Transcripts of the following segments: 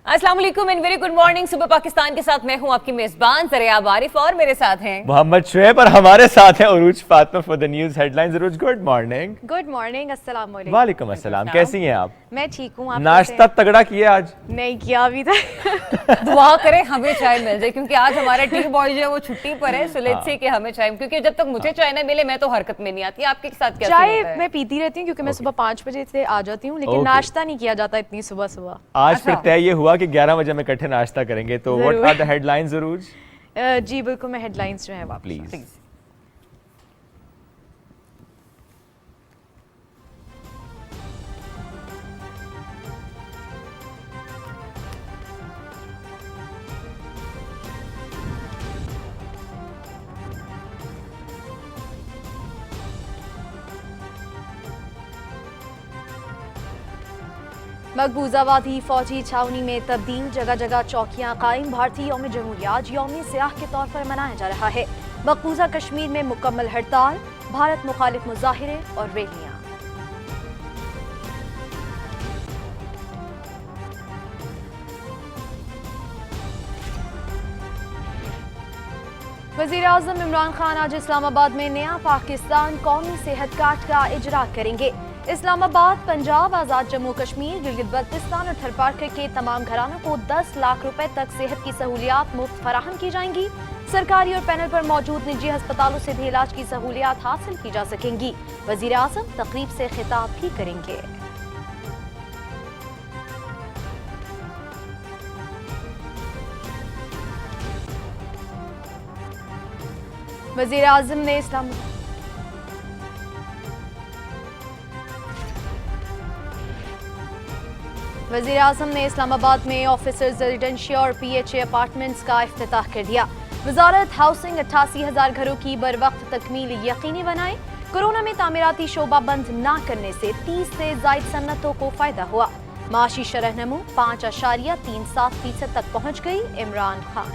अस्सलाम वालेकुम and very good morning. सुबह पाकिस्तान के साथ मैं हूं आपकी मेजबान ज़रिया आरिफ और मेरे साथ हैं मोहम्मद शुएब और हमारे साथ हैं Urooj Fatima for the news headlines. Urooj good morning. Good morning, अस्सलाम वालेकुम। वालेकुम अस्सलाम, कैसी हैं आप? मैं ठीक हूँ। आप नाश्ता तगड़ा किया आज? नहीं किया अभी तक। दुआ करें हमें चाय मिल जाए क्योंकि आज हमारा टी बॉय जो है वो छुट्टी पर है। सो लेट्स से कि हमें चाय, क्योंकि जब तक मुझे चाय ना मिले मैं तो हरकत में नहीं आती। आपके साथ क्या चाय होता है? मैं पीती रहती हूँ क्योंकि मैं सुबह 5 बजे से आ जाती हूँ, लेकिन नाश्ता नहीं किया जाता इतनी सुबह सुबह। आज फिर तय ये हुआ कि 11 बजे हम इकट्ठे नाश्ता करेंगे, तो व्हाट आर द हेडलाइंस उरूज? जी बिल्कुल, मैं हेडलाइंस जो है वापस प्लीज। मकबूजाबादी फौजी छावनी में तब्दील, जगह जगह चौकियां कायम। भारतीय यौम जमहूरिया आज यौम सियाह के तौर पर मनाया जा रहा है। मकबूजा कश्मीर में मुकम्मल हड़ताल, भारत मुखालिफ मुजाहिरे और रैलियां। वज़ीर आज़म इमरान खान आज इस्लामाबाद में नया पाकिस्तान कौमी सेहत कार्ड का इजरा करेंगे। इस्लामाबाद, पंजाब, आज़ाद जम्मू कश्मीर, गिलगित बल्तिस्तान और थरपारकर के तमाम घरानों को 10 लाख रुपए तक सेहत की सहूलियात मुफ्त फराहम की जाएंगी। सरकारी और पैनल पर मौजूद निजी अस्पतालों से भी इलाज की सहूलियात हासिल की जा सकेंगी। वज़ीर आज़म तकरीब से खिताब भी करेंगे। वज़ीर आज़म ने वज़ीर आज़म ने इस्लामाबाद में ऑफिसर्स रेजिडेंशिया और PHA अपार्टमेंट्स का इफ्तिताह कर दिया। वजारत हाउसिंग 88,000 घरों की बर वक्त तकमील यकीनी बनाए। कोरोना में तामीराती शोबा बंद न करने से 30 से ज़ायद सन्नतों को फायदा हुआ। माशी शरह नमू 5.37% तक पहुँच गई। इमरान खान।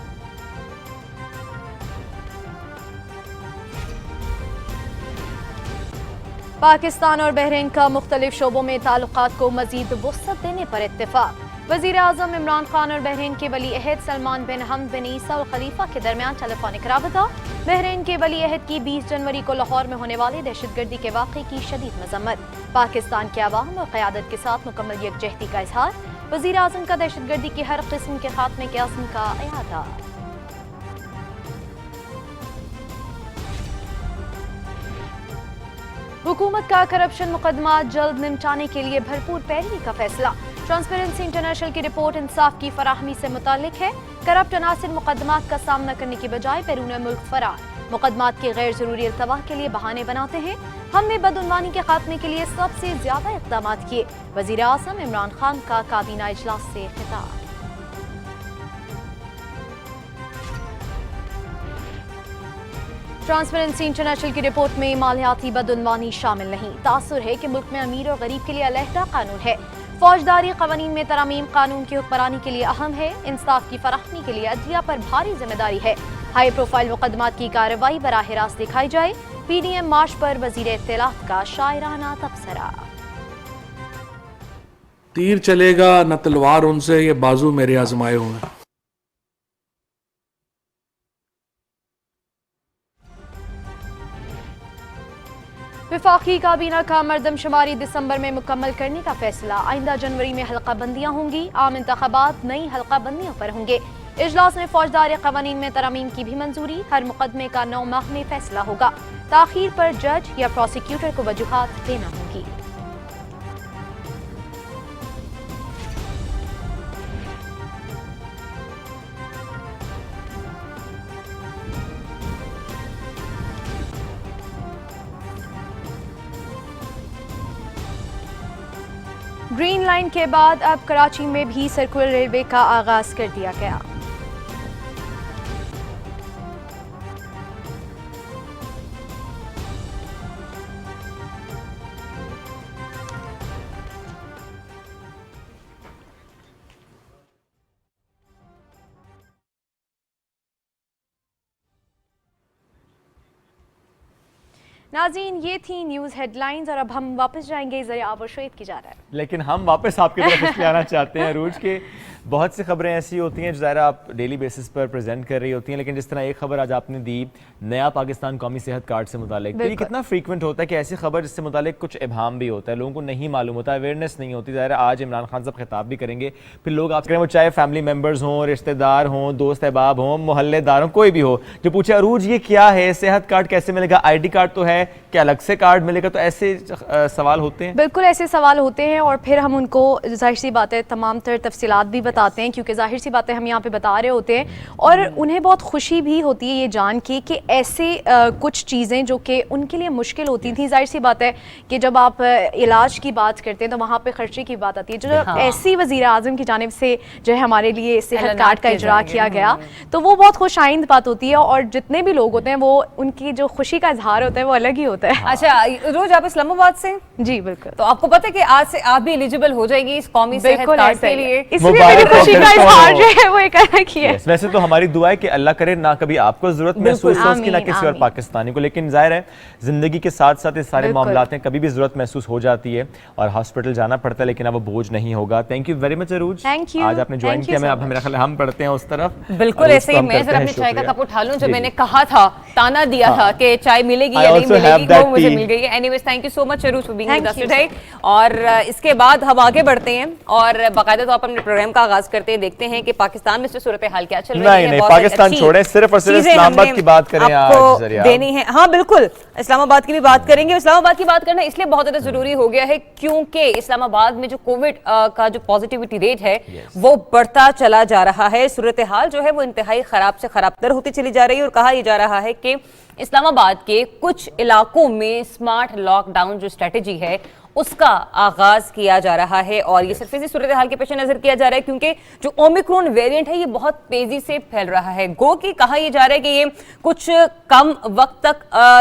पाकिस्तान और बहरीन का मुख्तलिफ शोबों में ताल्लुकात को मजीद वुसअत देने पर इत्तेफाक। वज़ीर आज़म इमरान खान और बहरीन के वली अहद सलमान बिन हमद बिन ईसा और खलीफा के दरमियान टेलीफोनिक राबता। बहरीन के वली अहद की 20 जनवरी को लाहौर में होने वाले दहशतगर्दी के वाक़े की शदीद मजम्मत। पाकिस्तान के अवाम और क़यादत के साथ मुकम्मल यकजहती का इजहार। वज़ीर आज़म का दहशतगर्दी की हर किस्म के खात्मे के अज़्म का इरादा। हुकूमत का करप्शन मुकदमा जल्द निपटाने के लिए भरपूर पैरवी का फैसला। ट्रांसपेरेंसी इंटरनेशनल की रिपोर्ट इंसाफ की फराहमी से मुताल्लिक है। करप्ट अनासिर मुकदमात का सामना करने की बजाय बैरून मुल्क फरार। मुकदमात के गैर जरूरी इल्तवा के लिए बहाने बनाते हैं। हमने बदउनवानी के खात्मे के लिए सबसे ज्यादा इक़दाम किए। वज़ीर आज़म इमरान खान का काबीना इजलास से खिताब। ट्रांसपेरेंसी इंटरनेशनल की रिपोर्ट में मालियाती बदउनवानी शामिल नहीं। तासुर है कि मुल्क में अमीर और गरीब के लिए अलहदा कानून है। फौजदारी कवानीन में तरमीम कानून की हुक्मरानी के लिए अहम है। इंसाफ की फराहमी के लिए अदलिया पर भारी जिम्मेदारी है। हाई प्रोफाइल मुकदमात की कार्रवाई बराह रास्त दिखाई जाए। PDM मार्च पर वजीर इत्तलात का शायराना तबसरा। तीर चलेगा न तलवार उनसे, ये बाजू मेरे आजमाए हुए। विफाकी काबीना का मरदमशुमारी दिसंबर में मुकम्मल करने का फैसला। आइंदा जनवरी में हल्का बंदियां होंगी। आम इंतखाबात नई हल्का बंदियों पर होंगे। इजलास में फौजदारी कवानीन में तरमीम की भी मंजूरी। हर मुकदमे का 9 माह में फैसला होगा। ताखीर पर जज या प्रोसिक्यूटर को वजूहात देना होगी। ग्रीन लाइन के बाद अब कराची में भी सर्कुलर रेलवे का आगाज कर दिया गया। नाज़रीन, ये थी न्यूज़ हेडलाइंस और अब हम वापस जाएंगे ज़रिया आब और शोएब की जा रहा है। लेकिन हम वापस आपकी तरफ इसलिए आना चाहते हैं अरूज के बहुत सी खबरें ऐसी होती हैं जो ज़ाहिर आप डेली बेसिस पर प्रेजेंट कर रही होती हैं, लेकिन जिस तरह एक खबर आज आपने दी नया पाकिस्तान कौमी सेहत कार्ड से मुतालिक, तो ये कितना फ्रीक्वेंट होता है कि ऐसी खबर जिससे मुतालिक कुछ इबाम भी होता है, लोगों को नहीं मालूम होता, अवेयरनेस नहीं होती। ज़ाहिर है आज इमरान खान साहब खिताब भी करेंगे, फिर लोग आपसे वो चाहे फैमिली मेम्बर्स हों, रिश्तेदार हों, दोस्त अहबाब हों, मोहल्लेदार हों, कोई भी हो, जो पूछे अरूज ये क्या है, सेहत कार्ड कैसे मिलेगा, ID कार्ड तो है, क्या अलग से कार्ड मिलेगा, तो ऐसे सवाल होते हैं। बिल्कुल ऐसे सवाल होते हैं और फिर हम उनको जाहिर सी बात है तमाम तर तफसीलात भी बताते हैं, क्योंकि जाहिर सी बातें हम यहाँ पे बता रहे होते हैं और उन्हें बहुत खुशी भी होती है ये जान के कि ऐसे कुछ चीज़ें जो कि उनके लिए मुश्किल होती थी। जाहिर सी बात है कि जब आप इलाज की बात करते हैं तो वहाँ पे खर्चे की बात आती है, जो ऐसी वज़ीर आज़म की जानिब से जो है हमारे लिए सेहत कार्ड का इजरा किया गया, तो वो बहुत खुशाइंद बात होती है और जितने भी लोग होते हैं वो उनकी जो खुशी का इजहार होता है वो अलग ही होता है। अच्छा रोज आप इस्लामाबाद से? जी बिल्कुल। तो आपको पता है कि आज से आप भी एलिजिबल हो जाएगी इस कौमी सेहत कार्ड के लिए, इसलिए मेरी खुशी का इजहार जो है वो एक अलग ही है। वैसे तो हमारी दुआ है कि अल्लाह करे ना कभी आपको जरूरत महसूस हो उसकी, ना किसी और पाकिस्तानी को, लेकिन जाहिर है जिंदगी के साथ साथ ये सारे मामलात हैं, कभी भी जरूरत महसूस हो जाती है और हॉस्पिटल जाना पड़ता है, लेकिन अब वो बोझ नहीं होगा। थैंक यू वेरी मच अरूज, आज आपने ज्वाइन किया। मैं अब मेरा ख्याल हम पढ़ते हैं उस तरफ। बिल्कुल ऐसे ही मैं जरा अपनी चाय का कप उठा लूं, जो मैंने कहा था, ताना दिया था कि चाय मिलेगी या नहीं मिलेगी, वो मुझे मिल गई है। Anyways thank you so much Arooj for being with us today. और इसके बाद हम आगे बढ़ते हैं और बाकायदा तो आप अपने प्रोग्राम का आगाज करते हैं, देखते हैं कि पाकिस्तान में सूरत हाल क्या चल रही है। नहीं, पाकिस्तान छोड़े, सिर्फ और सिर्फ इस्लामाबाद की बात करें आज जरिया देनी है। हाँ बिल्कुल, इस्लामाबाद की भी बात करेंगे। इस्लामाबाद की बात करना इसलिए बहुत ज्यादा जरूरी हो गया है क्योंकि इस्लामाबाद में जो कोविड का जो पॉजिटिविटी रेट है वो बढ़ता चला जा रहा है। सूरत हाल जो है वो इंतहाई खराब से खराबतर होती चली जा रही है और कहा यह जा रहा है कि इस्लामाबाद के कुछ इलाकों में स्मार्ट लॉकडाउन जो स्ट्रेटेजी है उसका आगाज किया जा रहा है और ये सिर्फ इसी सूरत हाल के पेश नजर किया जा रहा है क्योंकि जो ओमिक्रॉन वेरिएंट है ये बहुत तेजी से फैल रहा है। गो कि कहा यह जा रहा है कि ये कुछ कम वक्त तक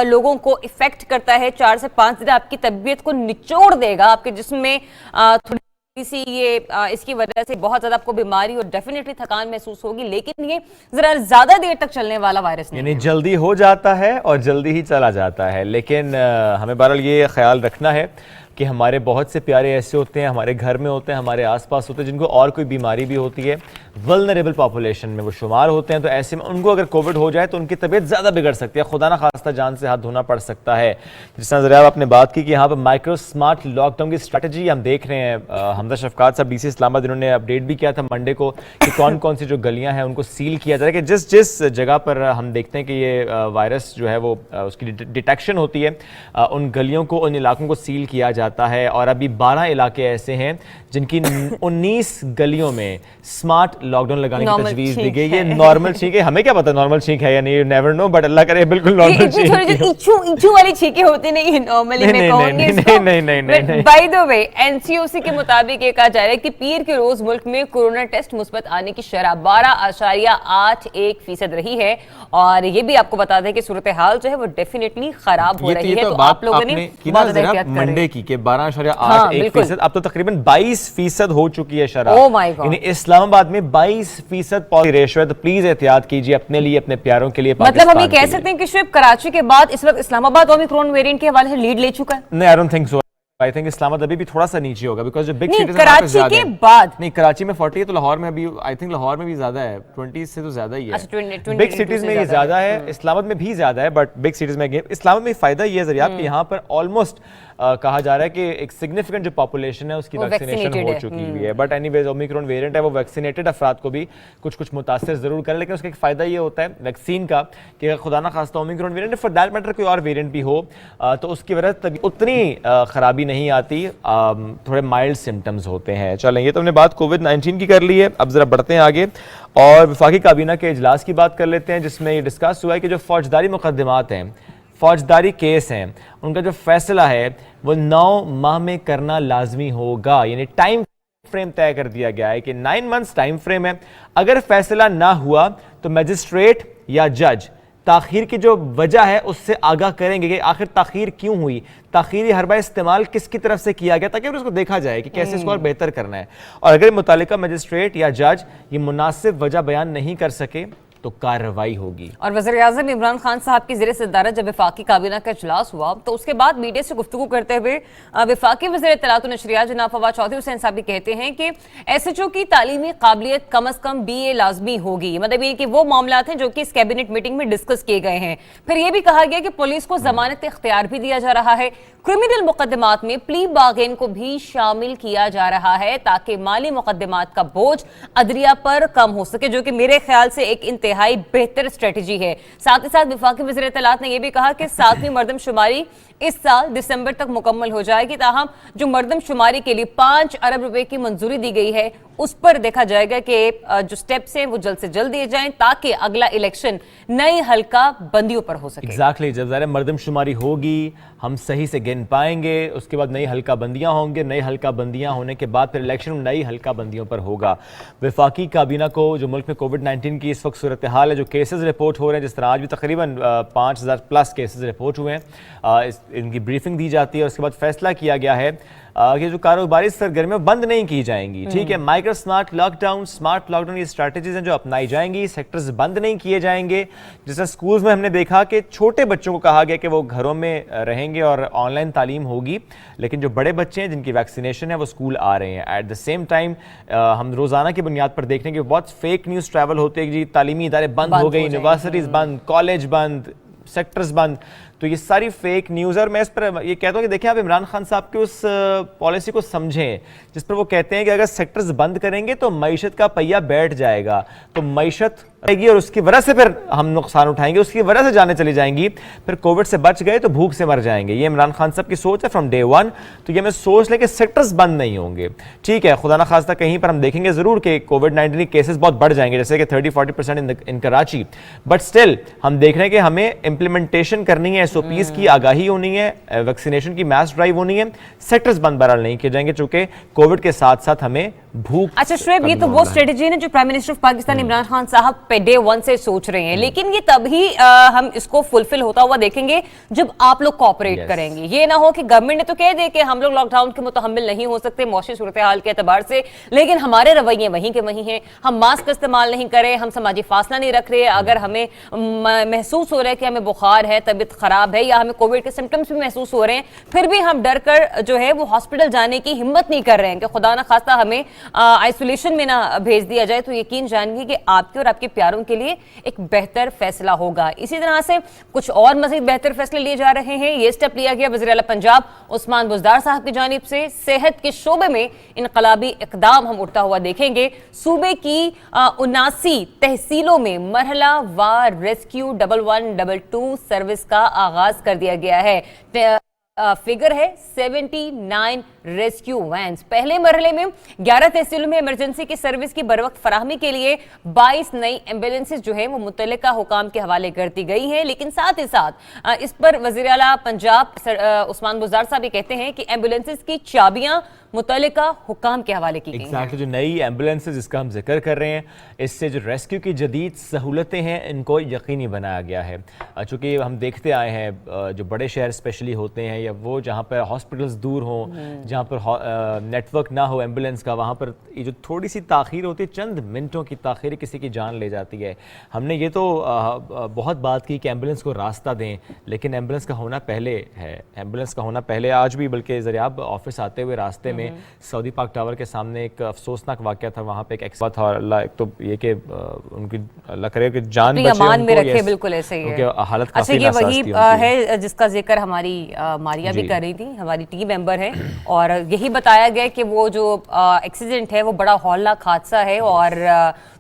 लोगों को इफेक्ट करता है, 4 से 5 दिन आपकी तबीयत को निचोड़ देगा, आपके जिस्म में थोड़ी सी ये इसकी वजह से बहुत ज्यादा आपको बीमारी और डेफिनेटली थकान महसूस होगी, लेकिन ये जरा ज्यादा देर तक चलने वाला वायरस नहीं, यानी जल्दी हो जाता है और जल्दी ही चला जाता है। लेकिन हमें बहरहाल ये ख्याल रखना है कि हमारे बहुत से प्यारे ऐसे होते हैं, हमारे घर में होते हैं, हमारे आसपास होते हैं, जिनको और कोई बीमारी भी होती है, वल्नरेबल पॉपुलेशन में वो शुमार होते हैं। तो ऐसे में उनको अगर कोविड हो जाए तो उनकी तबीयत ज़्यादा बिगड़ सकती है, खुदा ना खास्ता जान से हाथ धोना पड़ सकता है। जिस तरह जरा आपने बात की कि यहाँ पर माइक्रो स्मार्ट लॉकडाउन की स्ट्रैटेजी हम देख रहे हैं। हमजा शफकात साहब DC इस्लामाबाद इन्होंने अपडेट भी किया था मंडे को कि कौन कौन सी जो गलियाँ हैं उनको सील किया जा रहा है, कि जिस जिस जगह पर हम देखते हैं कि ये वायरस जो है वो उसकी डिटेक्शन होती है, उन गलियों को, उन इलाकों को सील किया जाता है। और अभी 12 इलाके ऐसे हैं जिनकी 19 गलियों में स्मार्ट लॉकडाउन लगाने की तजवीज दी गई। ये नॉर्मल छींक है, हमें क्या पता नॉर्मल छींक है या नहीं, नेवर नो, बट अल्लाह करे बिल्कुल नॉर्मल छींक है। इचू वाली छींकें होती नहीं है नॉर्मली, मैं कहूंगी इसको। नहीं। बाय द वे NCOC के मुताबिक ये कहा जा रहा है कि पीर के रोज मुल्क में कोरोना टेस्ट मुस्बत आने की शरह 12.81% रही है और ये भी आपको बता दें कि सूरत हाल जो है वो डेफिनेटली खराब हो रही है। तो आप लोगों ने मंडे की 12.81%, अब तो तकरीबन 22% हो चुकी है शरह। ओह माय गॉड, यानी इस्लामाबाद में 22% रेशो है। तो प्लीज एहतियात कीजिए अपने लिए, अपने प्यारों के लिए। मतलब हम ये कह सकते हैं कि सिर्फ कराची के बाद इस वक्त इस्लामाबाद ओमिक्रॉन वेरिएंट के हवाले से लीड ले चुका है? नहीं, I don't think so. I think Islamabad अभी भी थोड़ा सा नीचे होगा बिकॉज़ जो बिग सिटीज हैं कराची के बाद नहीं, कराची में 40 है तो लाहौर में अभी आई थिंक लाहौर में भी ज्यादा है, 20 से तो ज्यादा ही है। अच्छा, बिग सिटीज में ये ज्यादा है, इस्लामाबाद में भी ज्यादा है, बट बिग सिटीज में इस्लामाबाद में फायदा ये है जरिया कि यहाँ पर ऑलमोस्ट कहा जा रहा है कि एक सिग्निफिकेंट जो पॉपुलेशन है उसकी वैक्सीनेशन हो चुकी हुई है। बट एनीवेज ओमिक्रॉन वेरिएंट है वो वैक्सीनेटेड अफराद को भी कुछ मुतासिर जरूर करे, लेकिन उसका एक फायदा ये होता है वैक्सीन का कि अगर खुदा ना खास्ता Omicron variant for that matter कोई और वेरिएंट भी हो तो उसकी वजह से उतनी खराबी नहीं आती, थोड़े माइल्ड सिम्टम्स होते हैं। चलें, ये तो हमने बात कोविड-19 की कर ली है, अब जरा बढ़ते हैं आगे और वफाकी काबीना के इजलास की बात कर लेते हैं जिसमें ये डिस्कस हुआ है कि जो फौजदारी मुकदमात हैं, फौजदारी केस हैं, उनका जो फैसला है वो 9 माह में करना लाजमी होगा। यानी टाइम फ्रेम तय कर दिया गया है कि 9 मंथ्स टाइम फ्रेम है। अगर फैसला ना हुआ तो मजिस्ट्रेट या जज ताखीर की जो वजह है उससे आगाह करेंगे कि आखिर ताखीर क्यों हुई, ताखीरी हरबा इस्तेमाल किसकी तरफ से किया गया, ताकि उसको देखा जाए कि कैसे इसको और बेहतर करना है। और अगर मुतालिका मजिस्ट्रेट या जज ये मुनासिब वजह बयान नहीं कर सके तो कार्रवाई होगी। और वज़ीर-ए-आज़म इमरान खान साहब की ज़ेर सदारत जब वफाकी काबीना का इजलास हुआ तो उसके बाद मीडिया से गुफ्तगू करते हुए वफाकी वज़ीर इत्तलात व नशरियात जनाब फवाद चौधरी हुसैन साहब भी कहते हैं कि SHO की तालीमी काबिलियत कम अज़ कम BA लाजमी होगी। मतलब ये कि वो मामला हैं जो कि इस कैबिनेट मीटिंग में डिस्कस किए गए हैं। फिर ये भी कहा गया कि पुलिस को जमानत इख्तियार भी दिया जा रहा है, क्रिमिनल मुकदमात में प्ली बार्गेन को भी शामिल किया जा रहा है ताकि माली मुकदमात का बोझ अदलिया पर कम हो सके, जो कि मेरे ख्याल से एक इंतहाई बेहतर स्ट्रेटजी है। साथ ही साथ वफाकी वज़ीर इत्तलात ने यह भी कहा कि 7वीं मरदमशुमारी इस साल दिसंबर तक मुकम्मल हो जाएगी। ताहम जो मरदमशुमारी के लिए 5 अरब रुपए की मंजूरी दी गई है उस पर देखा जाएगा कि जो स्टेप्स हैं वो जल्द से जल्द दिए जाएं ताकि अगला इलेक्शन नई हल्का बंदियों पर हो सके। एग्जैक्टली, जब ज़ाहिर मरदमशुमारी होगी हम सही से गिन पाएंगे, उसके बाद नई हल्का बंदियां होंगे, नई हल्का बंदियां होने के बाद फिर इलेक्शन नई हल्का बंदियों पर होगा। वफाकी काबीना को जो मुल्क में कोविड-19 की इस वक्त सूरत हाल है, जो केसेस रिपोर्ट हो रहे हैं, जिस तरह आज भी तकरीबन 5000 प्लस केसेस रिपोर्ट हुए हैं, इनकी ब्रीफिंग दी जाती है और उसके बाद फैसला किया गया है कि जो कारोबारी सरगर्मियां बंद नहीं की जाएंगी। ठीक है, माइक्रो स्मार्ट लॉकडाउन ये स्ट्रैटेजीज हैं जो अपनाई जाएंगी, सेक्टर्स बंद नहीं किए जाएंगे। जैसे स्कूल्स में हमने देखा कि छोटे बच्चों को कहा गया कि वो घरों में रहेंगे और ऑनलाइन तालीम होगी, लेकिन जो बड़े बच्चे हैं जिनकी वैक्सीनेशन है वो स्कूल आ रहे हैं। एट द सेम टाइम हम रोजाना की बुनियाद पर देख रहे हैं कि बहुत फेक न्यूज़ ट्रैवल होते हैं जी, तालीमी इदारे बंद हो गए, यूनिवर्सिटीज़ बंद, कॉलेज बंद, सेक्टर्स बंद। तो ये सारी फेक न्यूज़, और मैं इस पर ये कहता हूँ कि देखिए आप इमरान खान साहब की उस पॉलिसी को समझें जिस पर वो कहते हैं कि अगर सेक्टर्स बंद करेंगे तो मईशत का पहिया बैठ जाएगा, तो मईशत रहेगी और उसकी वजह से फिर हम नुकसान उठाएंगे, उसकी वजह से जाने चली जाएंगी, फिर कोविड से बच गए तो भूख से मर जाएंगे। ये इमरान खान साहब की सोच है फ्रॉम डे वन। तो ये मैं सोच लें कि सेक्टर्स बंद नहीं होंगे। ठीक है, खुदा ना खास्ता कहीं पर हम देखेंगे जरूर कि कोविड-19 केसेस बहुत बढ़ जाएंगे, जैसे कि 30-40% इन कराची, बट स्टिल हम देख रहे हैं कि हमें इंप्लीमेंटेशन करनी है, SOPs की आगाही होनी है, वैक्सीनेशन की मैस ड्राइव होनी है। सेक्टर्स बंद बहरहाल नहीं किए जाएंगे चूंकि कोविड के साथ साथ हमें भूख। अच्छा शुएब, ये तो वो स्ट्रेटेजी है जो prime minister of Pakistan Imran Khan साहब डे वन से सोच रहे हैं, लेकिन ये तभी हम इसको फुलफिल होता हुआ देखेंगे जब आप लोग कोऑपरेट करेंगे। ये ना हो कि गवर्नमेंट ने तो कह दे कि हम लोग लॉकडाउन के मुतहम्मिल नहीं हो सकते मौसमी सूरत हाल के एतबार से, लेकिन हमारे रवैये वहीं के वहीं हैं, हम मास्क इस्तेमाल नहीं करें, हम समाजी फासला नहीं रख रहे, अगर हमें महसूस हो रहा है कि हमें बुखार है, तबीयत खराब है या हमें कोविड के सिम्टम्स भी महसूस हो रहे हैं, फिर भी हम डर कर जो है वो हॉस्पिटल जाने की हिम्मत नहीं कर रहे हैं कि खुदा ना खास्ता हमें आइसोलेशन में ना भेज दिया जाए, तो यकीन जानिए कि आपके और आपके प्यारों के लिए एक बेहतर फैसला होगा। इसी तरह से कुछ और मजीद बेहतर फैसले लिए जा रहे हैं। ये स्टेप लिया गया वज़ीर आला पंजाब उस्मान बुज़दार साहब की जानिब से। सेहत के शोबे में इनकलाबी इकदाम हम उठता हुआ देखेंगे। सूबे की 79 तहसीलों में मरहला वार रेस्क्यू 1122 सर्विस का आगाज कर दिया गया है। फिगर है 79 रेस्क्यू वैन्स। पहले मरहले में 11 तहसीलों में इमरजेंसी की सर्विस की बरवक्त फराहमी के लिए 22 नई एम्बुलेंसेज जो है वो मुतल्लिका हुकाम के हवाले कर दी गई है। लेकिन साथ ही साथ इस पर वज़ीर आला पंजाब उस्मान बुज़दार साहब ये कहते हैं कि एम्बुलेंसेज की चाबियां मुतल्लिका हुकाम के हवाले की गई हैं। जो नई एम्बुलेंसेज जिसका हम जिक्र कर रहे हैं, इससे जो रेस्क्यू की जदीद सहूलतें हैं इनको यकीनी बनाया गया है। चूँकि हम देखते आए हैं जो बड़े शहर स्पेशली होते हैं या वो जहाँ पर हॉस्पिटल्स दूर हों, जहाँ पर नेटवर्क ना हो एम्बुलेंस का, वहाँ पर ये जो थोड़ी सी ताख़ीर होती है, चंद मिनटों की ताख़ीर किसी की जान ले जाती है। हमने ये तो बहुत बात की कि एम्बुलेंस को रास्ता दें, लेकिन एम्बुलेंस का होना पहले है, एम्बुलेंस का होना पहले। आज भी बल्कि ज़रियाब ऑफिस आते हुए रास्ते में सऊदी पाक टावर के सामने एक अफसोसनाक वाक़या था। वहाँ पे एक एक्सपर्ट था, अल्लाह एक तो ये कि उनकी अल्लाह करे कि जान बचे, अमान में रखे, बिल्कुल ऐसे ही है। हालत अच्छा, ये वही है जिसका जिक्र हमारी मारिया भी कर रही थी, हमारी टीम मेंबर है, और यही बताया गया कि वो जो एक्सीडेंट है वो बड़ा हौलनाक हादसा है, और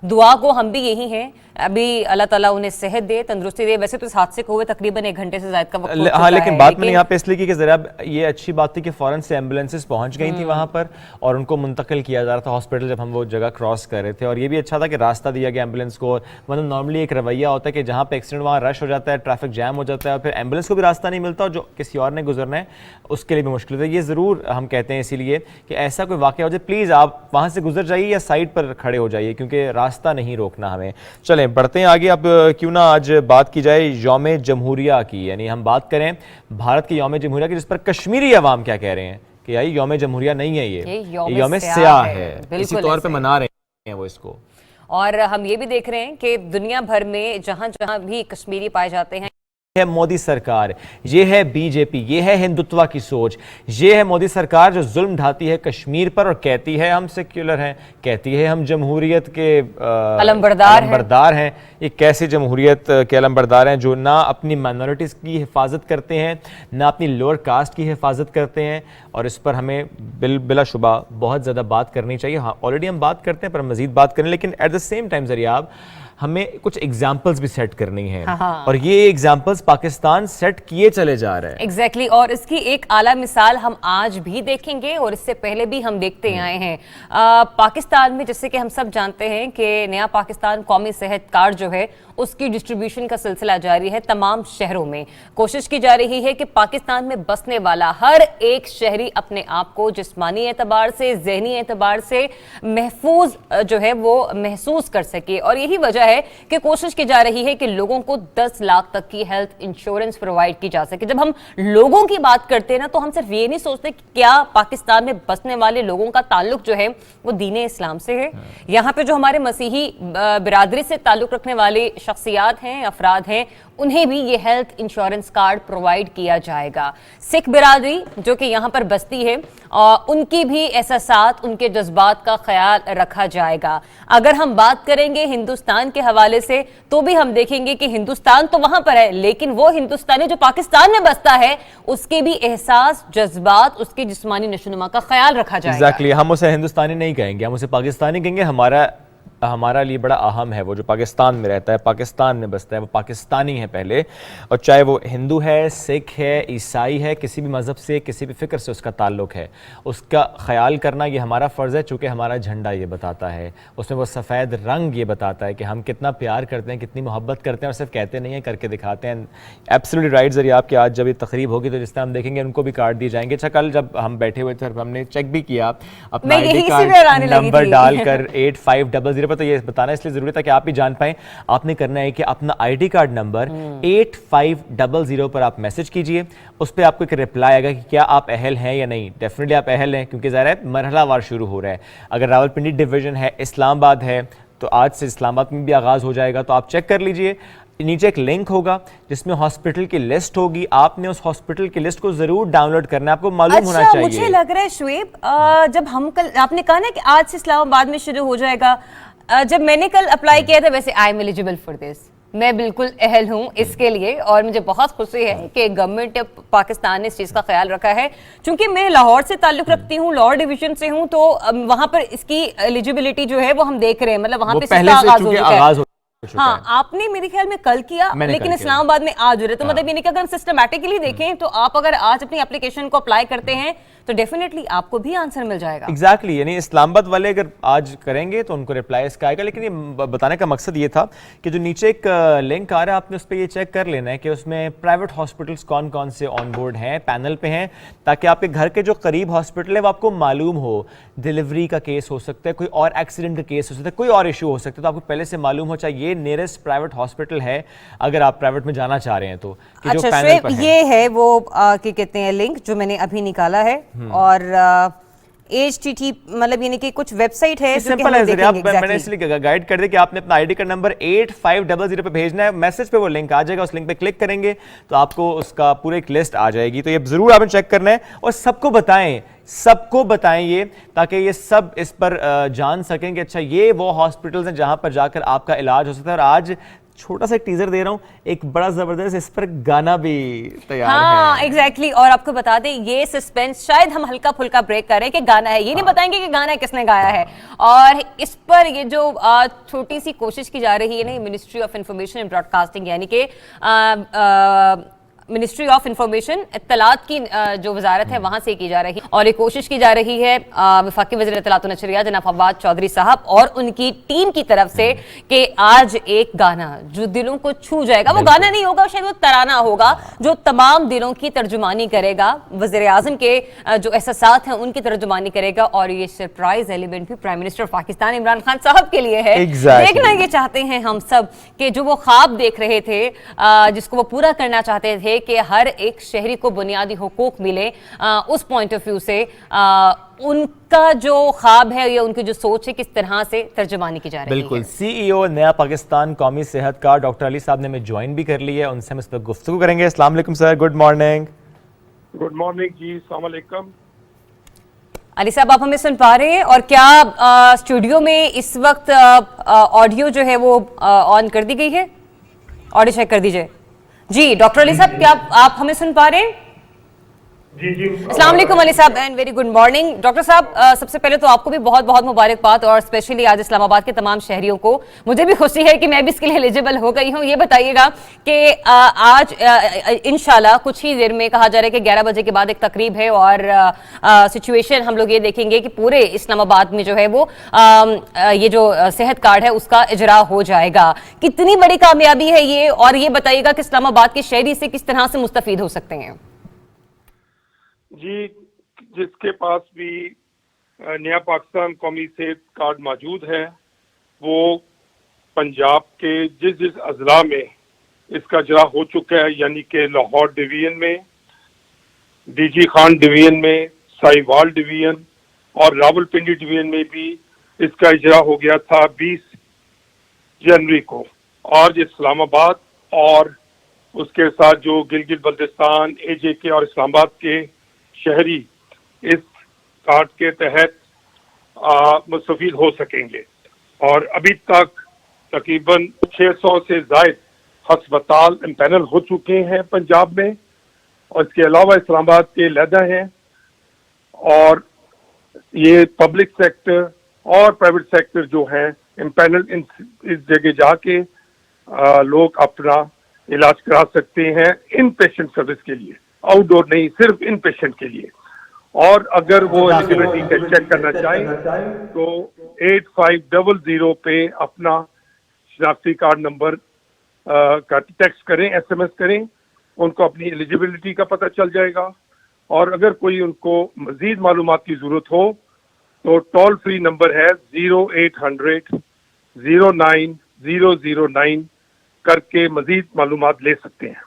दुआ को हम भी यही हैं अभी अल्लाह ताला उन्हें सेहत दे, तंदुरुस्ती दे। वैसे तो इस हादसे को हुए तकरीबन 1 घंटे से ज़्यादा का वक्त हो चुका है, लेकिन बात मैंने यहाँ पे इसलिए की कि जरा ये अच्छी बात थी कि फौरन से एम्बुलेंसेस पहुंच गई थी वहाँ पर और उनको मुंतकिल किया जा रहा था हॉस्पिटल जब हम वो जगह क्रॉस कर रहे थे। और ये भी अच्छा था कि रास्ता दिया गया एम्बुलेंस को। मतलब नॉर्मली एक रवैया होता है कि जहाँ पे एक्सीडेंट वहाँ रश हो जाता है, ट्रैफिक जैम हो जाता है, और फिर एम्बुलेंस को भी रास्ता नहीं मिलता और जो किसी और ने गुजरना है उसके लिए भी मुश्किल है। ये ज़रूर हम कहते हैं इसीलिए कि ऐसा कोई वाक़या हो जाए, प्लीज़ आप वहाँ से गुजर जाइए या साइड पर खड़े हो जाइए, क्योंकि रास्ता नहीं रोकना हमें। चलें बढ़ते हैं आगे। अब क्यों ना आज बात की जाए यौम जमहूरिया की, यानी हम बात करें भारत के यौम जमहूरिया की, जिस पर कश्मीरी अवाम क्या कह रहे हैं कि यार यौम जमहूरिया नहीं है, ये यौम स्याह है, इसी तौर पे मना रहे हैं वो इसको। और हम ये भी देख रहे हैं कि दुनिया भर में जहां जहां भी कश्मीरी पाए जाते हैं, है मोदी सरकार, ये है बीजेपी, ये है हिंदुत्व की सोच, ये है मोदी सरकार जो जुल्म ढाती है कश्मीर पर और कहती है हम सेक्युलर हैं, कहती है हम जमहूरियत के अलमबरदार हैं। ये कैसे जमहूरियत के अलमबरदार हैं जो ना अपनी माइनॉरिटीज़ की हिफाजत करते हैं, ना अपनी लोअर कास्ट की हिफाजत करते हैं। और इस पर हमें बिलाशुबा बहुत ज़्यादा बात करनी चाहिए। हाँ, ऑलरेडी हम बात करते हैं पर मज़ीद बात करें, लेकिन eight the same time Zaryab हमें कुछ एग्जाम्पल्स भी सेट करनी है। और ये एग्जाम्पल्स पाकिस्तान सेट किए चले जा रहे हैं। एग्जैक्टली और इसकी एक आला मिसाल हम आज भी देखेंगे और इससे पहले भी हम देखते आए हैं। पाकिस्तान में जैसे कि हम सब जानते हैं कि नया पाकिस्तान कौमी सेहत कार्ड जो है उसकी डिस्ट्रीब्यूशन का सिलसिला जारी है। तमाम शहरों में कोशिश की जा रही है कि पाकिस्तान में बसने वाला हर एक शहरी अपने आप को जिस्मानी एतबार से, जहनी एतबार से महफूज जो है वो महसूस कर सके। और यही वजह है कि कोशिश की जा रही है कि लोगों को 10 लाख तक की हेल्थ इंश्योरेंस प्रोवाइड की जा सके। जब हम लोगों की बात करते हैं ना, तो हम सिर्फ ये नहीं सोचते कि क्या पाकिस्तान में बसने वाले लोगों का ताल्लुक जो है वो दीन इस्लाम से है। यहाँ पे जो हमारे मसीही बिरादरी से ताल्लुक रखने वाले शख्सियात हैं, अफराद हैं, उन्हें भी ये हेल्थ इंश्योरेंस कार्ड प्रोवाइड किया जाएगा। सिख बिरादरी जो कि यहाँ पर बसती है, उनकी भी एहसासात, उनके जज्बात का ख्याल रखा जाएगा। अगर हम बात करेंगे हिंदुस्तान के हवाले से, तो भी हम देखेंगे कि हिंदुस्तान तो वहां पर है, लेकिन वो हिंदुस्तानी जो पाकिस्तान में बसता है उसके भी एहसास, जज्बात, उसके जिस्मानी नशोनुमा का ख्याल रखा जाएगा। एग्जैक्टली, हम उसे हिंदुस्तानी नहीं कहेंगे, हम उसे पाकिस्तानी कहेंगे। हमारा लिए बड़ा अहम है वो जो पाकिस्तान में रहता है, पाकिस्तान में बसता है, वो पाकिस्तानी है पहले। और चाहे वो हिंदू है, सिख है, ईसाई है, किसी भी मज़हब से, किसी भी फ़िक्र से उसका ताल्लुक़ है, उसका ख्याल करना ये हमारा फ़र्ज़ है। चूँकि हमारा झंडा ये बताता है, उसमें वो सफ़ेद रंग ये बताता है कि हम कितना प्यार करते हैं, कितनी मोहब्बत करते हैं, और सिर्फ कहते नहीं हैं, करके दिखाते हैं। एब्सोल्युटली राइट ज़रिए आपकी आज जब ये तकरीब होगी तो जिस तरह हम देखेंगे उनको भी कार्ड दिए जाएंगे। अच्छा, कल जब हम बैठे हुए थे हमने चेक भी किया अपना ID कार्ड नंबर डालकर 8500 पर, तो ये बताना इसलिए जरूरी था कि आप भी जान पाएं। आपने करना है कि अपना ID कार्ड नंबर 8500 पर आप मैसेज कीजिए। उस पर आपको एक रिप्लाई आएगा कि क्या आप अहल हैं या नहीं। डेफिनेटली आप अहल हैं, क्योंकि ज़ाहिर है मरहलावार शुरू हो रहा है। अगर रावलपिंडी डिवीजन है, इस्लामाबाद है, तो आज से इस्लामाबाद में भी आगाज़ हो जाएगा, तो आप चेक कर लीजिए। नीचे एक लिंक होगा जिसमें हॉस्पिटल की लिस्ट होगी, आपने उस हॉस्पिटल की लिस्ट को जरूर डाउनलोड करना है, आपको मालूम होना चाहिए। मुझे लग रहा है शुएब, जब हम कल आपने कहा ना कि आज से इस्लामाबाद में शुरू हो जाएगा, जब मैंने कल अप्लाई किया था, वैसे I am eligible for this, मैं बिल्कुल अहल हूँ इसके लिए। और मुझे बहुत खुशी है कि गवर्नमेंट पाकिस्तान ने इस चीज़ का ख्याल रखा है। चूंकि मैं लाहौर से ताल्लुक रखती हूँ, लाहौर डिवीजन से हूँ, तो वहां पर इसकी एलिजिबिलिटी जो है वो हम देख रहे हैं, मतलब वहां पे पहले से आगाज हो चुका हाँ, है। आपने मेरे ख्याल में कल किया, लेकिन इस्लामाबाद में आज हो रहा है। तो मतलब ये नहीं कि अगर हम सिस्टमैटिकली देखें तो आप अगर आज अपनी एप्लीकेशन को अप्लाई करते हैं तो डेफिनेटली आपको भी आंसर मिल जाएगा। एग्जैक्टली, यानी इस्लामाबाद वाले अगर आज करेंगे तो उनको रिप्लाई इसका आएगा। लेकिन ये बताने का मकसद ये था कि जो नीचे एक लिंक आ रहा है, आपने उस पर ये चेक कर लेना है कि उसमें प्राइवेट हॉस्पिटल्स कौन कौन से ऑन बोर्ड हैं, पैनल पे हैं, ताकि आपके घर के जो करीब हॉस्पिटल है वो आपको मालूम हो। डिलीवरी का केस हो सकता है, कोई और एक्सीडेंट का केस हो सकता है, कोई और इशू हो सकता है, तो आपको पहले से मालूम हो चाहिए ये नियरेस्ट प्राइवेट हॉस्पिटल है अगर आप प्राइवेट में जाना चाह रहे हैं तो। कि अच्छा, जो पैनल पर ये है वो क्या कहते हैं लिंक जो मैंने अभी निकाला है। और HTTP मतलब यानी कि कुछ वेबसाइट है, सिंपल है ज़रिया, मैंने इसलिए गाइड कर दिया कि आपने अपना ID कार्ड नंबर 8500 पे भेजना है। मैसेज पे वो लिंक आ जाएगा, उस लिंक पे क्लिक करेंगे तो आपको उसका पूरा एक लिस्ट आ जाएगी। तो ये जरूर आपने चेक करना है और सबको बताएं ये, ताकि ये सब इस पर जान सकें कि अच्छा ये वो हॉस्पिटल्स हैं जहां पर जाकर आपका इलाज हो सकता है। और आज छोटा सा टीजर दे रहा हूँ, एक बड़ा जबरदस्त इस पर गाना भी तैयार है। एग्जैक्टली। और आपको बता दें ये सस्पेंस शायद हम हल्का फुल्का ब्रेक करें कि गाना है, ये नहीं बताएंगे कि गाना किसने गाया है। और इस पर ये जो छोटी सी कोशिश की जा रही है ना, ministry of information and broadcasting यानी कि मिनिस्ट्री ऑफ इंफॉर्मेशन इत्तलात की जो वजारत है वहां से की जा रही है। और ये कोशिश की जा रही है वफाकी वज़ीर इत्तलात व नशरियात जनाब फवाद चौधरी साहब और उनकी टीम की तरफ से कि आज एक गाना जो दिलों को छू जाएगा, वो गाना नहीं होगा, शायद वो तराना होगा जो तमाम दिलों की तर्जुमानी करेगा, वज़ीर आज़म के जो एहसासात हैं उनकी तर्जुमानी करेगा। और ये सरप्राइज एलिमेंट भी प्राइम मिनिस्टर पाकिस्तान इमरान खान साहब के लिए है। देखना ये चाहते हैं हम सब कि जो वो ख्वाब देख रहे थे, जिसको वो पूरा करना चाहते थे कि हर एक शहरी को बुनियादी हुकूक मिले, उस पॉइंट ऑफ व्यू से उन उनका जो ख्वाब है या उनकी जो सोच है किस तरह से तर्जुमानी की जा रही है। बिल्कुल, सीईओ नया पाकिस्तान कौमी सेहत कार्ड डॉक्टर अली साहब ने हमें ज्वाइन भी कर लिया है, उनसे हम इस पर गुफ्तगू करेंगे। अस्सलाम वालेकुम sir, good morning. Good morning जी, अस्सलाम वालेकुम। अली साहब, आप हमें सुन पा रहे हैं? और क्या स्टूडियो में इस वक्त ऑडियो जो है वो ऑन कर दी गई है? ऑडियो चेक कर दीजिए। जी डॉक्टर अली साहब, क्या आप हमें सुन पा रहे हैं? जी जी, अस्सलाम वालेकुम अली साहब and very good morning. Doctor साहब, सबसे पहले तो आपको भी बहुत बहुत मुबारकबाद, और स्पेशली आज इस्लामाबाद के तमाम शहरियों को। मुझे भी खुशी है कि मैं भी इसके लिए एलिजिबल हो गई हूँ। ये बताइएगा कि आज इंशाल्लाह कुछ ही देर में कहा जा रहा है कि 11 बजे के बाद एक तकरीब है, और सिचुएशन हम लोग ये देखेंगे कि पूरे इस्लामाबाद में जो है वो ये जो सेहत कार्ड है उसका इजरा हो जाएगा। कितनी बड़ी कामयाबी है ये, और ये बताइएगा कि इस्लामाबाद के शहरी से किस तरह से मुस्तफीद हो सकते हैं? जी, जिसके पास भी नया पाकिस्तान कौमी सेहत कार्ड मौजूद है, वो पंजाब के जिस जिस अजला में इसका इजरा हो चुका है, यानी कि लाहौर डिवीजन में, डीजी खान डिवीजन में, साहिवाल डिवीजन और रावलपिंडी डिवीजन में भी इसका इजरा हो गया था 20 जनवरी को। और इस्लामाबाद और उसके साथ जो गिलगित बल्तिस्तान, AJK और इस्लामाबाद के शहरी इस कार्ड के तहत मुस्तफीद हो सकेंगे। और अभी तक तकरीबन 600 से ज्यादा हस्पताल इम्पैनल हो चुके हैं पंजाब में, और इसके अलावा इस्लामाबाद के लहदा हैं। और ये पब्लिक सेक्टर और प्राइवेट सेक्टर जो है इम्पैनल इस जगह जाके लोग अपना इलाज करा सकते हैं इन पेशेंट सर्विस के लिए, आउटडोर नहीं, सिर्फ इन पेशेंट के लिए। और अगर वो एलिजिबिलिटी का चेक करना चाहें तो 8500 पे अपना शनाख्ती कार्ड नंबर का टेक्स्ट करें, SMS करें, उनको अपनी एलिजिबिलिटी का पता चल जाएगा। और अगर कोई उनको मजीद मालूमात की जरूरत हो तो टोल फ्री नंबर है 0800 09 करके मजीद मालूमात ले सकते हैं।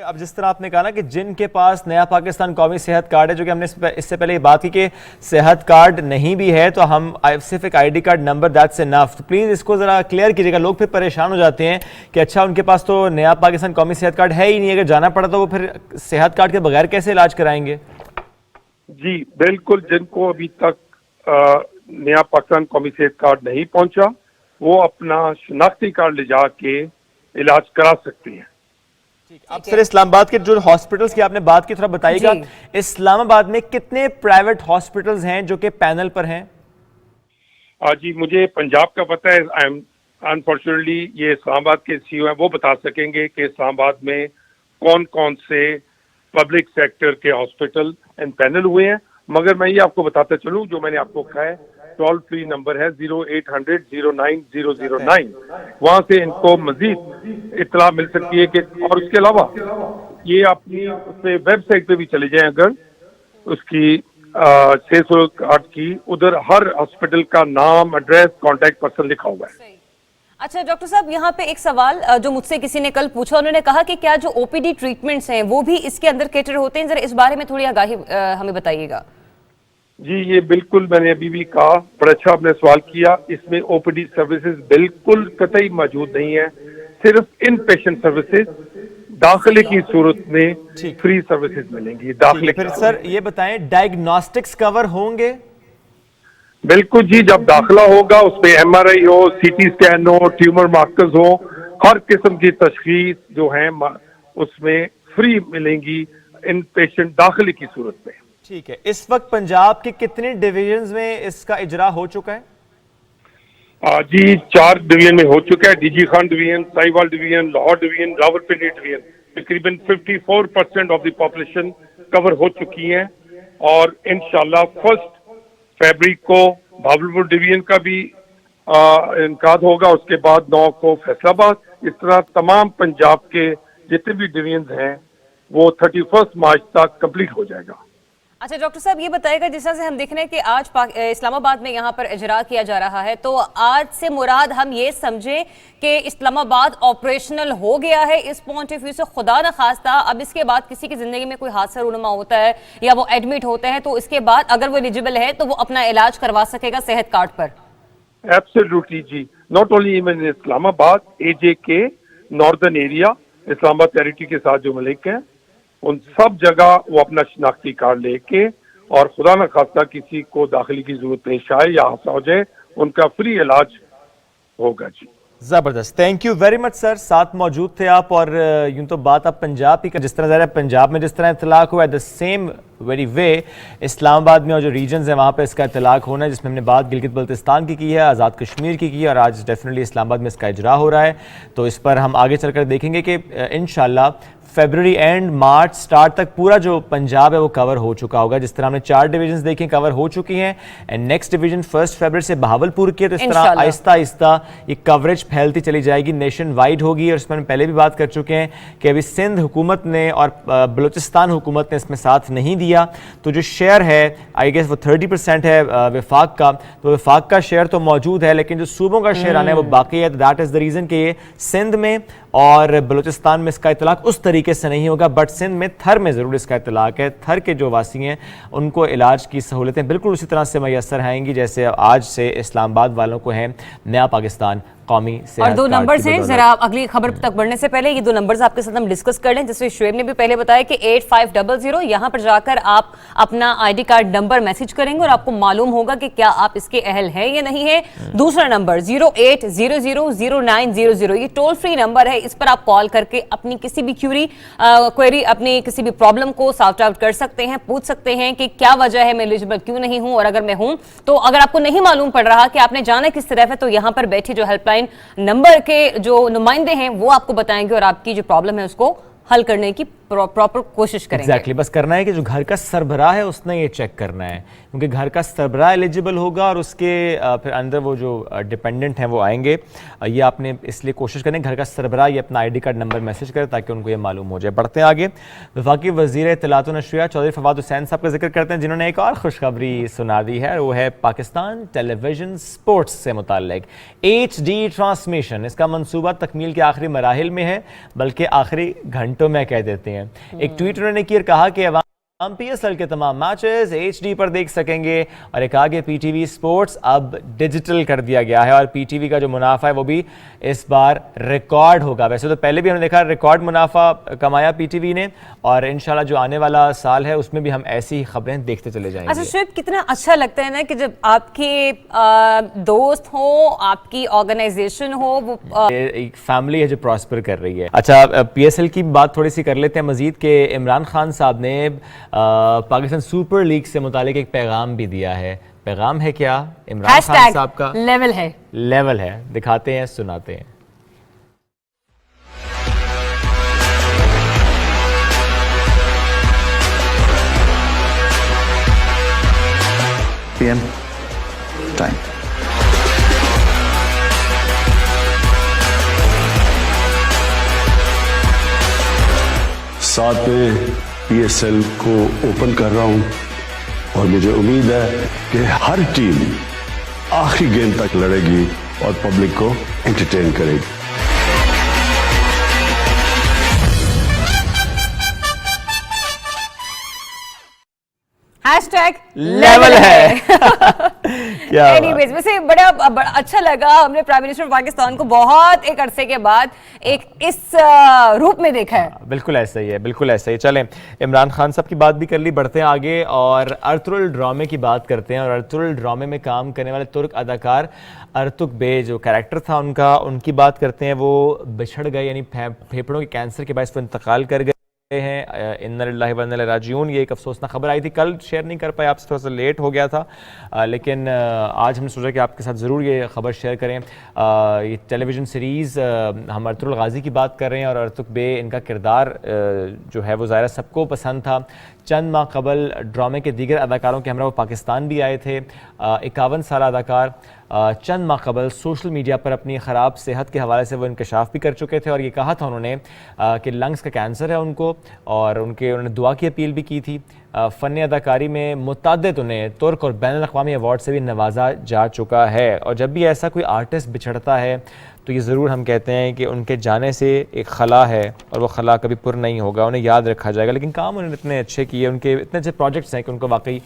अब जिस तरह आपने कहा ना कि जिनके पास नया पाकिस्तान कौमी सेहत कार्ड है, जो कि हमने इससे पहले ये बात की कि सेहत कार्ड नहीं भी है तो हम सिर्फ एक ID card number, that's enough. तो प्लीज़ इसको ज़रा क्लियर कीजिएगा। लोग फिर परेशान हो जाते हैं कि अच्छा उनके पास तो नया पाकिस्तान कौमी सेहत कार्ड है ही नहीं, अगर जाना पड़ा तो वो फिर सेहत कार्ड के बगैर कैसे इलाज कराएंगे? जी बिल्कुल, जिनको अभी तक नया पाकिस्तान कौमी सेहत कार्ड नहीं पहुंचा, वो अपना शनाख्ती कार्ड ले जाके इलाज करा सकते हैं। अब सर, इस्लामाबाद के जो हॉस्पिटल्स की आपने बात की, थोड़ा बताइएगा इस्लामाबाद में कितने प्राइवेट हॉस्पिटल्स हैं जो कि पैनल पर हैं? जी, मुझे पंजाब का पता है। आई एम अनफॉर्चुनेटली ये इस्लामाबाद के CEO हैं, वो बता सकेंगे कि इस्लामाबाद में कौन कौन से पब्लिक सेक्टर के हॉस्पिटल इन पैनल हुए हैं। मगर मैं ये आपको बताता चलूँ, जो मैंने आपको कहा है, टोल फ्री नंबर है 0800 09 वहां से इनको मजीद इत्तला मिल सकती है कि, और उसके अलावा ये अपनी उसपे वेबसाइट पे भी चले जाएं, अगर उसकी 600 कार्ड की, उधर हर हॉस्पिटल का नाम, एड्रेस, कांटेक्ट पर्सन लिखा हुआ है। अच्छा डॉक्टर साहब, यहाँ पे एक सवाल जो मुझसे किसी ने कल पूछा, उन्होंने कहा कि क्या जो OPD ट्रीटमेंट्स हैं वो भी इसके अंदर कैटर होते हैं? जरा इस बारे में थोड़ी आगाही हमें बताइएगा। जी, ये बिल्कुल मैंने अभी भी कहा, बड़ा अच्छा आपने सवाल किया। इसमें OPD सर्विसेज बिल्कुल कतई मौजूद नहीं है, सिर्फ इन पेशेंट सर्विसेज दाखिले की सूरत में फ्री सर्विसेज मिलेंगी दाखिले। फिर सर ये बताएं, डायग्नोस्टिक्स कवर होंगे? बिल्कुल जी, जब दाखिला होगा उसमें MRI हो, CT स्कैन हो, ट्यूमर मार्कर्स हो, हर किस्म की तशखीस जो है उसमें फ्री मिलेंगी इन पेशेंट दाखिले की सूरत में। ठीक है, इस वक्त पंजाब के कितने डिवीजन्स में इसका इजरा हो चुका है? जी 4 डिवीजन में हो चुका है। DG Khan division, Sahiwal division, Lahore division, Rawalpindi division. तकरीबन 54% ऑफ द पॉपुलेशन कवर हो चुकी है। और इंशाल्लाह 1 फरवरी को भावलपुर डिवीजन का भी इनकाद होगा, उसके बाद 9 को फैसलाबाद। इस तरह तमाम पंजाब के जितने भी डिवीजन हैं वो 31 मार्च तक कंप्लीट हो जाएगा। अच्छा डॉक्टर साहब, ये बताएगा जिस तरह से हम देख रहे हैं कि आज इस्लामाबाद में यहाँ पर इजरा किया जा रहा है, तो आज से मुराद हम ये समझें कि इस्लामाबाद ऑपरेशनल हो गया है इस पॉइंट ऑफ व्यू से, खुदा न खास्ता अब इसके बाद किसी की जिंदगी में कोई हादसा रूनुमा होता है या वो एडमिट होते हैं तो इसके बाद अगर वो एलिजिबल है तो वो अपना इलाज करवा सकेगा सेहत कार्ड पर? एब्सोल्युटली जी, not only even Islamabad, AJK northern area, Islamabad territory के साथ जो मलिक हैं उन सब जगह वो अपना शिनाख्ती कार्ड लेके, और खुदा न खास्ता किसी को दाखिले की जरूरत पेश आए या हादसा हो जाए, उनका फ्री इलाज होगा जी। जबरदस्त, thank you very much sir, साथ मौजूद थे आप। और यूं तो बात आप पंजाब की, जिस तरह ज़रा पंजाब में जिस तरह इतलाक हुआ है, the same very way Islamabad में और जो रीजन्स हैं वहाँ पे इसका इतलाक होना है, जिसमें हमने बात गिलगित बल्तिस्तान की है, आज़ाद कश्मीर की है, और आज डेफिनेटली इस्लामाबाद में इसका इजरा हो रहा है। तो इस पर हम आगे चलकर देखेंगे कि इंशाल्लाह फरवरी एंड मार्च स्टार्ट तक पूरा जो पंजाब है वो कवर हो चुका होगा। जिस तरह हमने 4 डिवीजन्स देखे कवर हो चुकी हैं, एंड नेक्स्ट डिवीजन 1 फरवरी से बहावलपुर की है। तो इस तरह आहिस्ता आहिस्ता ये कवरेज फैलती चली जाएगी, नेशन वाइड होगी। और इसमें हम पहले भी बात कर चुके हैं कि अभी सिंध हुकूमत ने और बलूचिस्तान हुकूमत ने इसमें साथ नहीं दिया, तो जो शेयर है आई गेस वो 30% है वफाक का, तो वफाक का शेयर तो मौजूद है, लेकिन जो सूबों का शेयर आना है वो बाकी है। दैट इज़ द रीज़न कि ये सिंध में और बलूचिस्तान में इसका इतलाक उस तरीके से नहीं होगा, बट सिंध में थर में ज़रूर इसका इतलाक है। थर के जो वासी हैं उनको इलाज की सहूलतें बिल्कुल उसी तरह से मैसर आएंगी जैसे आज से इस्लामाबाद वालों को है नया पाकिस्तान कौमी सेहत और 2 नंबर्स हैं, जरा अगली खबर तक बढ़ने से पहले ये 2 नंबर्स आपके साथ हम डिस्कस कर लें। जैसे शुएब ने भी पहले बताया कि 8500 यहाँ पर जाकर आप अपना ID कार्ड नंबर मैसेज करेंगे और आपको मालूम होगा कि क्या आप इसके अहल हैं या नहीं है। दूसरा नंबर 08000900, ये टोल फ्री नंबर है, इस पर आप कॉल करके अपनी किसी भी क्वेरी अपनी किसी भी प्रॉब्लम को सॉर्ट आउट कर सकते हैं, पूछ सकते हैं कि क्या वजह है, मैं एलिजिबल क्यों नहीं हूं, और अगर मैं हूं तो अगर आपको नहीं मालूम पड़ रहा कि आपने जाना किस तरफ है, तो यहाँ पर बैठी जो हेल्पलाइन नंबर के जो नुमाइंदे हैं वो आपको बताएंगे और आपकी जो प्रॉब्लम है उसको हल करने की प्रॉपर कोशिश करेंगे। एग्जैक्टली, बस करना है कि जो घर का सरबराह है उसने ये चेक करना है, क्योंकि घर का सरबराह एलिजिबल होगा और उसके फिर अंदर वो जो डिपेंडेंट हैं वो आएंगे। ये आपने इसलिए कोशिश करें घर का सरबराह ये अपना ID कार्ड नंबर मैसेज करे ताकि उनको ये मालूम हो जाए। बढ़ते हैं आगे। वफाकी वज़ीर इत्तलात व नशरियात चौधरी फवाद हुसैन साहब का जिक्र करते हैं, जिन्होंने एक और खुशखबरी सुना दी है, वो है पाकिस्तान टेलीविजन स्पोर्ट्स से मुताल्लिक HD ट्रांसमिशन। इसका मनसूबा तकमील के आखिरी मराहिल में है, बल्कि आखिरी घंटों में कह देते हैं। एक ट्वीट उन्होंने किया, कहा कि हम PSL के तमाम मैचेस HD पर देख सकेंगे, और एक आगे PTV स्पोर्ट्स अब डिजिटल कर दिया गया है और PTV का जो मुनाफा है वो भी इस बार रिकॉर्ड होगा। वैसे तो पहले भी हमने देखा रिकॉर्ड मुनाफा कमाया PTV ने, और इंशाल्लाह जो आने वाला साल है उसमें भी हम ऐसी ही खबरें देखते चले जाएंगे। अच्छा शुएब, कितना अच्छा लगता है ना कि जब आपके दोस्त हो, आपकी ऑर्गेनाइजेशन हो, वो एक फैमिली है जो प्रॉस्पर कर रही है। अच्छा, PSL की बात थोड़ी सी कर लेते हैं मजीद के इमरान खान साहब ने पाकिस्तान सुपर लीग से मुतालिक एक पैगाम भी दिया है। पैगाम है क्या? इमरान खान साहब का लेवल है, दिखाते हैं, सुनाते हैं। PM time. साथ में PSL को ओपन कर रहा हूं, और मुझे उम्मीद है कि हर टीम आखिरी गेम तक लड़ेगी और पब्लिक को एंटरटेन करेगी। लेवल है। क्या एनीवेज, वैसे बड़ा अच्छा लगा, हमने प्राइम मिनिस्टर पाकिस्तान को बहुत एक अरसे के बाद एक इस रूप में देखा है। बिल्कुल ऐसा ही है, बिल्कुल ऐसा ही। चलें, इमरान खान साहब की बात भी कर ली, बढ़ते हैं आगे और अर्तुगरुल ड्रामे की बात करते हैं। और अर्तुगरुल ड्रामे में काम करने वाले तुर्क अदाकार अर्तुग बे जो कैरेक्टर था उनकी बात करते हैं। वो बिछड़ गए, यानी फेफड़ों के कैंसर के बायस वो इंतकाल कर गए हैं। इन्ना लिल्लाहि व इन्ना इलैहि राजिऊन। ये एक अफसोसनाक खबर आई थी, कल शेयर नहीं कर पाए आपसे, थोड़ा सा लेट हो गया था, लेकिन आज हमने सोचा कि आपके साथ ज़रूर ये खबर शेयर करें। ये टेलीविज़न सीरीज़ हम अर्तुगरुल गाज़ी की बात कर रहे हैं, और अर्तुग बे इनका किरदार जो है वो ज़ाहिर सबको पसंद था। चंद माह कबल ड्रामे के दीगर अदाकारों के हमरा वो पाकिस्तान भी आए थे। 51 साल अदाकार चंद माह कबल सोशल मीडिया पर अपनी ख़राब सेहत के हवाले से वो इंकशाफ भी कर चुके थे, और ये कहा था उन्होंने कि लंग्स का कैंसर है उनको, और उन्होंने दुआ की अपील भी की थी। फ़न अदाकारी में मुतअद्दिद उन्हें तुर्क और बैनुल अक़वामी अवार्ड से भी नवाजा जा चुका है। और जब भी ऐसा कोई आर्टिस्ट बिछड़ता है तो ये ज़रूर हम कहते हैं कि उनके जाने से एक खला है और वो खला कभी पुर नहीं होगा, उन्हें याद रखा जाएगा। लेकिन काम उन्होंने इतने अच्छे किए, उनके इतने अच्छे प्रोजेक्ट्स हैं कि उनको वाकई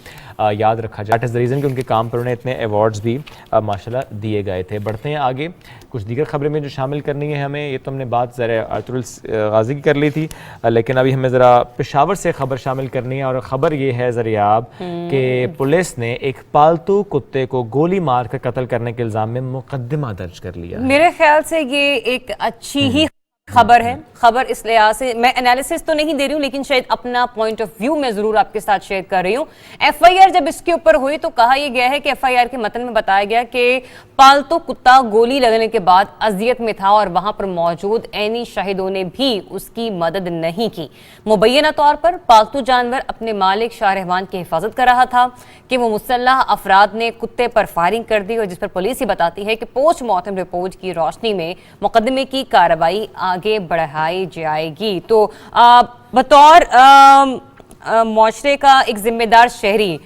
याद रखा जाए। दैट इज़ द रीज़न कि उनके काम पर उन्हें इतने अवार्ड्स भी माशाल्लाह दिए गए थे। बढ़ते हैं आगे, कुछ दीगर खबरें में जो शामिल करनी है हमें, ये तो हमने बात ज़रा अरतुल गाज़ी की कर ली थी, लेकिन अभी हमें ज़रा पेशावर से खबर शामिल करनी है। और ख़बर ये है ज़रियाब कि पुलिस ने एक पालतू कुत्ते को गोली मार कर कत्ल करने के इल्ज़ाम में मुकदमा दर्ज कर लिया। मेरे ख्याल से ये एक अच्छी ही खबर है। खबर इस लिहाज से, मैं एनालिसिस तो नहीं दे रही हूँ लेकिन शायद अपना पॉइंट ऑफ व्यू मैं जरूर आपके साथ शेयर कर रही हूँ। एफआईआर जब इसके ऊपर हुई तो कहा यह गया है कि एफआईआर के मतन में बताया गया कि पालतू कुत्ता गोली लगने के बाद अजियत में था और वहां पर मौजूद ऐनी शाहिदों ने भी उसकी मदद नहीं की। मुबैना तौर पर पालतू जानवर अपने मालिक शाहरहमान की हिफाजत कर रहा था कि वो मुसल्लह अफराद ने कुत्ते पर फायरिंग कर दी और जिस पर पुलिस ही बताती है कि पोस्टमार्टम रिपोर्ट की रोशनी में मुकदमे की कार्रवाई आगे बढ़ाई जाएगी। तो बतौर मुआशरे का एक जिम्मेदार शहरी,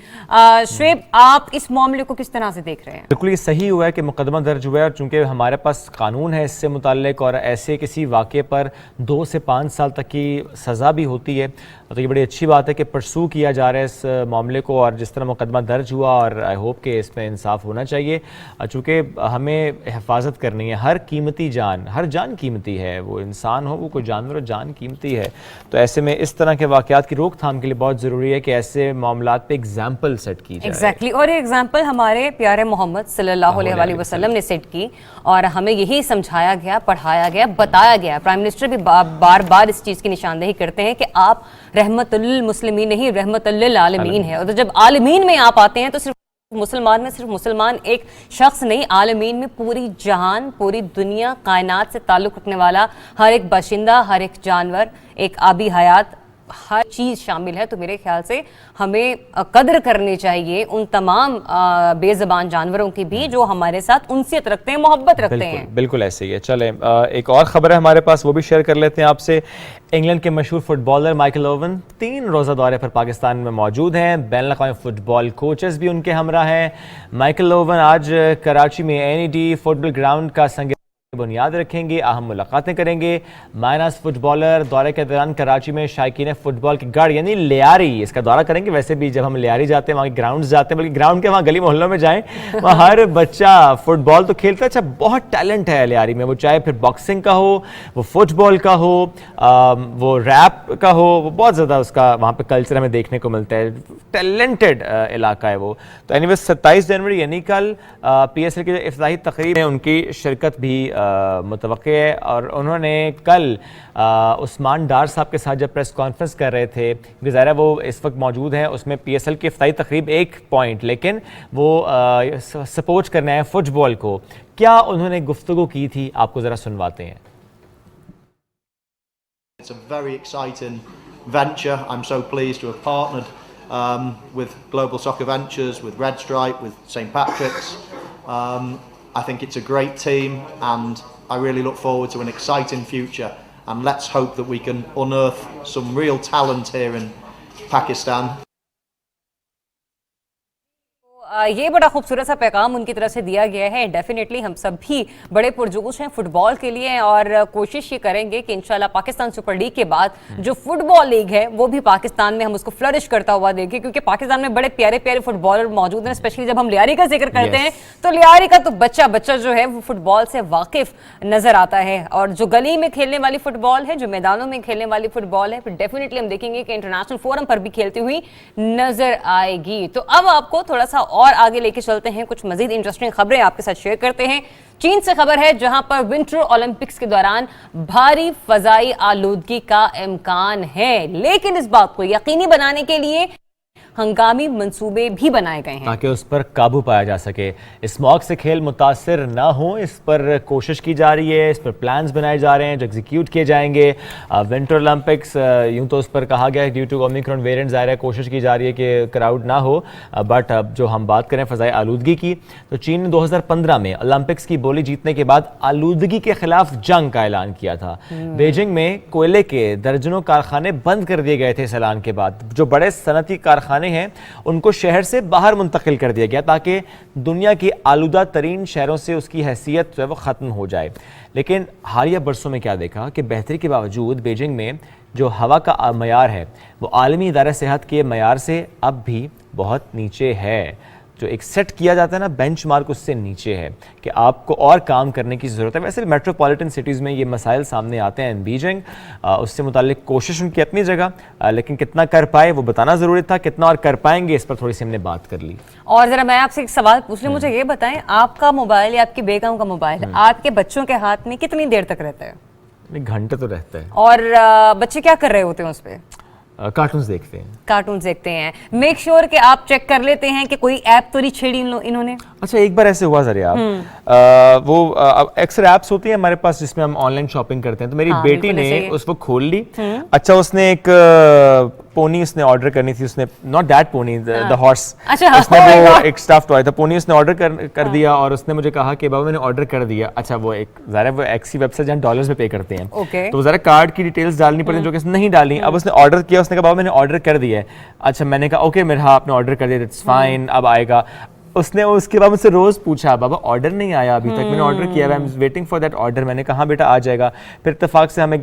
शुएब, आप इस मामले को किस तरह से देख रहे हैं? बिल्कुल ये सही हुआ है कि मुकदमा दर्ज हुआ है और चूंकि हमारे पास कानून है इससे मुताल्लिक और ऐसे किसी वाक़े पर 2 से 5 साल तक की सज़ा भी होती है, तो ये बड़ी अच्छी बात है कि परसू किया जा रहा है इस मामले को। और जिस तरह मुकदमा दर्ज हुआ और आई होप कि इसमें इंसाफ होना चाहिए, चूँकि हमें हिफाजत करनी है। हर कीमती जान, हर जान कीमती है, वो इंसान हो वो कोई जानवर हो, जान कीमती है। तो ऐसे में इस तरह के वाक़यात की रोकथाम के लिए बहुत ज़रूरी है कि ऐसे मामलात पे एग्जाम्पल सेट की जाए। एग्जैक्टली और ये एग्जाम्पल हमारे प्यारे मोहम्मद सल्लल्लाहु अलैहि वसल्लम ने सेट की और हमें यही समझाया गया, पढ़ाया गया, बताया गया। प्राइम मिनिस्टर भी बार बार इस चीज़ की निशानदेही करते हैं कि आप रहमतुल मुस्लिमीन नहीं, रहमतुल आलमीन है। और तो जब आलमीन में आप आते हैं तो सिर्फ मुसलमान में सिर्फ मुसलमान एक शख्स नहीं, आलमीन में पूरी जहान, पूरी दुनिया, कायनात से ताल्लुक़ रखने वाला हर एक बाशिंदा, हर एक जानवर, एक आबी हयात, हर चीज़ शामिल है। तो मेरे ख्याल से हमें कदर करनी चाहिए उन तमाम बेज़बान जानवरों की भी जो हमारे साथ उनसियत रखते हैं, मोहब्बत रखते हैं। बिल्कुल ऐसे ही है। चलें एक और ख़बर है हमारे पास, वो भी शेयर कर लेते हैं आपसे। इंग्लैंड के मशहूर फुटबॉलर माइकल ओवन 3 रोज़ा दौरे पर पाकिस्तान में मौजूद हैं। बैनुल-अक़वामी फुटबॉल कोचेस भी उनके हमरा हैं। माइकल ओवन आज कराची में NED फुटबॉल ग्राउंड का संग बुनियाद रखेंगे, अहम मुलाकातें करेंगे। माइनस फुटबॉलर दौरे के दौरान कराची में शायकीन फुटबॉल की गढ़ यानी लियारी, इसका दौरा करेंगे। वैसे भी जब हम लियारी जाते हैं वहाँ ग्राउंड जाते हैं, बल्कि ग्राउंड के वहाँ गली मोहल्लों में जाएं, वहाँ हर बच्चा फुटबॉल तो खेलता है। अच्छा, बहुत टैलेंट है लियारी में, वो चाहे फिर बॉक्सिंग का हो, वो फुटबॉल का हो, वो रैप का हो, वो बहुत ज़्यादा उसका वहाँ पर कल्चर हमें देखने को मिलता है। टैलेंटेड इलाका है वो। तो एनीवे 27 जनवरी यानी कल PSL की इफ्तिताही तकरीब में उनकी शिरकत भी मुतवक्के है। और उन्होंने कल उस्मान डार साहब के साथ जब प्रेस कॉन्फ्रेंस कर रहे थे, ज़ाहिर है वो इस वक्त मौजूद हैं, उसमें PSL की इफ्तिताही तकरीब एक पॉइंट, लेकिन वो सपोर्ट करना है फुटबॉल को। क्या उन्होंने गुफ्तगू की थी, आपको ज़रा सुनवाते हैं। It's a very exciting venture. I'm so pleased to have partnered with Global Soccer Ventures, with Red Stripe, with St Patrick's. I think it's a great team and I really look forward to an exciting future, and let's hope that we can unearth some real talent here in Pakistan. ये बड़ा खूबसूरत सा पैगाम उनकी तरफ से दिया गया है। डेफिनेटली हम सब भी बड़े पुरजोश हैं फुटबॉल के लिए और कोशिश ये करेंगे कि इंशाल्लाह पाकिस्तान सुपर लीग के बाद जो फुटबॉल लीग है वो भी पाकिस्तान में हम उसको फ्लरिश करता हुआ देखें, क्योंकि पाकिस्तान में बड़े प्यारे प्यारे फुटबॉलर मौजूद हैं। स्पेशली जब हम लियारी का जिक्र करते हैं तो लियारी का तो बच्चा जो है वो फुटबॉल से वाकिफ नजर आता है। और जो गली में खेलने वाली फुटबॉल है, जो मैदानों में खेलने वाली फुटबॉल है, फिर डेफिनेटली हम देखेंगे कि इंटरनेशनल फोरम पर भी खेलती हुई नजर आएगी। तो अब आपको थोड़ा सा और आगे लेके चलते हैं, कुछ मजीद इंटरेस्टिंग खबरें आपके साथ शेयर करते हैं। चीन से खबर है जहां पर विंटर ओलंपिक्स के दौरान भारी फजाई आलूदगी का इम्कान है, लेकिन इस बात को यकीनी बनाने के लिए हंगामी मंसूबे भी बनाए गए हैं ताकि उस पर काबू पाया जा सके। स्मॉग से खेल मुतासिर ना हो, इस पर कोशिश की जा रही है, इस पर प्लान्स बनाए जा रहे हैं जो एग्जीक्यूट किए जाएंगे। विंटर ओलंपिक्स यूं तो उस पर कहा गया है ड्यू टू ओमिक्रॉन वेरिएंट, ज़ाहिर है कोशिश की जा रही है कि क्राउड ना हो। बट अब जो हम बात करें फ़ज़ाई आलूदगी की, तो चीन ने 2015 में ओलंपिक्स की बोली जीतने के बाद आलूदगी के खिलाफ जंग का ऐलान किया था। बीजिंग में कोयले के दर्जनों कारखाने बंद कर दिए गए थे इस ऐलान के बाद। जो बड़े सनती कारखाने हैं उनको शहर से बाहर मुंतकिल कर दिया गया ताकि दुनिया की आलूदा तरीन शहरों से उसकी हैसियत जो है वो ख़त्म हो जाए। लेकिन हालिया बरसों में क्या देखा कि बेहतरी के बावजूद बीजिंग में जो हवा का मयार है वो आलमी इदारा सेहत के मयार से अब भी बहुत नीचे है। जो एक सेट किया जाता है ना बेंचमार्क, उससे नीचे है कि आपको और काम करने की ज़रूरत है। वैसे भी मेट्रोपॉलिटन सिटीज़ में ये मसाइल सामने आते हैं इन बीजिंग, उससे मुतालिक कोशिश उनकी अपनी जगह, लेकिन कितना कर पाए वो बताना ज़रूरी था। कितना और कर पाएंगे इस पर थोड़ी सी हमने बात कर ली। और ज़रा मैं आपसे एक सवाल पूछ लूँ, मुझे ये बताएं, आपका मोबाइल या आपकी बेगम का मोबाइल आपके बच्चों के हाथ में कितनी देर तक रहता है? घंटे तो रहता है। और बच्चे क्या कर रहे होते हैं उस पर? कार्टून्स देखते हैं। कार्टून्स देखते हैं। मेक श्योर कि आप चेक कर लेते हैं कि कोई ऐप तो नहीं छेड़ी इन्होंने। अच्छा, एक बार ऐसे हुआ ज़रा वो अक्सर ऐप्स होती हैं हमारे पास जिसमें हम ऑनलाइन शॉपिंग करते हैं, तो मेरी बेटी ने उसको खोल ली। अच्छा, उसने एक पोनी उसने ऑर्डर करनी थी, उसने not that pony, the horse, उसने वो एक स्टफ्ड टॉय था पोनी उसने ऑर्डर कर दिया और उसने मुझे कहा कि बाबा मैंने ऑर्डर कर दिया। अच्छा, वो एक ज़रा वो एक्सी वेबसाइट जहाँ डॉलर्स में पे करते हैं, तो ज़रा कार्ड की डिटेल्स डालनी पड़ती जो कि उसने नहीं डाली। अब उसने ऑर्डर किया, उसने कहा बाबा मैंने ऑर्डर कर दिया है। अच्छा, मैंने कहा ओके मेरा, हाँ आपने ऑर्डर कर दिया, दैट्स फाइन, अब आएगा। उसने उसके बाद मुझसे रोज पूछा बाबा ऑर्डर नहीं आया अभी तक, मैंने ऑर्डर किया है, I am waiting for that order. मैंने कहा बेटा आ जाएगा। फिर इत्तेफाक से हमें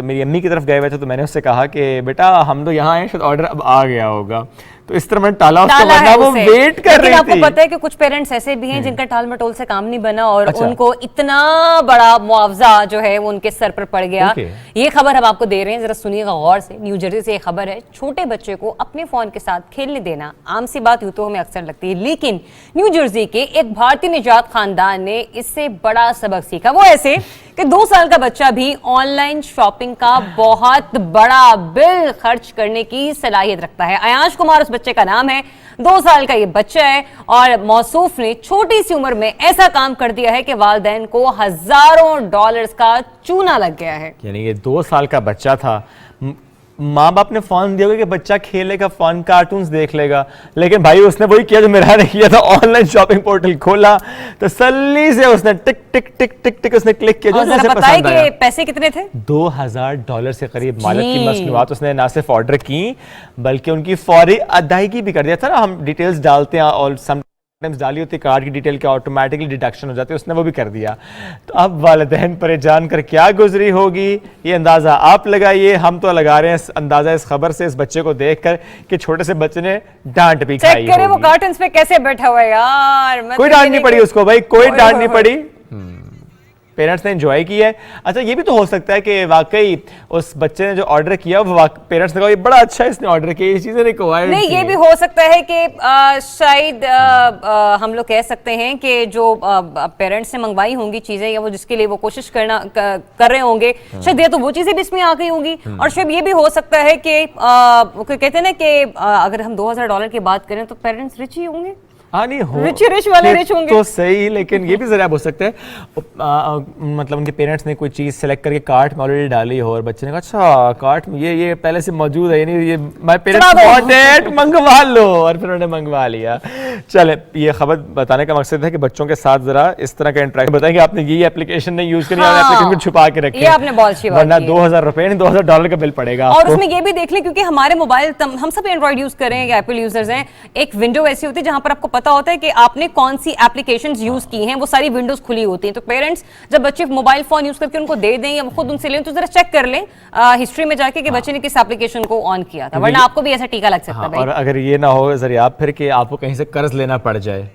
मेरी अम्मी की तरफ गए हुए थे, तो मैंने उससे कहा कि बेटा हम तो यहाँ आए, शायद ऑर्डर अब आ गया होगा। तो इस तरह मैंने टाला उसको, वरना वो वेट कर रही थी। आपको पता है कि कुछ पेरेंट्स ऐसे भी हैं जिनका टाल मटोल से काम नहीं बना और उनको इतना बड़ा मुआवजा जो है वो उनके सर पर पड़ गया। ये खबर हम आपको दे रहे हैं, जरा सुनिएगा गौर से। न्यू जर्सी से ये खबर है, छोटे बच्चे को अपने फोन के साथ खेलने देना आम सी बात यूं तो हमें अक्सर लगती है, लेकिन न्यू जर्सी के एक भारतीय निजात खानदान ने इससे बड़ा सबक सीखा। वो ऐसे कि 2 साल का बच्चा भी ऑनलाइन शॉपिंग का बहुत बड़ा बिल खर्च करने की सलाहियत रखता है। अयांश कुमार उस बच्चे का नाम है, 2 साल का ये बच्चा है और मौसूफ ने छोटी सी उम्र में ऐसा काम कर दिया है कि वालिदैन को हजारों डॉलर्स का चूना लग गया है। यानी ये 2 साल का बच्चा था, माँ बाप ने फोन दिया कि बच्चा खेलेगा, फोन कार्टून्स देख लेगा, लेकिन भाई उसने वही किया जो मेरा ने किया था, ऑनलाइन शॉपिंग पोर्टल खोला, तसल्ली से उसने टिक टिक टिक टिक टिक उसने क्लिक किया। जो उसे पसंद आया। कि पैसे कितने थे? $2000 से करीब मालिक की मसनूआत उसने ना सिर्फ ऑर्डर की बल्कि उनकी फौरी अदायगी भी कर दिया था ना। हम डिटेल्स डालते हैं और डाली होती कार्ड की डिटेल के ऑटोमेटिकली डिडक्शन हो जाते हैं, उसने वो भी कर दिया। तो अब वालिदैन परेशान कर क्या गुजरी होगी ये अंदाजा आप लगाइए। हम तो लगा रहे हैं अंदाजा इस खबर से, इस बच्चे को देखकर कि छोटे से बच्चे ने डांट भी खाई होगी। वो कार्टन्स पे कैसे बैठा हुआ है यार, कोई डांट नहीं पड़ी उसको भाई, कोई डांट नहीं पड़ी, पेरेंट्स ने एंजॉय किया है। अच्छा, ये भी तो हो सकता है कि वाकई उस बच्चे ने जो ऑर्डर किया वो पेरेंट्स ने कहा ये बड़ा अच्छा है इसने ऑर्डर किया, ये चीजें रिक्वायर्ड नहीं। ये भी हो सकता है कि शायद हम लोग कह सकते हैं कि जो पेरेंट्स ने मंगवाई होंगी चीजें या वो जिसके लिए वो कोशिश कर रहे होंगे, शायद ये तो वो चीजें भी इसमें आ गई होंगी। और शायद ये भी हो सकता है कि कहते हैं ना कि अगर हम $2000 की बात करें तो पेरेंट्स रिच ही होंगे। हाँ नहीं हो रिच वाले रिच होंगे तो सही, लेकिन ये भी जरा हो सकता है मतलब उनके पेरेंट्स ने कोई चीज सेलेक्ट करके कार्ट में ऑलरेडी डाली हो और बच्चे ने कहा अच्छा कार्ट में ये पहले से मौजूद है, यानी ये माय पेरेंट्स वांटेड, मंगवा लो, और फिर उन्होंने मंगवा लिया। चले, ये खबर बताने का मकसद है कि बच्चों के साथ जरा इस तरह का इंटरेक्शन बताएंगे। आपने ये एप्लीकेशन नहीं यूज करी, एप्लीकेशन को छुपा के रखी, आपने बहुत अच्छी बात की, वरना $2000 का बिल पड़ेगा। और उसमें ये भी देख लें, क्योंकि हमारे मोबाइल हम सब एंड्रॉइड यूज कर रहे हैं या एप्पल यूजर्स हैं, एक विंडो ऐसी होती है जहां पर आपको पता होता है कि आपने कौन सी एप्लीकेशंस यूज की हैं, वो सारी विंडोज खुली होती हैं। तो पेरेंट्स जब बच्चे मोबाइल फोन यूज करके उनको दे दें या खुद उनसे लें तो जरा चेक कर लें हिस्ट्री में जाके कि बच्चे ने किस एप्लीकेशन को ऑन किया था, वरना आपको भी ऐसा टीका लग सकता है। और अगर ये ना हो जरा आप फिर कि आपको कहीं से कर्ज लेना पड़ जाए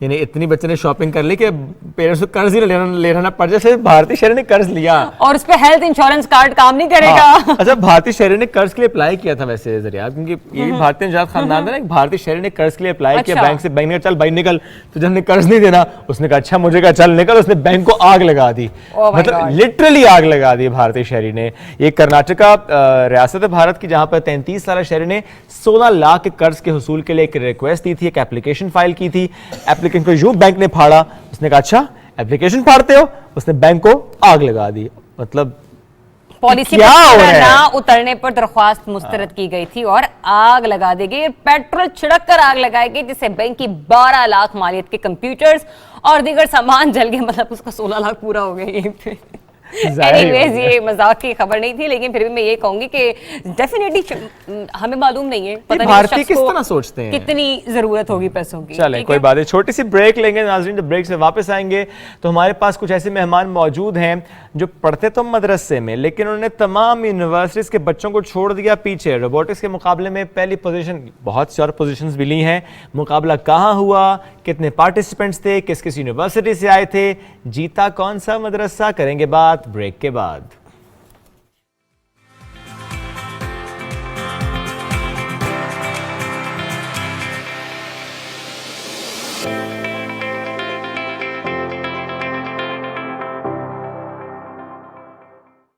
यानी इतनी बच्चे ने शॉपिंग कर ली कि पेरेंट्स को कर्ज ही लेना पड़ जाए। सिर्फ भारतीय शहरी ने कर्ज लिया और उस पे हेल्थ इंश्योरेंस कार्ड काम नहीं करेगा। हाँ। अच्छा, भारतीय शहरी ने कर्ज के लिए अप्लाई किया था वैसे जरिया, क्योंकि ये भी भारतीय निजात खानदान है ना। भारतीय शहरी ने कर्ज के लिए अप्लाई किया बैंक से, बैंक ने कहा चल भाई निकल, तुझे हमने कर्ज नहीं देना। उसने कहा अच्छा मुझे कहा चल निकल, उसने बैंक को आग लगा दी, मतलब लिटरली आग लगा दी भारतीय शहरी ने। ये कर्नाटका रियासत है भारत की, जहां पर 33 साल शहरी ने 16 लाख के कर्ज के हुसूल के लिए एक रिक्वेस्ट दी थी, एक एप्लीकेशन फाइल की थी। एप्लीकेशन को यूं बैंक ने फाड़ा, उसने कहा अच्छा एप्लीकेशन फाड़ते हो, उसने बैंक को आग लगा दी। मतलब पॉलिसी क्या हो रहा है? ना उतरने पर दरख्वास्त मुस्तरद की गई थी और आग लगा दी गई, पेट्रोल छिड़क कर आग लगाई गई, जिससे बैंक की 12 लाख मालियत के कंप्यूटर्स और दीगर सामान जल गए। मतलब उसका 16 लाख पूरा हो गया यहीं पे। एनीवेज, ये मजाक की खबर नहीं थी, लेकिन फिर भी मैं ये कहूंगी कि डेफिनेटली हमें मालूम नहीं है, पता नहीं भारतीय किस तरह सोचते हैं, कितनी जरूरत होगी पैसों की। चलें कोई बात नहीं, छोटी सी ब्रेक लेंगे नाज़रीन। जब ब्रेक से वापस आएंगे तो हमारे पास कुछ ऐसे मेहमान मौजूद हैं जो पढ़ते तो मदरसे में, लेकिन उन्होंने तमाम यूनिवर्सिटीज़ के बच्चों को छोड़ दिया पीछे। रोबोटिक्स के मुकाबले में पहली पोजीशन, बहुत सी और पोजीशंस भी ली हैं। मुकाबला कहाँ हुआ, कितने पार्टिसिपेंट्स थे, किस किस यूनिवर्सिटी से आए थे, जीता कौन सा मदरसा, करेंगे बात ब्रेक के बाद।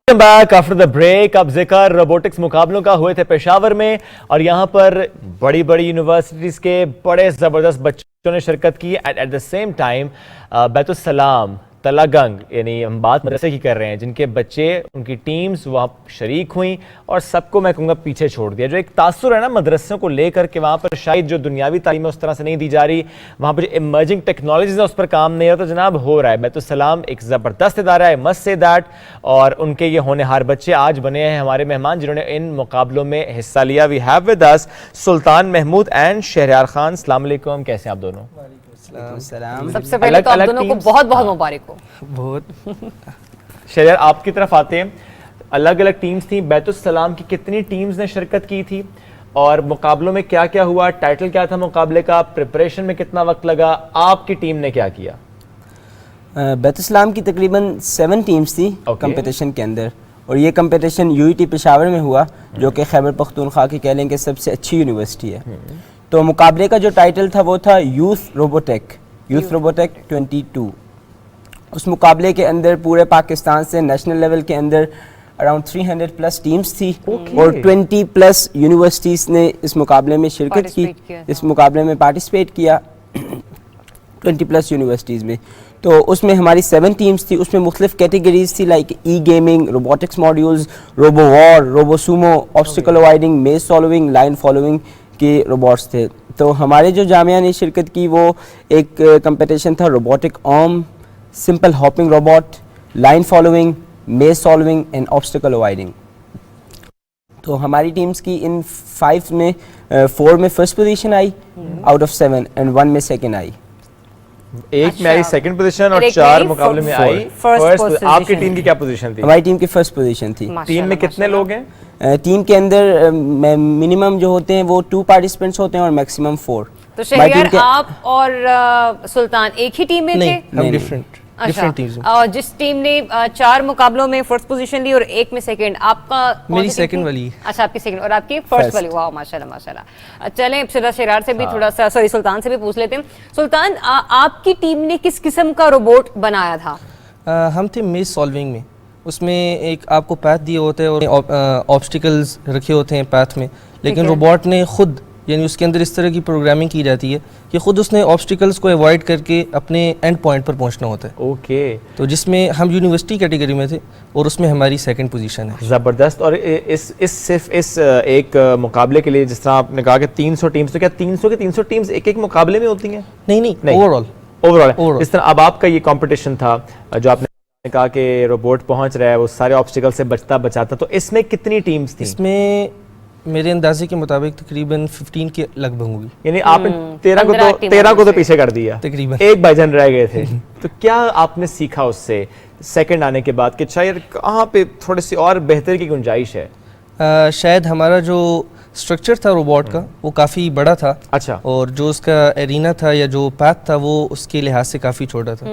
Back after the break. अब जिक्र रोबोटिक्स मुकाबलों का हुए थे पेशावर में, और यहाँ पर बड़ी बड़ी यूनिवर्सिटीज के बड़े जबरदस्त बच्चों ने शिरकत की। At the same time Baitussalam, Talagang, यानी हम बात मदरसे की कर रहे हैं, जिनके बच्चे, उनकी टीम्स वहाँ शरीक हुई और सबको मैं कहूँगा पीछे छोड़ दिया। जो एक तासुर है ना मदरसों को लेकर के, वहाँ पर शायद जो दुनियावी तालीम है उस तरह से नहीं दी जा रही, वहाँ पर जो इमर्जिंग टेक्नोलॉजीज है उस पर काम नहीं होता। तो जनाब हो रहा है। बैतुस्सलाम एक ज़बरदस्त इदारा है, मस्ट से दैट, और उनके ये होनहार बच्चे आज बने हैं हमारे मेहमान जिन्होंने इन मुकाबलों में हिस्सा लिया। We have with us Sultan Mahmood and Shahryar Khan. अस्सलाम वालेकुम, कैसे हैं आप दोनों? सबसे पहले तो आप दोनों को बहुत बहुत मुबारक हो। बहुत। शहरयार आपकी तरफ आते हैं। अलग अलग टीम्स थी, बैतुस्सलाम की कितनी टीम्स ने शिरकत की थी और मुकाबलों में क्या क्या हुआ, टाइटल क्या था मुकाबले का, प्रिपरेशन में कितना वक्त लगा, आपकी टीम ने क्या किया? बैतुस्सलाम की तकरीबन 7 टीम्स थी कंपटीशन के अंदर, और ये कंपटीशन यूईटी पेशावर में हुआ, जो कि खैबर पख्तूनख्वा की कह लें कि सबसे अच्छी यूनिवर्सिटी है। तो मुकाबले का जो टाइटल था वो था यूथ रोबोटेक 22। उस मुकाबले के अंदर पूरे पाकिस्तान से नेशनल लेवल के अंदर अराउंड 300 प्लस टीम्स थी, और 20 प्लस यूनिवर्सिटीज़ ने इस मुकाबले में शिरकत की, इस मुकाबले में पार्टिसिपेट किया 20 प्लस यूनिवर्सिटीज़ में। तो उसमें हमारी 7 टीम्स थी, उसमें मुख्तलिफ कैटेगरीज थी, like e gaming, robotics modules, robo war, robo sumo, obstacle avoiding, maze solving, line following के रोबोट्स थे। तो हमारे जो जामिया ने शिरकत की वो एक कंपटीशन था robotic arm, simple hopping robot, line following, मेज सॉल्विंग एंड ऑब्स्टिकल अवॉइडिंग। तो हमारी टीम्स की इन 5 में 4 में first position I out of 7 and 1 में सेकंड आई। एक में आई सेकंड पोजीशन और 4 मुकाबले में आई फर्स्ट। आपकी टीम की क्या पोजीशन थी? हमारी टीम की फर्स्ट पोजीशन थी। टीम में कितने लोग हैं? टीम के अंदर मिनिमम जो होते हैं वो 2 पार्टिसिपेंट्स होते हैं और मैक्सिमम 4। तो शहरयार आप और सुल्तान एक ही टीम में थे? हम डिफरेंट टीम्स। और जिस टीम ने 4 मुकाबलों में फर्स्ट पोजीशन ली और एक में सेकंड, आपका मेरी सेकंड वाली। अच्छा, आपकी सेकंड और आपकी फर्स्ट वाली। वाह माशाल्लाह माशाल्लाह। चलें शहरयार से भी थोड़ा सा, सॉरी सुल्तान से भी पूछ लेते हैं। सुल्तान, आपकी टीम ने किस किस्म का रोबोट बनाया था? हम थे मेज सॉल्विंग में। उसमें एक आपको पैथ दिए होते हैं और ऑब्स्टिकल्स रखे होते हैं पैथ में, लेकिन रोबोट ने खुद, यानी उसके अंदर इस तरह की प्रोग्रामिंग की जाती है कि खुद उसने ऑब्स्टिकल्स को अवॉइड करके अपने एंड पॉइंट पर पहुंचना होता है। ओके। तो जिसमें हम यूनिवर्सिटी कैटेगरी में थे और उसमें हमारी सेकंड पोजीशन है। ज़बरदस्त। और सिर्फ इस एक मुकाबले के लिए, जिस तरह आपने कहा कि 300 टीम्स, तो क्या 300 की 300 टीम्स एक एक मुकाबले में होती हैं? नहीं, ओवरऑल। इस तरह अब आपका ये कॉम्पिटिशन था जो आपने कहा कि रोबोट पहुंच रहा है, वो सारे ऑब्स्टिकल से बचाता, तो इसमें कितनी टीम्स थी? इसमें मेरे अंदाजे के मुताबिक तकरीबन 15 के लगभग होगी। यानी आपने 13 को तो पीछे कर दिया, तकरीबन एक भाईजान रह गए थे। तो क्या आपने सीखा उससे सेकंड आने के बाद कि शायद कहाँ पे थोड़ी सी और बेहतर की गुंजाइश है? शायद हमारा जो स्ट्रक्चर था रोबोट का वो काफ़ी बड़ा था। अच्छा। और जो उसका एरिना था या जो पैथ था वो उसके लिहाज से काफ़ी छोटा था,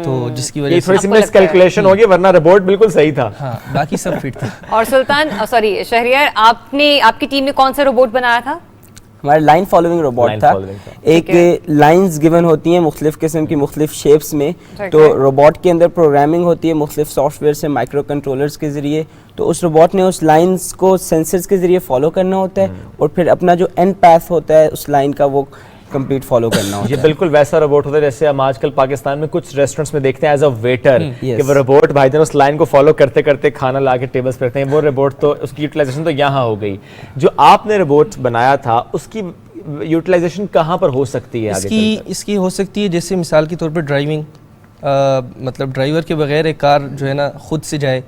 तो जिसकी वजह ये से थोड़ी सी मिस कैलकुलेशन होगी, वरना रोबोट बिल्कुल सही था। हाँ बाकी सब फिट था। और सुल्तान सॉरी शहरियार, आपकी टीम ने कौन सा रोबोट बनाया था? हमारा लाइन फॉलोइंग रोबोट था। एक लाइंस गिवन होती हैं मुख्तलिफ किस्म की मुख्तलिफ शेप्स में, तो रोबोट के अंदर प्रोग्रामिंग होती है मुख्तलिफ सॉफ्टवेयर से माइक्रो कंट्रोलर्स के ज़रिए। तो उस रोबोट ने उस लाइंस को सेंसर्स के ज़रिए फॉलो करना होता है और फिर अपना जो एंड पाथ होता है उस लाइन का वो कंप्लीट फॉलो करना होता है। ये बिल्कुल वैसा रोबोट होता है जैसे हम आजकल पाकिस्तान में कुछ रेस्टोरेंट्स में देखते हैं एज अ वेटर कि वो रोबोट भाईजान उस लाइन को फॉलो करते करते खाना ला के टेबल्स पे रखते हैं। वो रोबोट तो उसकी यूटिलाइजेशन तो यहाँ हो गई। जो आपने रोबोट बनाया था उसकी यूटिलाइजेशन कहाँ पर हो सकती है? इसकी हो सकती है जैसे मिसाल के तौर पर ड्राइविंग, मतलब ड्राइवर के बगैर एक कार जो है ना खुद से जाए,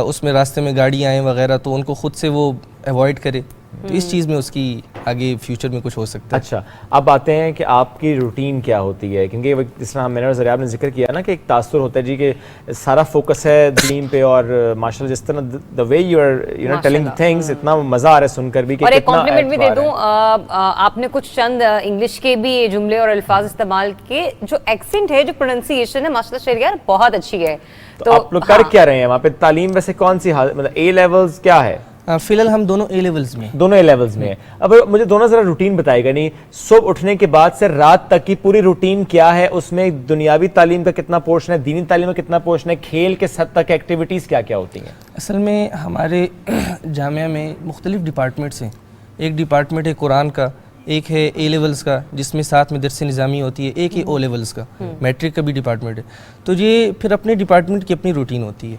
उसमें रास्ते में गाड़ी आए वगैरह तो उनको खुद से वो अवॉइड करे, तो इस चीज़ में उसकी आगे फ्यूचर में कुछ हो सकता है। अच्छा, अब आते हैं कि आपकी रूटीन क्या होती है, क्योंकि जिस तरह मैंने और ज़रिया ने जिक्र किया ना कि एक तासुर होता है जी कि सारा फोकस है दीन पे, और माशाल्लाह जिस तरह the way you are telling things, इतना मज़ा आ रहा है सुनकर भी कि और एक कॉम्प्लीमेंट भी दे दूं, आपने कुछ चंद इंग्लिश के भी जुमले और अल्फाज इस्तेमाल के, जो एक्सेंट है, जो प्रोनाउंसिएशन है माशाल्लाह शहरियार बहुत अच्छी है। तो आप लोग कर क्या रहे हैं वहाँ पे? तालीम वैसे कौन सी, मतलब ए लेवल्स क्या है? फिलहाल हम दोनों ए लेवल्स में, दोनों ए लेवल्स में है। अब मुझे दोनों जरा रूटीन बताएगा, नहीं सुबह उठने के बाद से रात तक की पूरी रूटीन क्या है? उसमें दुनियावी तालीम का कितना पोर्शन है, दीनी तालीम का कितना पोर्शन है, खेल के हद तक एक्टिविटीज़ क्या क्या होती हैं? असल में हमारे जामिया में मुख्तलिफ डिपार्टमेंट्स हैं। एक डिपार्टमेंट है कुरान का, एक है ए लेवल्स का जिसमें साथ में दर्स निज़ामी होती है, एक है ओ लेवल्स का, मैट्रिक का भी डिपार्टमेंट है। तो ये फिर अपने डिपार्टमेंट की अपनी रूटीन होती है।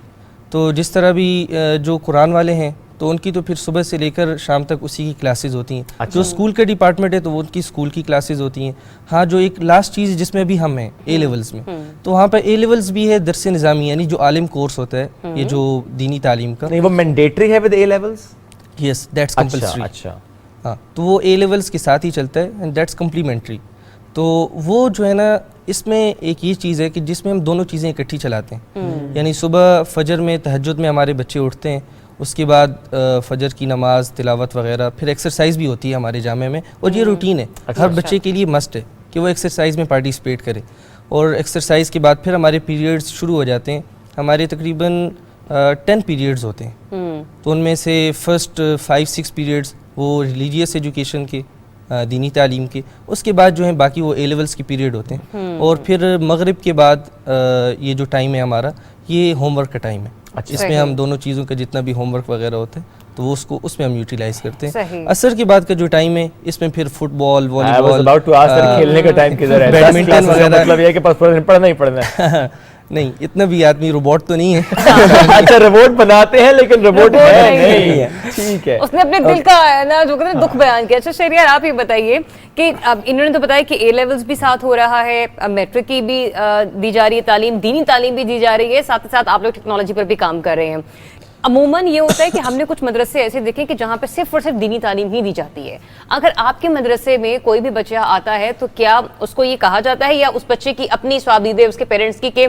तो जिस तरह भी जो कुरान वाले हैं तो उनकी तो फिर सुबह से लेकर शाम तक उसी की क्लासेस होती हैं। अच्छा। जो स्कूल का डिपार्टमेंट है तो वो उनकी स्कूल की क्लासेस होती हैं। हाँ, जो एक लास्ट चीज़ जिसमें भी हम हैं ए लेवल्स में, तो वहाँ पर ए लेवल्स भी है दर्स निज़ामी, यानी जो आलिम कोर्स होता है, ये जो दीनी तालीम का। नहीं, वो मैंडेटरी है with A levels? Yes, that's compulsory. अच्छा, हाँ, तो वो ए लेवल्स के साथ ही चलता है एंड दैट्स कम्प्लीमेंट्री। तो वो जो है ना, इसमें एक ये चीज़ है कि जिसमें हम दोनों चीज़ें इकट्ठी चलाते हैं। यानी सुबह फजर में तहज्जुद में हमारे बच्चे उठते हैं, उसके बाद फजर की नमाज, तिलावत वगैरह, फिर एक्सरसाइज भी होती है हमारे जामे में, और ये रूटीन है। हर बच्चे के लिए मस्ट है कि वो एक्सरसाइज में पार्टिसिपेट करे। और एक्सरसाइज के बाद फिर हमारे पीरियड्स शुरू हो जाते हैं। हमारे तकरीबन 10 पीरियड्स होते हैं। तो उनमें से फर्स्ट 5-6 पीरियड्स वो रिलीजियस एजुकेशन के, दीनी तालीम के, उसके बाद जो है बाकी वो ए लेवल्स के पीरियड होते हैं। और फिर मगरिब के बाद ये जो टाइम है हमारा, ये होमवर्क का टाइम है। अच्छा। इसमें हम दोनों चीज़ों का जितना भी होमवर्क वगैरह होता है तो वो उसको उसमें हम यूटिलाइज करते हैं। असर के बाद का जो टाइम है इसमें फिर फुटबॉल, वॉलीबॉल, खेलने का टाइम किधर है? बैडमिंटन वगैरह। मतलब ये कि पढ़ना ही पढ़ना है। नहीं, इतना भी आदमी रोबोट तो नहीं है। अच्छा, रोबोट बनाते हैं लेकिन रोबोट नहीं है। ठीक है, उसने अपने दिल का ना जो कहते हैं दुख बयान किया। अच्छा शहरियार, आप ये बताइए कि अब इन्होंने तो बताया कि ए लेवल्स भी साथ हो रहा है, मैट्रिक की भी दी जा रही है तालीम, दीनी तालीम भी दी जा रही है, साथ ही साथ आप लोग टेक्नोलॉजी पर भी काम कर रहे हैं। अमूमन ये होता है कि हमने कुछ मदरसे ऐसे देखे कि जहाँ पे सिर्फ और सिर्फ दीनी तालीम ही दी जाती है। अगर आपके मदरसे में कोई भी बच्चा आता है तो क्या उसको ये कहा जाता है या उस बच्चे की अपनी स्वाबदीद है उसके पेरेंट्स की कि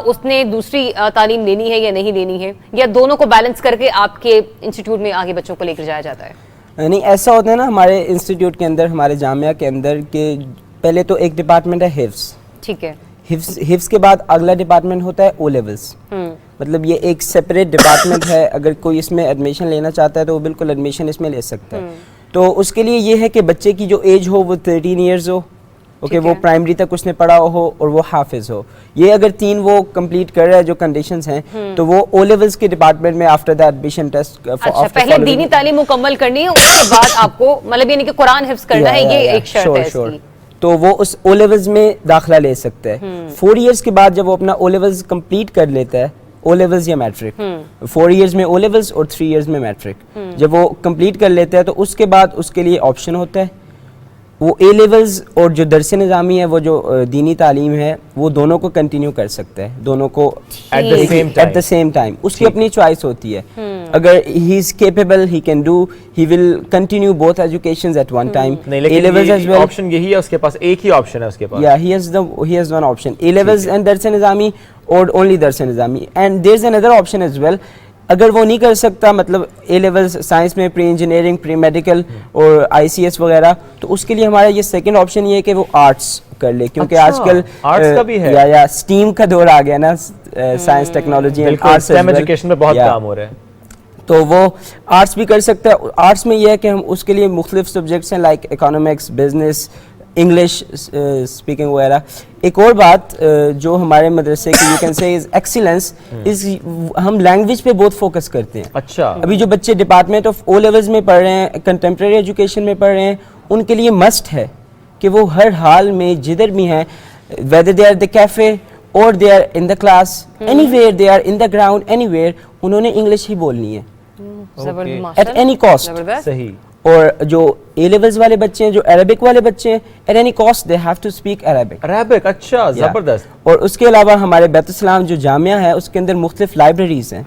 उसने दूसरी तालीम लेनी है या नहीं लेनी है, या दोनों को बैलेंस करके आपके इंस्टीट्यूट में आगे बच्चों को लेकर जाया जाता है? नहीं, ऐसा होता है ना हमारे इंस्टीट्यूट के अंदर, हमारे जामिया के अंदर, के पहले तो एक डिपार्टमेंट है हिफ्स। ठीक है। हिफ्स के बाद अगला डिपार्टमेंट होता है ओ लेवल्स। मतलब ये एक सेपरेट डिपार्टमेंट है। अगर कोई इसमें एडमिशन लेना चाहता है तो वो बिल्कुल एडमिशन इसमें ले सकता है। तो उसके लिए ये है कि बच्चे की जो एज हो वो 13 ईयर्स हो, ओके, वो प्राइमरी तक उसने पढ़ा हो और वो हाफिज हो। ये अगर 3 वो कंप्लीट कर रहा है जो कंडीशंस हैं, तो वो ओ लेवल्स के डिपार्टमेंट में आफ्टर द एडमिशन टेस्ट, अच्छा, पहले दीनी तालीम मुकम्मल करनी है, उसके बाद आपको मतलब यानी कि कुरान हिफ्ज करना है, ये एक शर्त है इसकी। तो वो उस ओ लेवल्स में दाखिला ले सकता है। 4 इयर्स के बाद जब वो अपना ओ लेवल्स कंप्लीट कर लेता है, ओ लेवल्स या मैट्रिक, 4 इयर्स में ओ लेवल्स और 3 इयर्स में मैट्रिक, जब वो कंप्लीट कर लेता है तो उसके बाद उसके लिए ऑप्शन होता है वो ए लेवल्स और जो दरस निज़ामी है, वो जो दीनी तालीम है, वो दोनों को कंटिन्यू कर सकता है, दोनों को एट द सेम टाइम। उसकी अपनी चॉइस होती है। अगर he is capable, he can do, he will continue both educations at one time. A levels as well, option यही है उसके पास, एक ही ऑप्शन है उसके पास। या he has one option, A levels and Dars Nizami और only Dars Nizami. And there is another option as well, अगर वो नहीं कर सकता, मतलब ए लेवल्स साइंस में, प्री इंजीनियरिंग, प्री मेडिकल और ICS वगैरह, तो उसके लिए हमारा ये सेकंड ऑप्शन ये है कि वो आर्ट्स कर ले, क्योंकि आजकल आर्ट्स का भी है या स्टीम का दौर आ गया ना, science technology and arts, stem education में बहुत काम हो रहा है, तो वो आर्ट्स भी कर सकता है। आर्ट्स में ये है कि हम उसके लिए मुख्तलिफ सब्जेक्ट्स हैं, like economics, business, English speaking वगैरह। एक और बात जो हमारे मदरसे की you can say is excellence is, हम लैंग्वेज पे बहुत फोकस करते हैं। अच्छा, अभी जो बच्चे डिपार्टमेंट ऑफ O लेवल्स में पढ़ रहे हैं, कंटेम्प्रेरी एजुकेशन में पढ़ रहे हैं, उनके लिए मस्ट है कि वो हर हाल में जिधर भी हैं, whether they are the cafe और they are in the class, anywhere they are in the ground, anywhere, उन्होंने इंग्लिश ही बोलनी है एट एनी कॉस्ट। सही। और जो ए लेवल्स वाले बच्चे हैं, जो अरबिक वाले बच्चे हैं, at any cost they have to speak Arabic. Arabic, अच्छा, जबरदस्त। और उसके अलावा हमारे बैतुल-इस्लाम जो जामिया है, उसके अंदर मुख्तलिफ लाइब्रेरीज हैं।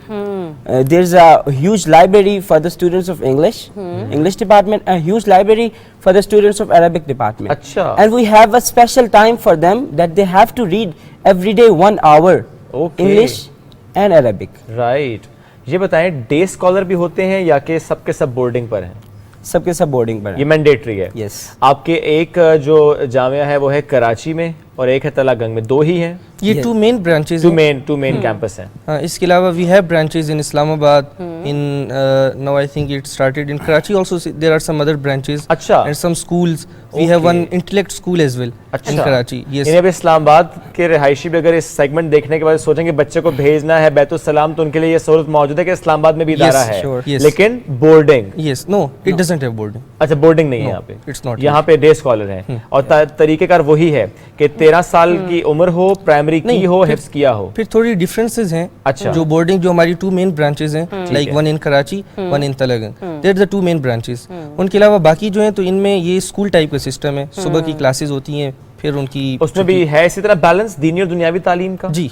There is a huge library for the students of English department, a huge library for the students of Arabic department. अच्छा। And we have a special time for them that they have to read every day 1 hour English and Arabic. Right. ये बताएं, day scholar भी होते हैं या कि सबके सब बोर्डिंग पर हैं? सबके सब बोर्डिंग पर ये मैंडेटरी है? यस। आपके एक जो जामिया है वो है कराची में और एक है तलागंग में, 2 ही हैं? ये 2 मेन ब्रांचेस, 2 मेन कैंपस हैं। हाँ, इसके अलावा we have branches in Islamabad, in now I think it started in Karachi also, there are some other branches. अच्छा। And some schools, we have one intellect school as well in Karachi. Yes. अब इस्लामाबाद के रिहायशी भी अगर इस सेगमेंट देखने के बाद सोचेंगे बच्चे को भेजना है बैतुल-सलाम, तो उनके लिए ये सहूलत मौजूद है कि इस्लामाबाद में भी इदारा है, लेकिन boarding? Yes, no it doesn't have boarding. अच्छा, बोर्डिंग नहीं है यहाँ पे, इट्स नॉट। यहाँ पे डे स्कॉलर हैं और तरीकेकार वही है कि 13 साल की उम्र हो, प्राइमरी की हो, हिफ्ज किया हो। फिर थोड़ी डिफरेंसेस हैं। अच्छा। जो बोर्डिंग, जो हमारी 2 मेन ब्रांचेस हैं, like one in Karachi, one in Talagang, there the 2 main branches. उनके अलावा बाकी जो हैं, तो इनमें ये स्कूल टाइप का सिस्टम है, सुबह की क्लासेस होती हैं, फिर उनकी उसमें भी है इसी तरह बैलेंस दीनी और दुनियावी तालीम का? जी।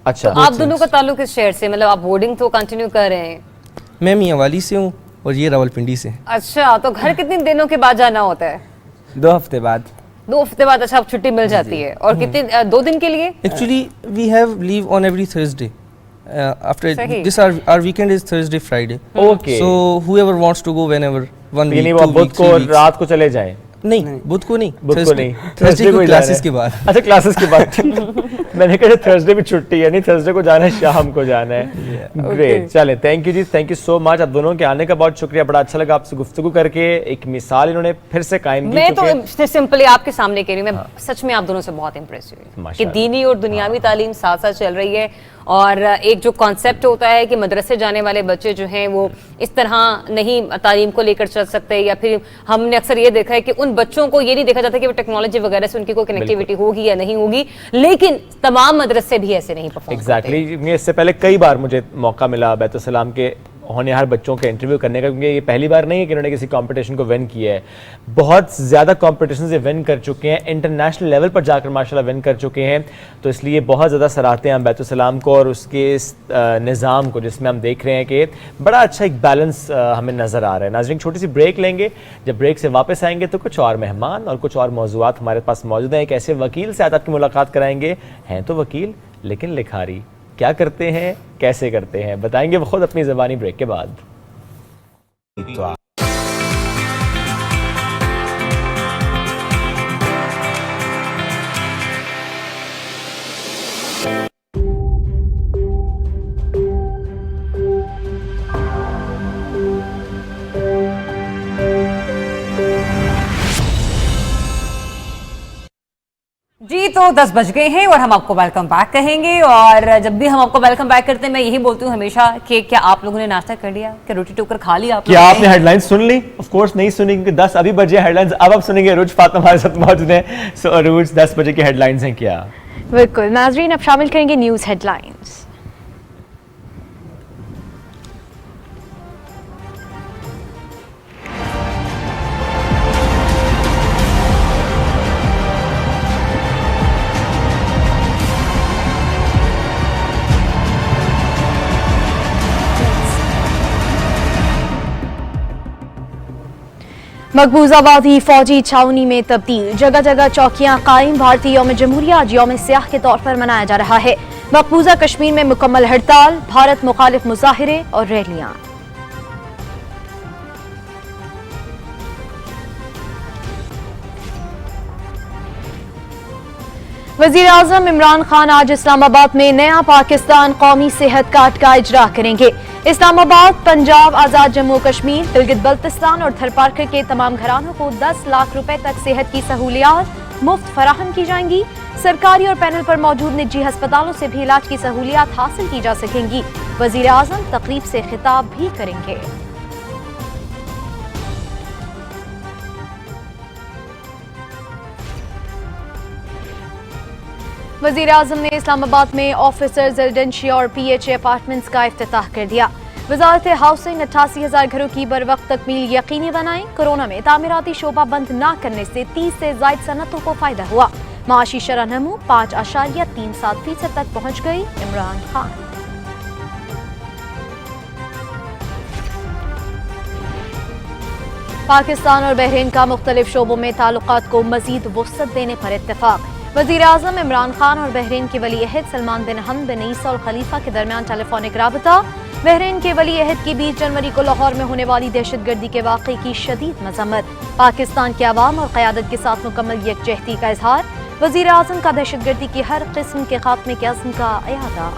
अच्छा। तो आप दोनों का ताल्लुक किस शहर से, मतलब आप बोर्डिंग तो कंटिन्यू कर रहे हैं? मैं मियांवाली से हूँ और ये रावलपिंडी से। अच्छा, तो घर कितने दिनों के बाद जाना होता है? 2 हफ्ते बाद। 2 हफ्ते बाद? अच्छा, अब छुट्टी मिल जाती है। और कितने, 2 दिन के लिए? Actually we have leave on every Thursday, after this our weekend is Thursday Friday. Okay. So whoever wants to go whenever, 1 week, 2 week, बुध को रात को चले जाएं? नहीं, बुध को नहीं, बुध को नहीं, थर्सडे को क्लासेस के बाद। अच्छा, क्लासेस के बाद। मैंने कहा थर्सडे भी छुट्टी है, नहीं थर्सडे को जाना है, शाम को जाना है। ग्रेट, चले, थैंक यू जी, थैंक यू सो मच। आप दोनों के आने का बहुत शुक्रिया, बड़ा अच्छा लगा आपसे गुफ्तगू करके। एक मिसाल इन्होंने फिर से कायम की। मैं तो सिंपली आपके सामने कह रही हूँ, मैं सच में आप दोनों से बहुत इंप्रेस हुई कि दीनी और दुनियावी तालीम साथ साथ चल रही है। और एक जो कॉन्सेप्ट होता है कि मदरसे जाने वाले बच्चे जो हैं वो इस तरह नहीं तालीम को लेकर चल सकते, या फिर हमने अक्सर ये देखा है कि उन बच्चों को ये नहीं देखा जाता कि वो टेक्नोलॉजी वगैरह से उनकी कोई कनेक्टिविटी होगी या नहीं होगी, लेकिन तमाम मदरसे भी ऐसे नहीं परफॉर्म करते। एग्जैक्टली। इससे पहले कई बार मुझे मौका मिला बैतुल-सलाम के होनहार बच्चों के इंटरव्यू करने का, क्योंकि ये पहली बार नहीं है कि उन्होंने किसी कंपटीशन को विन किया है। बहुत ज़्यादा कंपटीशन से विन कर चुके हैं, इंटरनेशनल लेवल पर जाकर माशाल्लाह विन कर चुके हैं। तो इसलिए बहुत ज़्यादा सराहते हैं हम बैतुल-सलाम को और उसके इस निज़ाम को, जिसमें हम देख रहे हैं कि बड़ा अच्छा एक बैलेंस हमें नज़र आ रहा है। नाज़रीन, छोटी सी ब्रेक लेंगे, जब ब्रेक से वापस आएंगे तो कुछ और मेहमान और कुछ और मौज़ूआत हमारे पास मौजूद हैं। एक ऐसे वकील से आज आपकी मुलाकात कराएंगे, हैं तो वकील लेकिन लिखारी, क्या करते हैं, कैसे करते हैं, बताएंगे वो खुद अपनी ज़बानी ब्रेक के बाद। जी, तो 10 बज गए हैं और हम आपको वेलकम बैक कहेंगे। और जब भी हम आपको वेलकम बैक करते हैं, मैं यही बोलती हूँ हमेशा कि क्या आप लोगों ने नाश्ता कर लिया, क्या रोटी टोकर खा लिया? क्या आपने हेडलाइंस सुन ली? ऑफ कोर्स नहीं सुनी, क्योंकि 10 अभी बजे हेडलाइंस। अब आप सुनेंगे अरूज फातिमा हमारे साथ मौजूद हैं। सो अरूज, 10 बजे की हेडलाइंस हैं क्या? बिल्कुल नाजरीन, अब शामिल करेंगे न्यूज़ हेडलाइंस। मकबूजाबादी फौजी छावनी में तब्दील, जगह जगह चौकियां कायम। भारतीय यौम जमहूरिया आज यौम सियाह के तौर पर मनाया जा रहा है। मकबूजा कश्मीर में मुकम्मल हड़ताल, भारत मुखालिफ मुजाहिरे और रैलियां। वजीर आजम इमरान खान आज इस्लामाबाद में नया पाकिस्तान कौमी सेहत कार्ड का इजरा करेंगे। इस्लामाबाद, पंजाब, आजाद जम्मू कश्मीर, गिलगित बल्तिस्तान और थरपारकर के तमाम घरानों को 10 लाख रुपए तक सेहत की सहूलियात मुफ्त फराहम की जाएंगी। सरकारी और पैनल पर मौजूद निजी अस्पतालों से भी इलाज की सहूलियात हासिल की जा सकेंगी। वजीर आजम तकरीब से खिताब भी करेंगे। वजीर आजम ने इस्लामाबाद में ऑफिसर्स रेजिडेंशिया और PHA अपार्टमेंट्स का इफ्तिताह कर दिया। वजारत हाउसिंग 88,000 घरों की बर वक्त तकमील यकीनी बनाई। कोरोना में तामीराती शोबा बंद न करने से 30 से ज्यादा सनतों को फायदा हुआ। माशी शरह नमू 5.37% तक पहुंच गई। इमरान खान। पाकिस्तान और बहरीन का मुख्तलिफ शोबों में ताल्लुकात को मजीद वुसअत देने पर इत्तेफाक। वजीर आजम इमरान खान और बहरीन के वली अहद सलमान बिन हमद बिन ईसा अल खलीफा के दरमियान टेलीफोनिक राबता। बहरीन के वली अहद की 20 जनवरी को लाहौर में होने वाली दहशतगर्दी के वाक़े की शदीद मजम्मत। पाकिस्तान के अवाम और क़यादत के साथ मुकम्मल यकजहती का इजहार। वजीर आजम का दहशतगर्दी की हर किस्म के खात्मे के अज़्म का इयादा।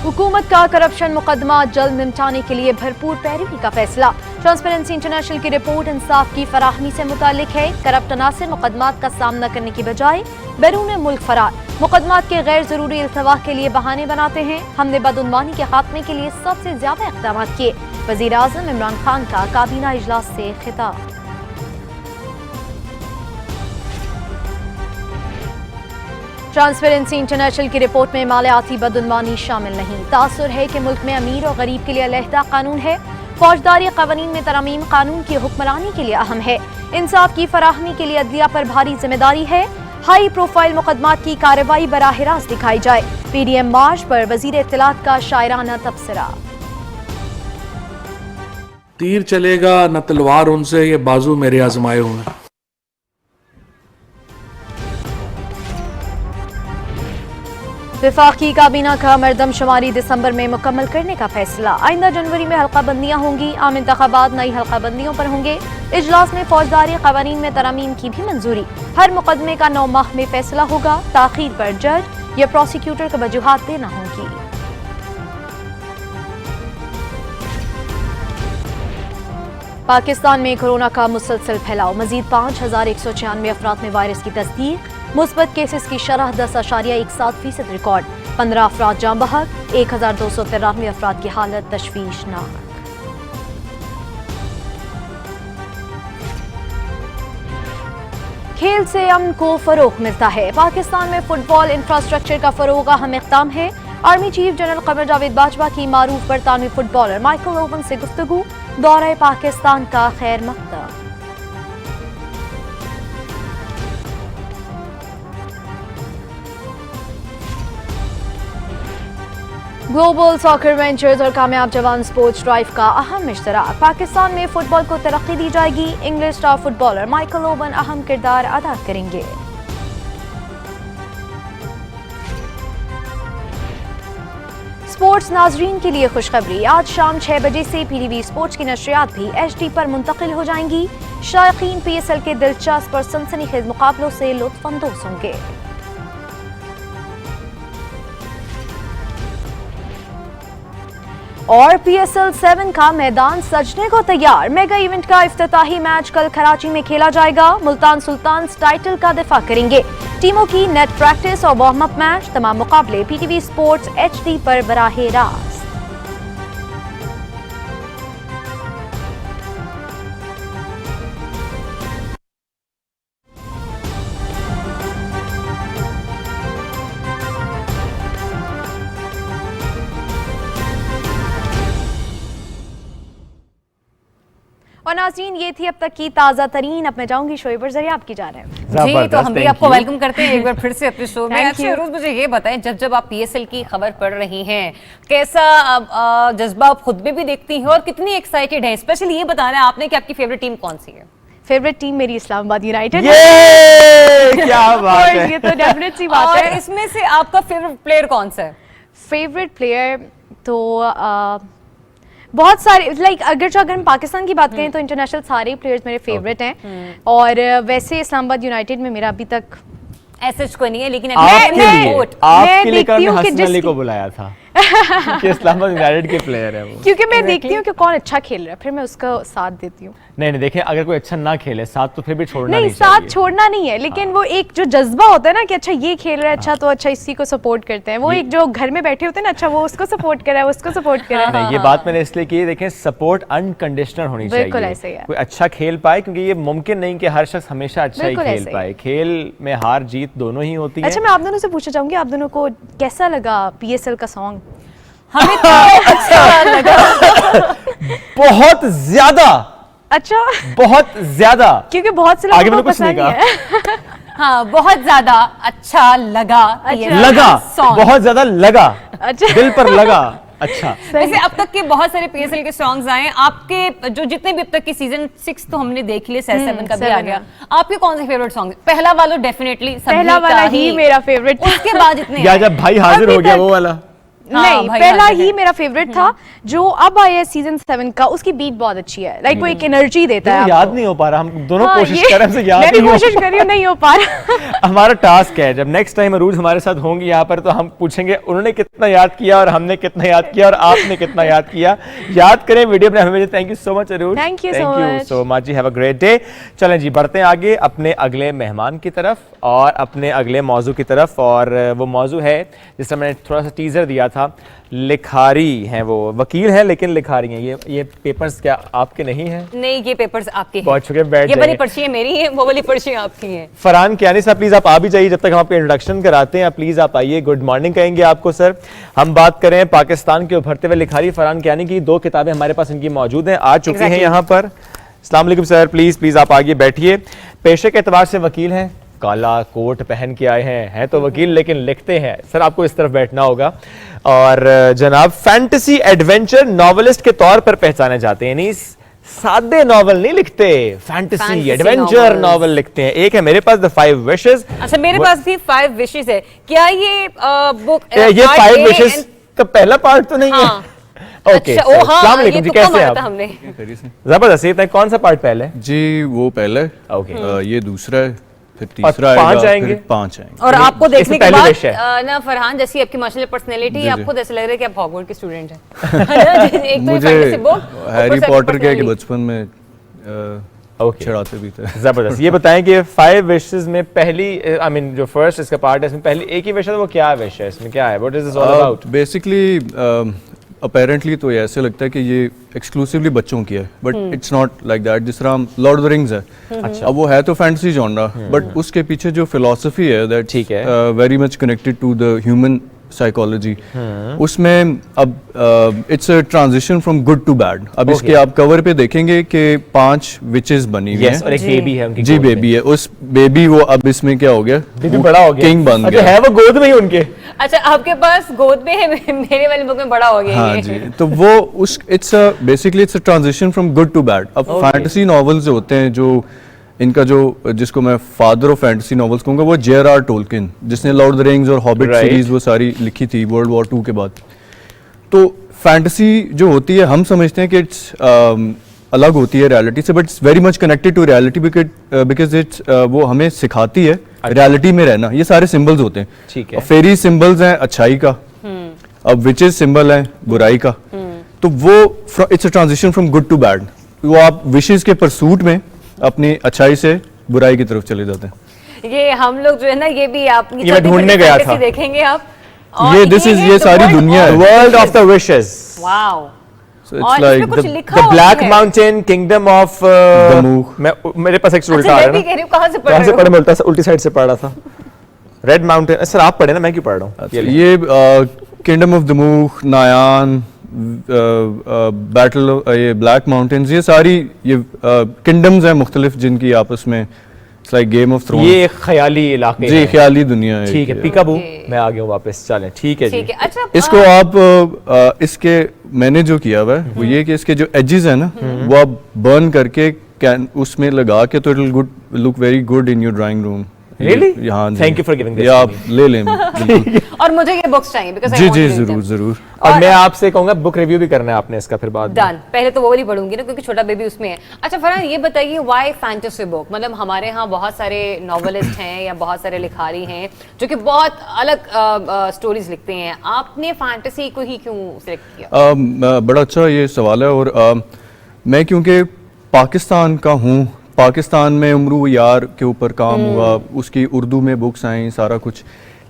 हुकूमत का करप्शन मुकदमा जल्द निपटाने के लिए भरपूर पैरवी का फैसला। ट्रांसपेरेंसी इंटरनेशनल की रिपोर्ट इंसाफ की फराहमी से मुतालिक है। करप्ट अनासिर मुकदमात का सामना करने की बजाय बैरून मुल्क फरार। मुकदमात के गैर जरूरी इल्तवाह के लिए बहाने बनाते हैं। हमने बदउनवानी के खात्मे के लिए सबसे ज्यादा इक़दाम किए। वजीर आजम इमरान खान का काबीना इजलास से खिताब। ट्रांसपेरेंसी इंटरनेशनल की रिपोर्ट में मालियाती बदउनवानी शामिल नहीं। तासुर है कि मुल्क में अमीर और गरीब के लिए अलहदा कानून है। फौजदारी कानून में तरमीम कानून की हुक्मरानी के लिए अहम है। इंसाफ की फराहमी के लिए अदलिया पर भारी जिम्मेदारी है। हाई प्रोफाइल मुकदमात की कार्रवाई बराह रास्त दिखाई जाए। PDM मार्च पर वजीर इत्तलात का शायराना तबसरा। तीर चलेगा न तलवार उनसे, ये बाजू मेरे आजमाए हुए हैं। वफाकी काबीना का मरदमशुमारी दिसंबर में मुकम्मल करने का फैसला। आइंदा जनवरी में हल्का बंदियां होंगी। आम इंतखाबात नई हल्का बंदियों पर होंगे। इजलास में फौजदारी कानून में तरमीम की भी मंजूरी। हर मुकदमे का 9 माह में फैसला होगा। ताखीर पर जज या प्रोसिक्यूटर को वजूहात देना होगी। पाकिस्तान में कोरोना का मुसलसल फैलाव। मजीद 5,196 अफराद में वायरस की तस्दीक। मुस्बत केसेस की शरह 10.17% रिकॉर्ड। 15 अफराद जाँ बहक। 1,293 अफराद की हालत तशवीशनाक। खेल से अमन को फरोग मिलता है। पाकिस्तान में फुटबॉल इंफ्रास्ट्रक्चर का फरोग अहम इक़दाम है। Army chief general Qamar Javed Bajwa की मारूफ बरतानवी फुटबॉलर माइकल ओवन से गुफ्तगू। दौरे पाकिस्तान का खैर मकदम। ग्लोबल सॉकर वेंचर्स और कामयाब जवान स्पोर्ट्स ड्राइव का अहम इश्तराक। पाकिस्तान में फुटबॉल को तरक्की दी जाएगी। English star footballer Michael oven अहम किरदार अदा करेंगे। स्पोर्ट्स नाजरीन के लिए खुशखबरी। आज शाम 6 बजे से PTV स्पोर्ट्स की नशरियात भी HD पर मुंतकिल हो जाएंगी। शायकीन PSL के दिलचस्प और सनसनीखेज मुकाबलों से लुत्फ अंदोज होंगे। और PSL 7 का मैदान सजने को तैयार। मेगा इवेंट का इफ्तिताही मैच कल कराची में खेला जाएगा। मुल्तान सुल्तान्स टाइटल का दिफा करेंगे। टीमों की नेट प्रैक्टिस और वार्म अप मैच। तमाम मुकाबले PTV स्पोर्ट्स HD पर बराह रास्त। और नाज़रीन, ये थी अब तक की ताज़ा तरीन। अब मैं जाऊंगी शोएब पर जरिए आपकी जा रहे हैं जी, तो हम भी आपको वेलकम करते हैं एक बार फिर से अपने शो में। अच्छा रोज मुझे ये बताएं, जब आप PSL की खबर पढ़ रही हैं, कैसा जज्बा आप खुद में भी देखती हैं और कितनी एक्साइटेड हैं? स्पेशली ये बताना है आपने कि आपकी फेवरेट टीम कौन सी है? फेवरेट टीम मेरी इस्लामाबाद यूनाइटेड ये क्या बात है। ये तो डेफिनेट सी बात और है। इसमें से आपका फेवरेट प्लेयर कौन सा है? फेवरेट प्लेयर तो बहुत सारे, लाइक अगर हम पाकिस्तान की बात करें तो इंटरनेशनल सारे प्लेयर्स मेरे फेवरेट हैं। और वैसे इस्लामाबाद यूनाइटेड में मेरा अभी तक ऐसा कोई नहीं है, लेकिन आपके लिए मैं लेकर देखती हूँ हमने कि हसन अली जिसकी- को बुलाया था कि इस्लामाबाद यूनाइटेड के प्लेयर है वो। क्योंकि मैं देखती हूँ कि कौन अच्छा खेल रहा है, फिर मैं उसका साथ देती हूँ। नहीं देखें, अगर कोई अच्छा ना खेले साथ तो फिर भी छोड़ना नहीं, नहीं साथ चाहिए। छोड़ना नहीं है, लेकिन वो एक जो जज्बा होता है ना कि अच्छा ये खेल रहा है, अच्छा तो अच्छा इसी को सपोर्ट करते हैं। वो एक जो घर में बैठे होते हैं ना, अच्छा वो उसको सपोर्ट कर रहा है, उसको सपोर्ट कर रहा है। नहीं, ये बात मैंने इसलिए की, देखें सपोर्ट अनकंडीशनल होनी चाहिए। बिल्कुल ऐसे ही है। कोई अच्छा खेल पाए, क्योंकि ये मुमकिन नहीं कि हर शख्स हमेशा अच्छा ही बिल्कुल खेल ऐसे ही। पाए। खेल में हार जीत दोनों ही होती है। अच्छा, मैं आप दोनों से पूछना चाहूंगी, आप दोनों को कैसा लगा PSL का सॉन्ग? हमें तो अच्छा लगा। बहुत ज्यादा, अच्छा, बहुत ज्यादा। क्योंकि बहुत से आगे लोगों मैंने को कुछ नहीं पसंद नहीं है। हाँ, बहुत ज्यादा अच्छा लगा। अच्छा। लगा, song। बहुत ज्यादा लगा, अच्छा। दिल पर लगा। अच्छा, वैसे अब तक के बहुत सारे PSL के सॉन्ग्स आए हैं, आपके जो जितने भी अब तक के सीजन 6 तो हमने देख लिए, 7 का भी आ 7 गया। आपके कौन से फेवरेट सॉन्ग? पहला वाला डेफिनेटली पहला वाला ही मेरा फेवरेट। उसके बाद जितने या आए। जब भाई हाजिर अभी हो गया तक- वो वाला। हाँ, नहीं, भाई पहला हाजिर ही है। मेरा फेवरेट था। जो अब आया है सीजन 7 का, उसकी बीट बहुत अच्छी है, लाइक वो एक एनर्जी देता है याद आपको। नहीं हो पा रहा, हम दोनों हाँ, कोशिश ये- कर रहे हैं, हमसे याद मैं भी नहीं हो कोशिश कर रही हूँ, नहीं हो पा रहा। हमारा टास्क है, जब नेक्स्ट टाइम अरूज हमारे साथ होंगी यहाँ पर तो हम पूछेंगे उन्होंने कितना याद किया और हमने कितना याद किया और आपने कितना याद किया। याद करें, वीडियो में हमें। Thank you so much Arooj. Thank you so much. So much जी, हैव अ ग्रेट डे। चलें जी, बढ़ते हैं आगे अपने अगले मेहमान की तरफ और अपने अगले मौजू की तरफ। और वो मौजू है जिसका मैंने थोड़ा सा टीजर दिया था, लिखारी हैं वो, वकील हैं लेकिन लिखारी हैं। ये पेपर्स क्या आपके नहीं हैं? नहीं, ये पेपर्स आपके हैं। बहुत शुक्रिया, बैठ ये वाली जाइए। पर्चियां मेरी हैं, वो वाली पर्चियां आपकी हैं। फरहान कियानी साहब प्लीज आप आ भी जाइए, जब तक हम आपके इंट्रोडक्शन कराते हैं। प्लीज आप आइए, गुड मॉर्निंग कहेंगे आपको सर। हम बात करें पाकिस्तान के उभरते हुए लिखारी फरहान कियानी की। 2 किताबें हमारे पास इनकी मौजूद हैं, आ चुकी हैं यहाँ पर। अस्सलाम वालेकुम सर, प्लीज आप आगे बैठिए। पेशे के एतबार से वकील हैं, काला कोट पहन के आए हैं तो वकील लेकिन लिखते हैं। सर आपको इस तरफ बैठना होगा। और जनाब फैंटेसी एडवेंचर नॉवेलिस्ट के तौर पर पहचाने जाते हैं, यानी सादे नॉवल नहीं लिखते, fantasy Fantasy adventure novels। Novel लिखते हैं। एक है मेरे पास द 5 विशेस। अच्छा, मेरे पास भी 5 विशेस है। क्या ये बुक ये 5 विशेस का पहला पार्ट तो नहीं है? हाँ। ओके, अच्छा, ओ हाँ, अस्सलाम वालेकुम ये जी, तुक्का कैसे मारा हैं था आप? हमने। जबरदस्त। ये बताएं कौन सा पार्ट पहले है? जी वो पहला है, ओके। ये दूसरा है, फिर और तीसरा 5 आएगा, आएंगे? फिर 5 आएंगे। और आपको देखने इसमें के पहली बाद विश है। ना फरहान, जैसी आपकी माशाल्लाह पर्सनैलिटी, जी, आपको ऐसा लग रहा है कि आप हॉगवर्ड के स्टूडेंट हैं। एक तो मुझे फैंटेसी बुक, हैरी पॉटर के बचपन में ओके, चढ़ाते भी थे। जबरदस्त। ये बताएं कि 5 विशेस में पहली, आई मीन जो फर्स्ट इसका पार्ट है, इसमें पहली एक ही विश है, वो क्या विश है, इसमें क्या है, what is this all about? Basically apparently तो ये ऐसे लगता है कि ये एक्सक्लूसिवली बच्चों की है, but it's not like that. जिस तरह लॉर्ड ऑफ द रिंग्स है, अब वो है तो फैंटेसी जॉनरा, बट उसके पीछे जो फिलॉसफी है दैट ठीक है। Very much connected to the human psychology, उसमें अब it's a transition from good to bad. अब इसके आप कवर पे देखेंगे कि 5 विचेस बनी हुई यस, और हैं। एक बेबी है उनकी जी गोद में। बेबी है, उस बेबी वो अब इसमें क्या हो गया, बेबी बड़ा हो गया, किंग बन अच्छा, गया। है वो गोद में ही उनके? अच्छा, आपके पास गोद में है, मेरे वाली बुक में बड़ा हो गया हाँ ये। जी, तो वो उस it's basically it's a transition from good to bad. अब फैंटेसी नॉवेल्स जो होते हैं, जो इनका जो जिसको मैं फादर ऑफ फैंटेसी नॉवेल्स कहूँगा, वो J.R.R. टोल्किन, जिसने लॉर्ड ऑफ द रिंग्स और हॉबिट Right. सीरीज वो सारी लिखी थी वर्ल्ड वॉर 2 के बाद। तो फैंटेसी जो होती है, हम समझते हैं कि इट्स अलग होती है रियलिटी से, but it's very much connected to reality because it's वो हमें सिखाती है रियलिटी में रहना। ये सारे सिंबल्स होते हैं, ठीक है। फेरी सिंबल्स हैं अच्छाई का, अब विचेस सिंबल है बुराई का। तो वो it's a transition from good to bad. वो आप विशेस के परसूट में अपनी अच्छाई से बुराई की तरफ चले जाते हैं। ये हम लोग जो है ना, ये भी आप ये मैं ढूंढने गया था। देखेंगे आप। ये दिस इज ये सारी दुनिया है। World of the wishes. Wow. So और it's इसमें like कुछ the लिखा द होता ब्लैक है। माउंटेन किंगडम ऑफ दमूह। मैं मेरे पास एक अच्छा, उल्टा आ मैं रहा भी है कह रही हूँ, कहाँ से पढ़ कहाँ से रहे पढ़े, हो? मिलता उल्टी साइड से पढ़ रहा था। रेड माउंटेन, सर आप पढ़े ना, मैं क्यों पढ़ रहा हूँ? ये किंगडम ऑफ दमूह, नायान, बैटल, ये ब्लैक माउंटेन्स, ये सारी ये किंगडम्स हैं मुख्तलिफ, जिनकी आपस में it's like game of thrones. ये एक ख्याली इलाके जी हैं। ख्याली दुनिया है। ठीक है, पीकाबू। मैं आ गया हूँ वापस, चलें ठीक है जी। ठीक है। अच्छा, इसको आप इसके मैंने जो किया हुआ है वो ये कि इसके जो एजेस है ना, वो आप बर्न करके कैन उसमें लगा के तो it will good look very good in your drawing room. Really? हाँ, Thank you for giving this या to आप ले लें बिल्कुल। और मुझे ये बुक्स चाहिए because I ji want ji to read जरूर them. जरूर। और मैं आपसे कहूंगा बुक रिव्यू भी करना है आपने इसका फिर बाद में। डन, पहले तो वो वाली पढ़ूंगी ना क्योंकि छोटा बेबी उसमें है। अच्छा फरहान ये बताइए व्हाई फैंटेसी बुक? मतलब हमारे यहाँ बहुत सारे नॉवेलिस्ट हैं या बहुत सारे लिखारी हैं जो कि बहुत अलग स्टोरीज लिखते हैं, आपने फैंटेसी को ही क्यों सिलेक्ट किया? बड़ा अच्छा ये सवाल है। और मैं क्योंकि पाकिस्तान का हूँ, पाकिस्तान में उमरू यार के ऊपर काम हुआ, उसकी उर्दू में बुक्स आई सारा कुछ,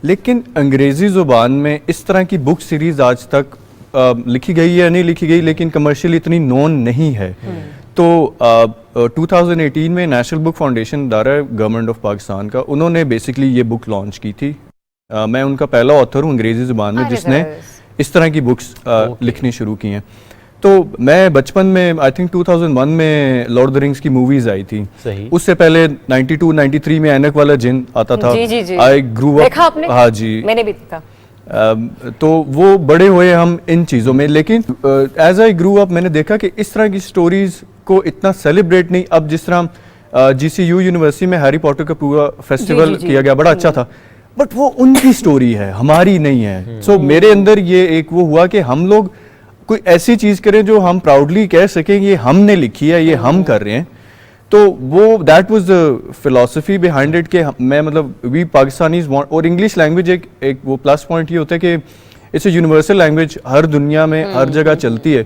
लेकिन अंग्रेज़ी ज़ुबान में इस तरह की बुक सीरीज़ आज तक लिखी गई है नहीं लिखी गई, लेकिन कमर्शियल इतनी नोन नहीं है। तो 2018 में नेशनल बुक फाउंडेशन इदारा है गवर्नमेंट ऑफ पाकिस्तान का, उन्होंने बेसिकली ये बुक लॉन्च की थी। मैं उनका पहला ऑथर हूँ अंग्रेज़ी ज़ुबान में जिसने इस तरह की बुक्स लिखनी शुरू की हैं। तो मैं बचपन में आई थिंक 2001 में लॉर्ड ऑफ द रिंग्स की मूवीज आई थी। सही। उससे पहले 92 93 में ऐनक वाला जिन आता था। जी। आई ग्रू अप। देखा आपने? हाँ जी, मैंने भी देखा। तो वो बड़े हुए हम इन चीज़ों में, लेकिन एज आई ग्रू अप मैंने देखा कि इस तरह की स्टोरीज को इतना सेलिब्रेट नहीं। अब जिस तरह GCU यूनिवर्सिटी में हैरी पॉटर का पूरा फेस्टिवल किया गया, बड़ा अच्छा था, बट वो उनकी स्टोरी है, हमारी नहीं है। सो मेरे अंदर ये एक वो हुआ कि हम लोग कोई ऐसी चीज़ करें जो हम प्राउडली कह सकें ये हमने लिखी है, ये हम कर रहे हैं। तो वो that was the philosophy behind it कि मैं मतलब वी पाकिस्तानीज वांट। और इंग्लिश लैंग्वेज एक वो प्लस पॉइंट ये होता है कि इट्स ए यूनिवर्सल लैंग्वेज, हर दुनिया में हर जगह चलती है।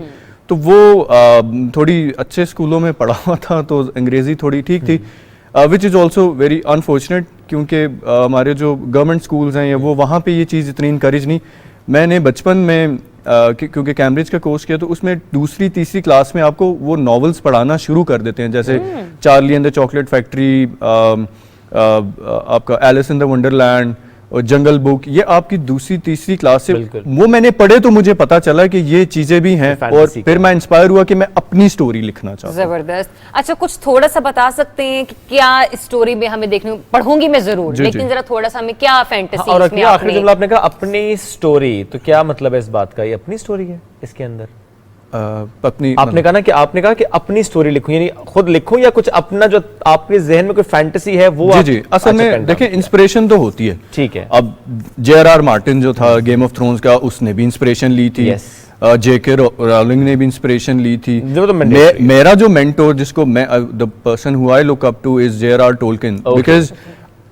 तो वो थोड़ी अच्छे स्कूलों में पढ़ा हुआ था तो अंग्रेज़ी थोड़ी ठीक थी, which is also very unfortunate क्योंकि हमारे जो गवर्नमेंट स्कूल्स हैं वो वहाँ पे ये चीज़ इतनी इनकरेज नहीं। मैंने बचपन में क्योंकि कैम्ब्रिज का कोर्स किया तो उसमें दूसरी तीसरी क्लास में आपको वो नॉवेल्स पढ़ाना शुरू कर देते हैं, जैसे Charlie and the chocolate factory, आपका एलिस इन द वंडरलैंड और जंगल बुक, ये आपकी दूसरी तीसरी क्लास से वो मैंने पढ़े तो मुझे पता चला कि ये चीजें भी हैं और फिर मैं इंस्पायर हुआ कि मैं अपनी स्टोरी लिखना चाहता हूं। जबरदस्त। अच्छा कुछ थोड़ा सा बता सकते हैं कि क्या स्टोरी में हमें देखने, पढ़ूंगी मैं जरूर, लेकिन जरा थोड़ा सा हमें क्या फैंटेसी और आखिरी जुमला आपने कहा अपनी स्टोरी, तो क्या मतलब है इस बात का? ये अपनी स्टोरी है इसके अंदर? अपनी आपने कहा ना कि आपने कहा कि अपनी स्टोरी लिखूं, यानी खुद लिखूं या कुछ अपना जो आपके जहन में कोई फैंटेसी है वो? जी जी, असल में देखिए इंस्पिरेशन तो होती है, ठीक है। अब JRR मार्टिन जो था गेम ऑफ थ्रोन्स का, उसने भी इंस्पिरेशन ली थी। JK राउलिंग ने भी इंस्पिरेशन ली थी। मेरा जो मेंटोर जिसको मैं the person who I look up two is JRR Tolkien, because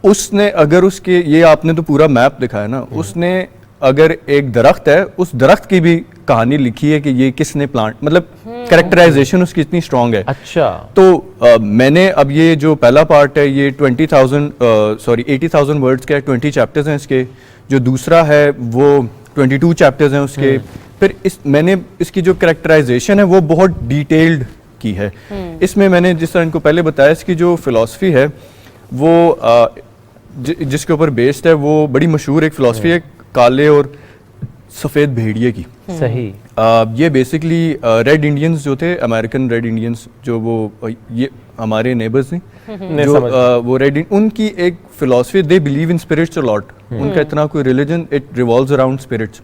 उसने अगर उसके ये आपने तो पूरा मैप दिखाया ना, उसने अगर एक दरख्त है उस दरख्त की भी कहानी लिखी है कि ये किसने प्लांट, मतलब कैरेक्टराइजेशन उसकी इतनी स्ट्रांग है। अच्छा। तो मैंने अब ये जो पहला पार्ट है ये 80,000 वर्ड्स का है, 20 चैप्टर्स हैं इसके। जो दूसरा है वो 22 चैप्टर्स हैं उसके। फिर मैंने इसकी जो कैरेक्टराइजेशन है वो बहुत डिटेल्ड की है। इसमें मैंने जिस तरह इनको पहले बताया, इसकी जो फिलॉसफी है वो जिसके ऊपर बेस्ड है वो बड़ी मशहूर एक फिलॉसफी है काले और सफ़ेद भेड़िए की। सही। ये बेसिकली रेड इंडियंस जो थे, अमेरिकन रेड इंडियंस, जो वो ये हमारे नेबर्स नहीं जो वो रेड, उनकी एक philosophy, they believe in spirits a lot. उनका इतना कोई religion, it revolves around spirits.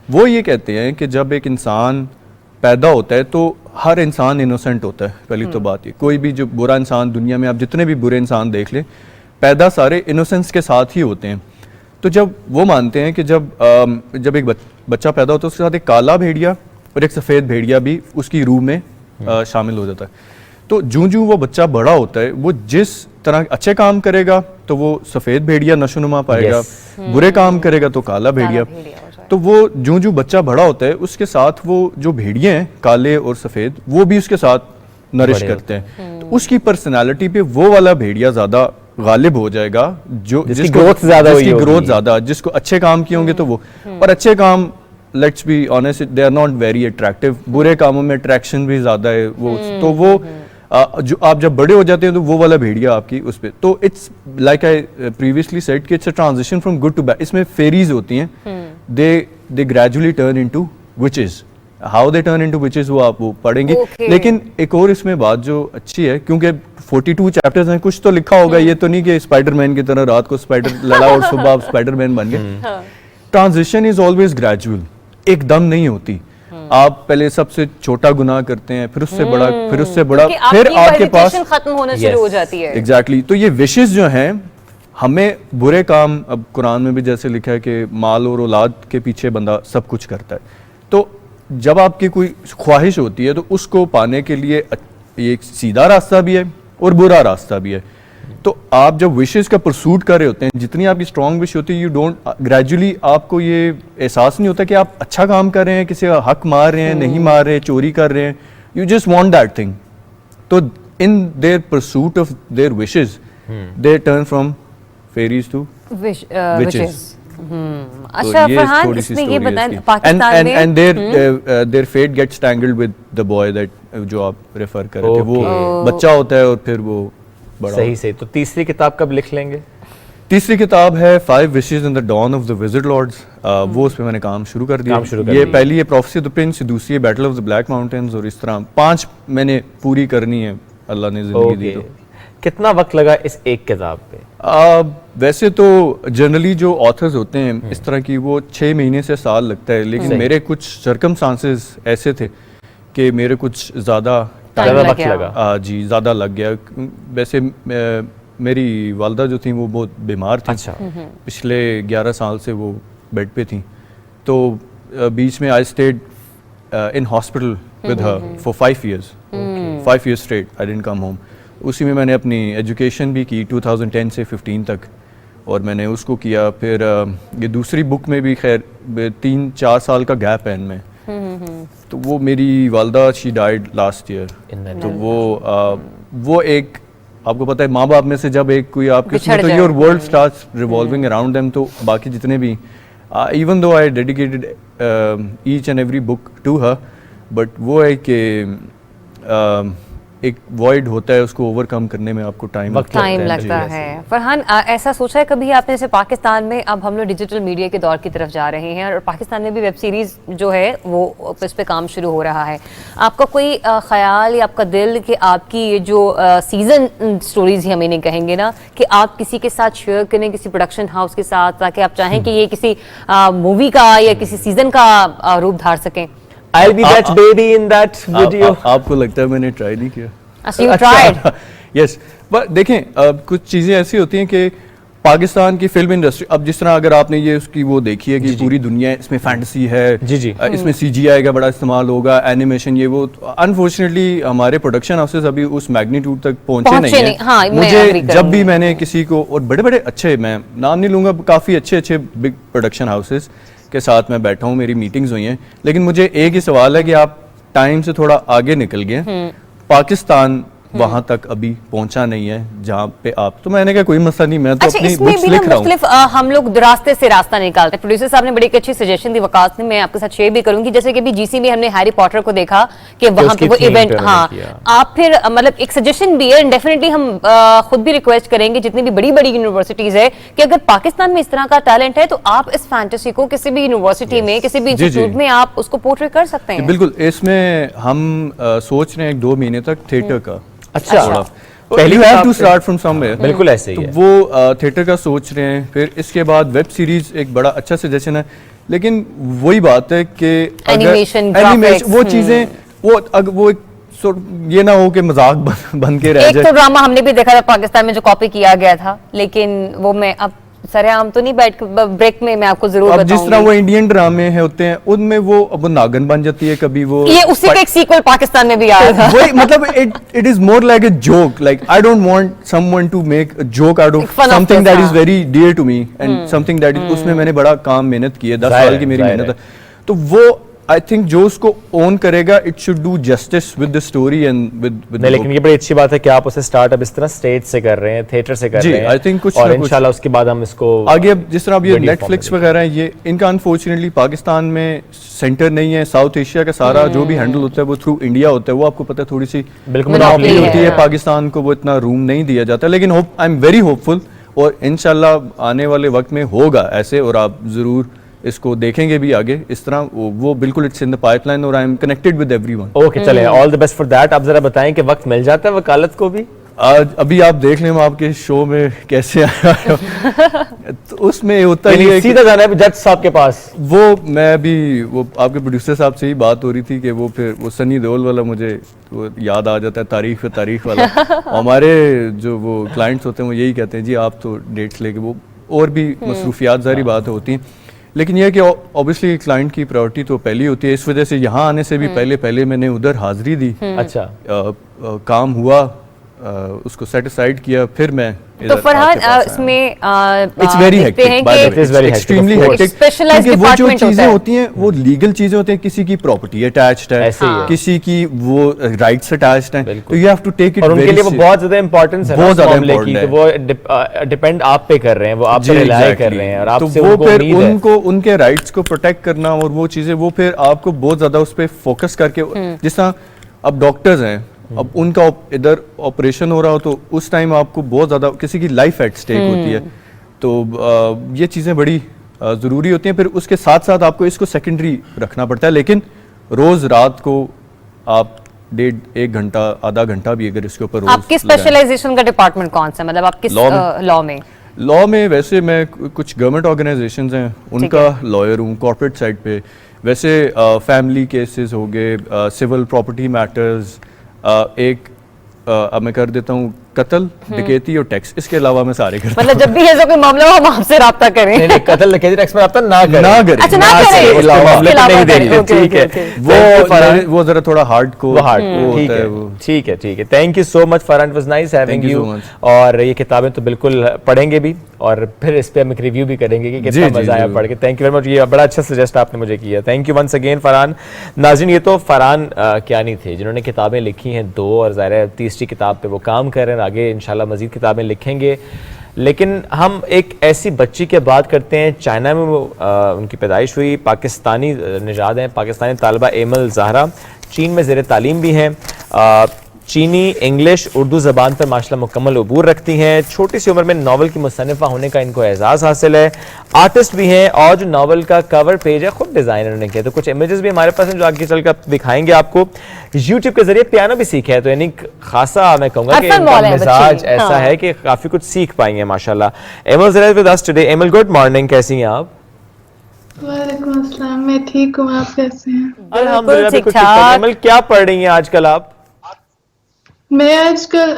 वो ये कहते हैं कि जब एक इंसान पैदा होता है तो हर इंसान इनोसेंट होता है। पहली तो बात ये, कोई भी जो बुरा इंसान दुनिया में आप जितने भी बुरे इंसान देख लें, पैदा सारे इनोसेंस के साथ ही होते हैं। तो जब वो मानते हैं कि जब एक बच्चा पैदा होता है उसके साथ एक काला भेड़िया और एक सफ़ेद भेड़िया भी उसकी रूह में शामिल हो जाता है। तो जूं वो बच्चा बड़ा होता है, वो जिस तरह अच्छे काम करेगा तो वो सफ़ेद भेड़िया नशोनुमा पाएगा, बुरे काम करेगा तो काला भेड़िया। तो वो जूं बच्चा बड़ा होता है उसके साथ वो जो भेड़िए हैं काले और सफ़ेद, वो भी उसके साथ नरिश करते हैं। तो उसकी पर्सनैलिटी पे वो वाला भेड़िया ज़्यादा गालिब हो जाएगा, जो जिसकी ग्रोथ ज्यादा, जिसको अच्छे काम किए होंगे तो वो। और अच्छे काम, let's be honest, they are not very attractive. बुरे कामों में अट्रैक्शन भी ज्यादा है वो। तो वो जो आप जब बड़े हो जाते हैं तो वो वाला भेड़िया आपकी उस पे। तो it's like I previously said कि it's a transition from good to bad. इसमें फेरीज होती हैं, they gradually turn into witches. How they turn into witches वो आप वो पढ़ेंगे। लेकिन एक और इसमें बात जो अच्छी है, क्योंकि 42 चैप्टर्स हैं, कुछ तो लिखा होगा, ये तो नहीं कि स्पाइडरमैन की तरह रात को स्पाइडर लड़ा और सुबह आप स्पाइडरमैन बन गए। ट्रांजिशन इज ऑलवेज ग्रेजुअल, एकदम नहीं होती। आप पहले सबसे छोटा गुनाह करते हैं, फिर उससे बड़ा, फिर उससे बड़ा, क्योंकि फिर आपकी आपके पास hesitation खत्म होना शुरू हो जाती है। एग्जैक्टली तो ये विशेष जो हैं हमें बुरे काम, अब कुरान में भी जैसे लिखा है कि माल और औलाद के पीछे बंदा सब कुछ करता है, तो जब आपकी कोई ख्वाहिश होती है तो उसको पाने के लिए ये एक सीधा रास्ता भी है और बुरा रास्ता भी है। तो आप जब विशेष का परसूट कर रहे होते हैं, जितनी आपकी स्ट्रॉन्ग विश होती है, यू डोंट ग्रेजुअली आपको ये एहसास नहीं होता कि आप अच्छा काम कर रहे हैं, किसी का हक मार रहे हैं, नहीं मार रहे, चोरी कर रहे हैं, you just want that thing. तो in their pursuit of their wishes they turn from fairies to witches. अच्छा फरहान, इसमें ये बताएं पाकिस्तान में and their fate gets tangled with the boy that जो आप रेफर कर रहे थे, वो बच्चा होता है और फिर वो बड़ा। सही से। तो तीसरी किताब कब लिख लेंगे? तीसरी किताब है 5 Wishes in the Dawn of the Wizard Lords। वो उस पे मैंने काम शुरू कर दिया। ये पहली है Prophecy of the Prince, दूसरी है Battle of the Black Mountains, और इस तरह 5 मैंने पूरी करनी है, अल्लाह ने जिंदगी दी तो। कितना वक्त लगा इस एक किताब पे? वैसे तो जनरली जो ऑथर्स होते हैं इस तरह की, वो 6 महीने से साल लगता है, लेकिन मेरे कुछ सर्कमस्टांसेस ऐसे थे कि मेरे कुछ ज़्यादा वक्त लगा। जी ज़्यादा लग गया। वैसे मेरी वालदा जो थी वो बहुत बीमार थी। अच्छा। पिछले 11 साल से वो बेड पे थी, तो बीच में I stayed in hospital with her for 5 years 5 years straight I didn't come home. उसी में मैंने अपनी एजुकेशन भी की 2010 से 15 तक, और मैंने उसको किया। फिर ये दूसरी बुक में भी खैर 3-4 साल का गैप है इनमें। तो वो मेरी वालदा शी डाइड लास्ट ईयर, तो वो एक आपको पता है माँ बाप में से जब एक कोई आपके उसमें, तो your world starts revolving around them. तो बाकी जितने भी even though I dedicated each and every book to her, but वो है कि एक वॉइड होता है, उसको ओवरकम करने में आपको टाइम लगता है। फरहान, ऐसा सोचा है कभी आपने, जैसे पाकिस्तान में अब हम लोग डिजिटल मीडिया के दौर की तरफ जा रहे हैं और पाकिस्तान में भी वेब सीरीज जो है वो इस पे काम शुरू हो रहा है, आपका कोई ख्याल या आपका दिल कि आपकी ये जो सीजन स्टोरीज ही हमें नहीं कहेंगे ना, कि आप किसी के साथ शेयर करें, किसी प्रोडक्शन हाउस के साथ, ताकि आप चाहें कि ये किसी मूवी का या किसी सीजन का रूप धार सकें? I'll be that baby in that video. आपको लगता है मैंने ट्राई नहीं किया? So you tried? Yes, but देखें कुछ चीज़ें ऐसी होती हैं कि पाकिस्तान की फिल्म इंडस्ट्री, अब जिस तरह अगर आपने ये उसकी वो देखी है कि पूरी दुनिया इसमें फैंटेसी है, इसमें CGI का बड़ा इस्तेमाल होगा, एनिमेशन ये वो, अनफॉर्चुनेटली हमारे प्रोडक्शन हाउसेस अभी उस मैग्नीट्यूड तक पहुंचे नहीं है। हाँ, मुझे जब भी मैंने किसी को, और बड़े बड़े अच्छे, मैं नाम नहीं लूँगा, काफ़ी अच्छे बिग प्रोडक्शन हाउसेस के साथ मैं बैठा हूँ, मेरी मीटिंग्स हुई हैं, लेकिन मुझे एक ही सवाल है कि आप टाइम से थोड़ा आगे निकल गए, पाकिस्तान वहां तक अभी पहुंचा नहीं है जहां पे आप, तो मैंने कहा कोई मसला नहीं, मैं तो अपनी बुक्स लिख रहा हूं। हम लोग रास्ते से रास्ता निकालते हैं। प्रोड्यूसर साहब ने बड़ी अच्छी सजेशन दी वकास ने, मैं आपके साथ शेयर भी करूंगी। जैसे कि अभी GC में हमने हैरी पॉटर को देखा कि वहां पे वो इवेंट, हाँ, आप फिर मतलब एक सजेशन भी है, डेफिनेटली हम खुद भी रिक्वेस्ट करेंगे जितनी भी बड़ी बड़ी यूनिवर्सिटीज है कि अगर पाकिस्तान में इस तरह का टैलेंट है तो आप इस फैंटेसी को किसी भी यूनिवर्सिटी में, किसी भी इंस्टीट्यूट में आप उसको पोर्ट्रे कर सकते हैं। बिल्कुल, इसमें हम सोच रहे हैं 2 महीने तक थिएटर का। अच्छा, पहली have to start from somewhere. बिल्कुल ऐसे ही है। तो वो थिएटर का सोच रहे हैं, फिर इसके बाद वेब सीरीज एक बड़ा अच्छा सजेशन है, लेकिन वही बात है कि एनिमेशन वो चीजें वो ये ना हो कि मजाक बन के रह जाए। एक तो ड्रामा हमने भी देखा था पाकिस्तान में जो कॉपी किया गया था, लेकिन वो मैं अब सरेआम तो नहीं बैठ ब्रेक में मैं आपको जरूर बताऊंगी। जिस तरह वो इंडियन ड्रामे होते हैं उनमें वो नागन बन जाती है, कभी वो ये उसी का एक सीक्वल पाकिस्तान में भी आया था। वही मतलब it is more like a joke, like I don't want someone to make a joke out of something that is very dear to me and something that is, उसमें मैंने बड़ा काम मेहनत की है, 10 साल की मेरी मेहनत है। तो वो आई थिंक जो उसको ओन करेगा, it should do justice with the story and with. लेकिन ये बड़ी अच्छी बात है कि आप उसे स्टार्ट अब इस तरह स्टेज से कर रहे हैं, थिएटर से कर रहे हैं। आई थिंक कुछ और इंशाल्लाह उसके बाद हम इसको आगे, अब जिस तरह अब ये नेटफ्लिक्स वगैरह है, ये इनका अनफॉर्चुनेटली पाकिस्तान में सेंटर नहीं है। साउथ एशिया का सारा जो भी हैंडल होता है वो थ्रू इंडिया होता है, वो आपको पता है थोड़ी सी मोनोपोली होती है, पाकिस्तान को वो इतना रूम नहीं दिया जाता। लेकिन आई एम वेरी होपफुल, और इंशाल्लाह आने वाले वक्त में होगा ऐसे, और आप जरूर इसको देखेंगे भी आगे इस तरह। वो बिल्कुल इट्स इन द पाइपलाइन, और I am connected with everyone. Okay, चलें, all the best for that. आप जरा बताएं कि वक्त मिल जाता है वकालत को भी? आज अभी आप देख लें, मैं आपके शो में कैसे आया हूं। तो उसमें होता ही है सीधा जाना है जज साहब के पास। वो मैं भी वो आपके प्रोड्यूसर साहब से ही बात हो रही थी कि वो फिर वो सनी देओल वाला मुझे वो याद आ जाता है, तारीख वाला। हमारे जो वो क्लाइंट्स होते हैं वो यही कहते हैं जी आप तो डेट्स लेके, वो और भी मसरूफियात जारी बात होती हैं, लेकिन यह है कि ऑब्वियसली क्लाइंट की प्रायोरिटी तो पहली होती है। इस वजह से यहाँ आने से भी पहले मैंने उधर हाजिरी दी। अच्छा काम हुआ, उसको सेटिस्फाइड किया, फिर मैं तो फरहान इसमें it's very hectic, by the way, extremely hectic, क्योंकि वो जो चीजें होती हैं वो लीगल चीजें होती हैं, किसी की प्रॉपर्टी अटैच्ड है, किसी की वो राइट्स अटैच्ड हैं, तो you have to take it, और उनके लिए वो बहुत ज्यादा इंपॉर्टेंस है, बहुत ज्यादा इंपॉर्टेंट है, तो वो डिपेंड आप पे कर रहे हैं, वो आप पे रिलाय कर रहे हैं, और आपसे वो उनको फिर उम्मीद है उनको उनके राइट्स को प्रोटेक्ट करना और वो चीजें, वो फिर आपको बहुत ज्यादा उस पर फोकस करके, जिस तरह अब डॉक्टर्स हैं, अब उनका इधर ऑपरेशन हो रहा हो तो उस टाइम आपको बहुत ज़्यादा किसी की लाइफ एट स्टेक होती है, तो ये चीज़ें बड़ी ज़रूरी होती हैं। फिर उसके साथ साथ आपको इसको सेकेंडरी रखना पड़ता है, लेकिन रोज़ रात को आप 1.5 घंटा आधा घंटा भी अगर इसके ऊपर आपकी स्पेशलाइजेशन का डिपार्टमेंट कौन सा, मतलब आप किस लॉ में? वैसे मैं कुछ गवर्नमेंट ऑर्गेनाइजेशंस हैं उनका लॉयर हूँ कॉर्पोरेट साइड पे, वैसे फैमिली केसेस हो गए, सिविल प्रॉपर्टी मैटर्स, एक अब मैं कर देता हूँ कत्ल, डकैती और टैक्स, इसके अलावा मैं सारे करता हूँ। मतलब जब भी ऐसा कोई मामला हो हम आपसे राब्ता करें। नहीं, कत्ल डकैती टैक्स में राब्ता ना करें। अच्छा, ना करें। ठीक है, वो जरा थोड़ा हार्ड को ठीक है। Thank you so much Farhan, it was nice having you. और ये किताबें तो बिल्कुल पढ़ेंगे भी और फिर इस पे हम एक रिव्यू भी करेंगे कि कितना मजा आया पढ़ के। थैंक यू वेरी मच, ये बड़ा अच्छा सजेस्ट आपने मुझे किया, thank you once again Farhan. नाज़रीन, ये तो फरहान कियानी थे जिन्होंने किताबें लिखी हैं 2 और ज़ाहिर है तीसरी किताब पे वो काम कर रहे हैं, आगे इंशाल्लाह मजीद किताबें लिखेंगे। लेकिन हम एक ऐसी बच्ची की बात करते हैं, चाइना में वो उनकी पैदाइश हुई, पाकिस्तानी निजाद हैं, पाकिस्तानी तालिबा एमल ज़हरा, चीन में ज़ेर तालीम भी हैं, चीनी, इंग्लिश, उर्दू ज़बान पर माशाल्लाह मुकम्मल अबूर रखती हैं, छोटी सी उम्र में नावल की मुसन्निफ़ा होने का इनको एजाज़ हासिल है, आर्टिस्ट भी हैं, और जो नावल का कवर पेज है खुद डिज़ाइन उन्होंने किया। तो कुछ इमेजेस भी हमारे पास हैं जो आगे चलकर दिखाएंगे आपको। यूट्यूब के जरिए पियानो भी सीखा है, तो यानी खासा मैं कहूँगा कि मिजाज ऐसा है कि काफ़ी कुछ सीख पाई हैं माशाल्लाह। एमल ज़रा with us today. Emil, good morning, कैसी हैं आप? वालेकुम अस्सलाम, मैं ठीक हूँ, आप कैसे हैं? अल्हम्दुलिल्लाह बिल्कुल ठीक है। एमल, क्या पढ़ रही हैं आजकल आप? मैं आजकल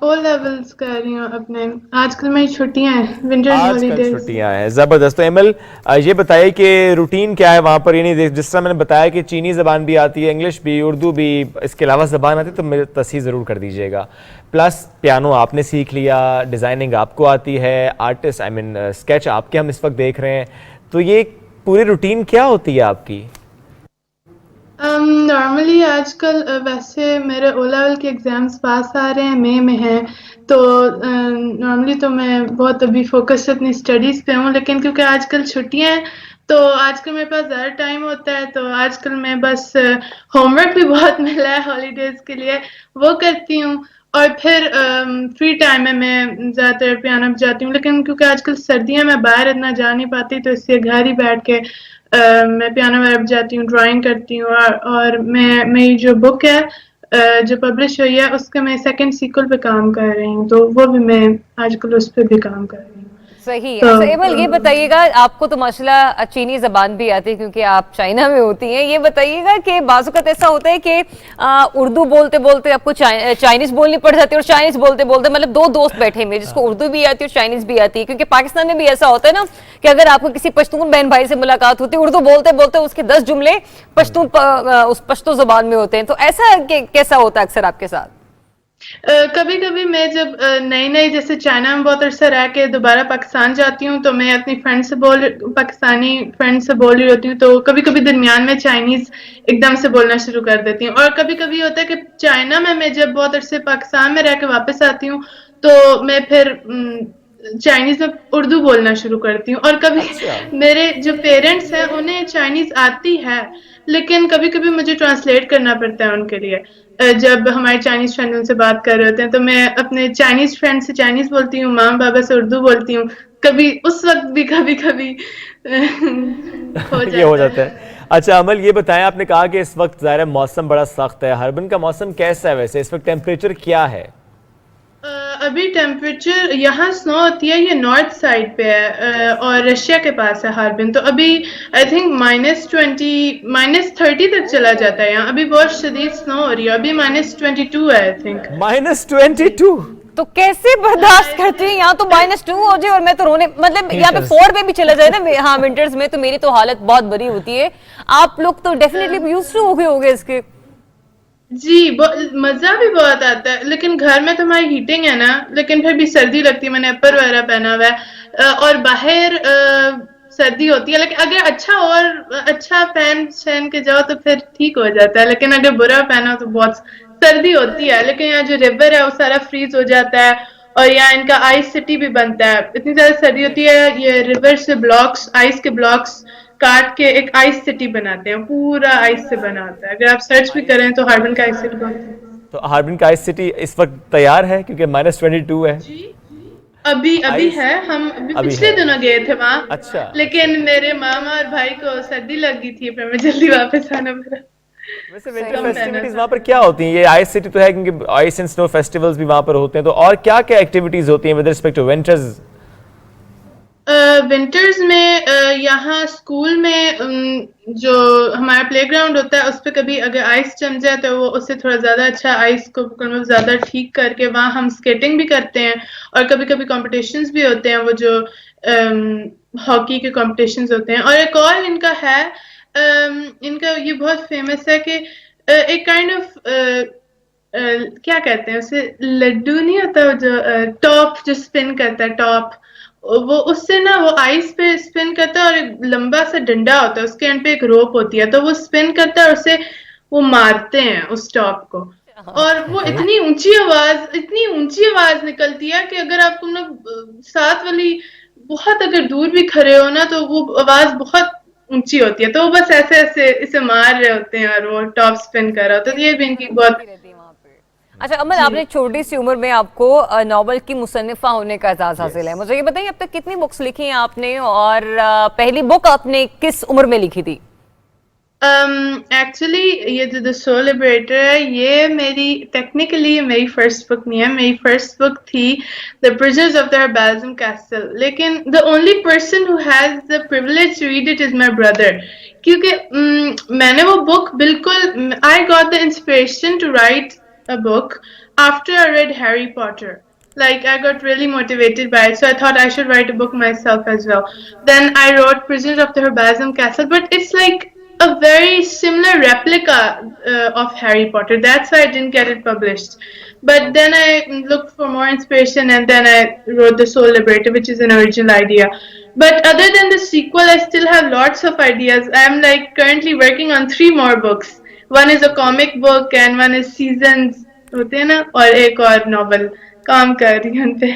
ओ लेवल्स कर रही हूँ अपने, आजकल मेरी छुट्टियां हैं, विंटर हॉलीडेज छुट्टियां हैं, जबरदस्त। तो एमल ये बताइए कि रूटीन क्या है वहाँ पर, यानी जिस तरह मैंने बताया कि चीनी ज़बान भी आती है, इंग्लिश भी, उर्दू भी, इसके अलावा ज़बान आती है तो मेरे तस्हीह ज़रूर कर दीजिएगा। प्लस पियानो आपने सीख लिया, डिज़ाइनिंग आपको आती है, आर्टिस्ट आई मीन स्केच आपके हम इस वक्त देख रहे हैं, तो ये पूरी रूटीन क्या होती है आपकी? नॉर्मली आजकल वैसे मेरे ओ लेवल के एग्ज़ाम्स पास आ रहे हैं, मई में हैं, तो नॉर्मली तो मैं बहुत अभी फोकस अपनी स्टडीज़ पे हूँ, लेकिन क्योंकि आजकल छुट्टियां हैं तो आजकल मेरे पास ज़्यादा टाइम होता है, तो आजकल मैं बस होमवर्क भी बहुत मिला है हॉलीडेज़ के लिए, वो करती हूँ, और फिर फ्री टाइम में मैं ज़्यादातर पियानो बजाती हूँ, लेकिन क्योंकि आजकल सर्दियाँ मैं बाहर इतना जा नहीं पाती, तो इसलिए घर ही बैठ के मैं पियानो वगैरह बजाती हूँ, ड्राइंग करती हूँ, और मैं मेरी जो बुक है जो पब्लिश हुई है उसके मैं सेकंड सीक्वल पे काम कर रही हूँ, तो वो भी मैं आजकल उस पर भी काम कर रही हूँ। सही है। अच्छा एमल, ये बताइएगा, आपको तो माशाल्लाह चीनी ज़बान भी आती है क्योंकि आप चाइना में होती हैं, ये बताइएगा कि बाज़ औक़ात ऐसा होता है कि उर्दू बोलते बोलते आपको चाइनीज़ बोलनी पड़ जाती है, और चाइनीज़ बोलते बोलते मतलब 2 दोस्त बैठे हैं जिसको उर्दू भी आती है और चाइनीज़ भी आती है, क्योंकि पाकिस्तान में भी ऐसा होता है ना कि अगर आपको किसी पश्तून बहन भाई से मुलाकात होती है, उर्दू बोलते बोलते उसके 10 जुमले उस पश्तो ज़बान में होते हैं, तो ऐसा कैसा होता है अक्सर आपके साथ? कभी कभी मैं जब नई जैसे चाइना में बहुत अरसा रह के दोबारा पाकिस्तान जाती हूँ, तो मैं अपनी पाकिस्तानी फ्रेंड से बोल रही होती हूँ, तो कभी कभी दरमियान में चाइनीज़ एकदम से बोलना शुरू कर देती हूँ, और कभी कभी होता है कि चाइना में मैं जब बहुत अरसे पाकिस्तान में रह के वापस आती हूँ तो मैं फिर चाइनीज़ में उर्दू बोलना शुरू करती हूँ, और कभी मेरे जो पेरेंट्स हैं उन्हें चाइनीज़ आती है, लेकिन कभी कभी मुझे ट्रांसलेट करना पड़ता है उनके लिए। जब हमारे चाइनीज़ फ्रेंड उनसे बात कर रहे होते हैं तो मैं अपने चाइनीज़ फ्रेंड से चाइनीज़ बोलती हूँ, माँ बाबा से उर्दू बोलती हूँ, कभी उस वक्त भी कभी ये हो जाता है। अच्छा अमल, ये बताएं, आपने कहा कि इस वक्त ज़ाहिर है मौसम बड़ा सख्त है, हरबन का मौसम कैसा है वैसे, इस वक्त टेम्परेचर क्या है? अभी टेम्परेचर यहाँ स्नो होती है, ये नॉर्थ साइड पे है और रशिया के पास है हार्बिन, तो अभी आई थिंक -20 -30 तक चला जाता है यहाँ। अभी बहुत शदीद स्नो हो रही है, अभी -22 है आई थिंक। -22 तो कैसे बर्दाश्त करती हैं? यहाँ तो -2 हो जाए और मैं तो रोने, मतलब यहाँ पे 4 पे भी चला जाए ना, हाँ विंटर्स में, तो मेरी तो हालत बहुत बुरी होती है। आप लोग तो डेफिनेटली यूज्ड टू हो गए होंगे इसके। जी, मजा भी बहुत आता है, लेकिन घर में तो हमारी हीटिंग है ना, लेकिन फिर भी सर्दी लगती है, मैंने अपर वगैरह पहना हुआ है और बाहर सर्दी होती है, लेकिन अगर अच्छा पहन के जाओ तो फिर ठीक हो जाता है, लेकिन अगर बुरा पहना तो बहुत सर्दी होती है। लेकिन यहाँ जो रिवर है वो सारा फ्रीज हो जाता है और यहाँ इनका आइस सिटी भी बनता है, इतनी ज्यादा सर्दी होती है, ये रिवर से ब्लॉक्स, आइस के ब्लॉक्स काट के एक आइस सिटी बनाते हैं, पूरा आइस से बना होता है। अगर आप सर्च भी करें तो हार्बिन का आइस सिटी बनता है। तो हार्बिन का आइस सिटी इस वक्त तैयार है क्योंकि -22 है। अभी है, हम पिछले दिनों गए थे वहाँ। अच्छा। लेकिन मेरे मामा और भाई को सर्दी लग गई थी, फिर मैं जल्दी वापस आना पड़ा। वैसे विंटर फेस्टिविटीज वहाँ पर क्या होती हैं? ये आइस सिटी तो है क्योंकि आइस एंड स्नो फेस्टिवल्स भी वहाँ पर होते हैं, तो और क्या क्या एक्टिविटीज होती हैं with respect to winters? Winters में यहाँ स्कूल में जो हमारा प्लेग्राउंड होता है उस पे कभी अगर आइस जम जाए तो वो उससे थोड़ा ज़्यादा अच्छा आइस को ज़्यादा ठीक करके वहाँ हम स्केटिंग भी करते हैं और कभी कभी कॉम्पिटिशन्स भी होते हैं, वो जो हॉकी के कॉम्पिटिशन्स होते हैं। और एक और इनका है, इनका ये बहुत फेमस है कि एक काइंड ऑफ क्या कहते हैं उसे, लड्डू नहीं होता जो टॉप जो स्पिन करता है, टॉप, वो उससे ना वो आइस पे स्पिन करता है और एक लंबा सा डंडा होता है, उसके एंड पे एक रोप होती है, तो वो स्पिन करता है और उससे वो मारते हैं उस टॉप को, और वो इतनी ऊंची आवाज निकलती है कि अगर आप तुम लोग साथ वाली बहुत अगर दूर भी खड़े हो ना तो वो आवाज बहुत ऊंची होती है, तो वो बस ऐसे ऐसे इसे मार रहे होते हैं और वो टॉप स्पिन कर रहा होता है। तो ये भी इनकी बहुत। अच्छा अमल, आपने छोटी सी उम्र में आपको नॉवल की मुसन्निफा होने का एजाज़ हासिल है। मुझे ये बताइए अब तक कितनी बुक्स लिखी हैं आपने और पहली बुक आपने किस उम्र में लिखी थी? एक्चुअली ये जो द सोल लिबरेटर है ये टेक्निकली मेरी फर्स्ट बुक नहीं है, मेरी फर्स्ट बुक थी the prisoners of the herbalism castle, लेकिन the only person who has the privilege to read it is my brother, क्योंकि मैंने वो बुक बिल्कुल, I got the inspiration to write a book after I read Harry Potter. Like I got really motivated by it, so I thought I should write a book myself as well. Then I wrote Prisoners of the Herbalism Castle, but it's like a very similar replica of Harry Potter. That's why I didn't get it published. But then I looked for more inspiration and then I wrote The Soul Liberator, which is an original idea. But other than the sequel, I still have lots of ideas. I'm like currently working on 3 more books. One is a comic book and one is seasons होते हैं ना, और एक और novel काम कर रही हूँ पे।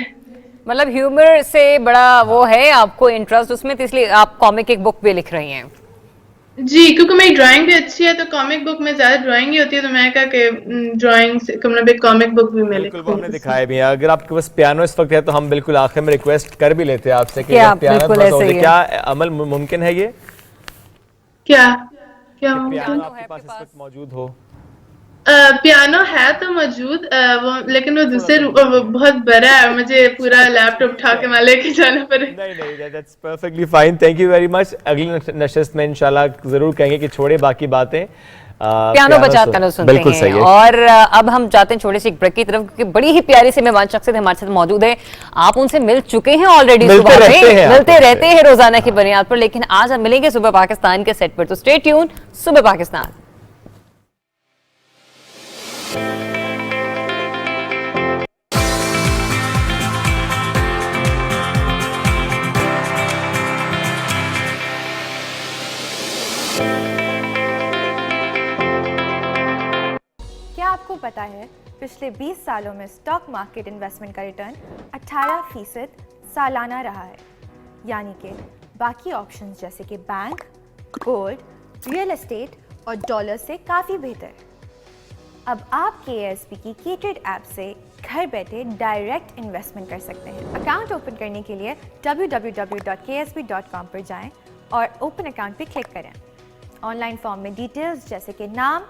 मतलब ह्यूमर से बड़ा वो है आपको इंटरेस्ट उसमें, तो इसलिए आप कॉमिक एक बुक भी लिख रही हैं। जी, क्योंकि मेरी ड्राइंग भी अच्छी है तो कॉमिक बुक में ज्यादा ड्राइंग ही होती है, तो मैं कहा कि ड्राइंग से मतलब एक कॉमिक बुक भी मिले। बिल्कुल, हमने दिखाया भी है। अगर आपके पास पियानो इस वक्त है तो हम बिल्कुल आखिर में रिक्वेस्ट कर भी लेते हैं आपसे कि पियानो, क्या अमल मुमकिन है ये? क्या पियानो आपके पास इस वक्त मौजूद हो? पियानो है तो मौजूद, लेकिन वो दूसरे बहुत बड़ा है, मुझे पूरा लैपटॉप उठा के वहाँ लेके जाना पड़े। नहीं, that's perfectly fine. Thank you very much. अगली नशिस्त में इंशाल्लाह जरूर कहेंगे कि छोड़े बाकी बातें, पियानो बजाते हैं सुनते बिल्कुल सही है। और अब हम जाते हैं छोटे से एक ब्रेक की तरफ, क्योंकि बड़ी ही प्यारी से मेहमान शख्सियत हमारे साथ मौजूद है। आप उनसे मिल चुके हैं ऑलरेडी, सुबह में मिलते रहते हैं रोजाना की बुनियाद पर, लेकिन आज हम मिलेंगे सुबह पाकिस्तान के सेट पर, तो स्टे ट्यून सुबह पाकिस्तान। आपको पता है पिछले 20 सालों में स्टॉक मार्केट इन्वेस्टमेंट का रिटर्न 18% सालाना रहा है, यानी कि बाकी ऑप्शंस जैसे कि बैंक, गोल्ड, रियल एस्टेट और डॉलर से काफ़ी बेहतर। अब आप KSB की केटेड ऐप से घर बैठे डायरेक्ट इन्वेस्टमेंट कर सकते हैं। अकाउंट ओपन करने के लिए www.ksb.com पर जाएं और ओपन अकाउंट पर क्लिक करें। ऑनलाइन फॉर्म में डिटेल्स जैसे कि नाम,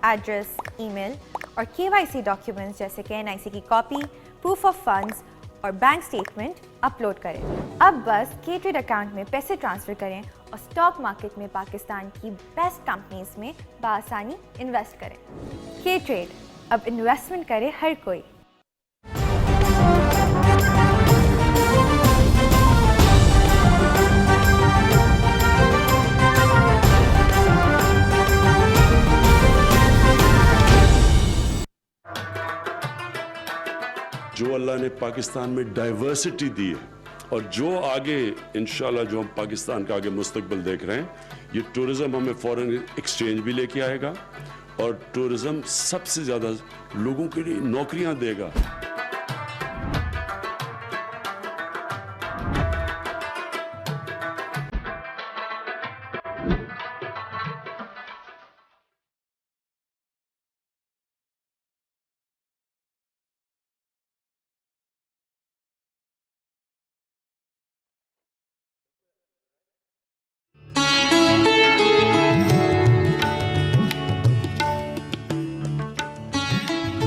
एड्रेस, ईमेल और KYC डॉक्यूमेंट्स जैसे कि NIC की कॉपी, प्रूफ ऑफ फंड्स और बैंक स्टेटमेंट अपलोड करें। अब बस K-Trade अकाउंट में पैसे ट्रांसफ़र करें और स्टॉक मार्केट में पाकिस्तान की बेस्ट कंपनीज में बआसानी इन्वेस्ट करें। K-Trade, अब इन्वेस्टमेंट करे हर कोई। जो अल्लाह ने पाकिस्तान में डाइवर्सिटी दी है और जो आगे इंशाल्लाह जो हम पाकिस्तान का आगे मुस्तकबिल देख रहे हैं, ये टूरिज्म हमें फॉरेन एक्सचेंज भी लेके आएगा और टूरिज्म सबसे ज़्यादा लोगों के लिए नौकरियां देगा।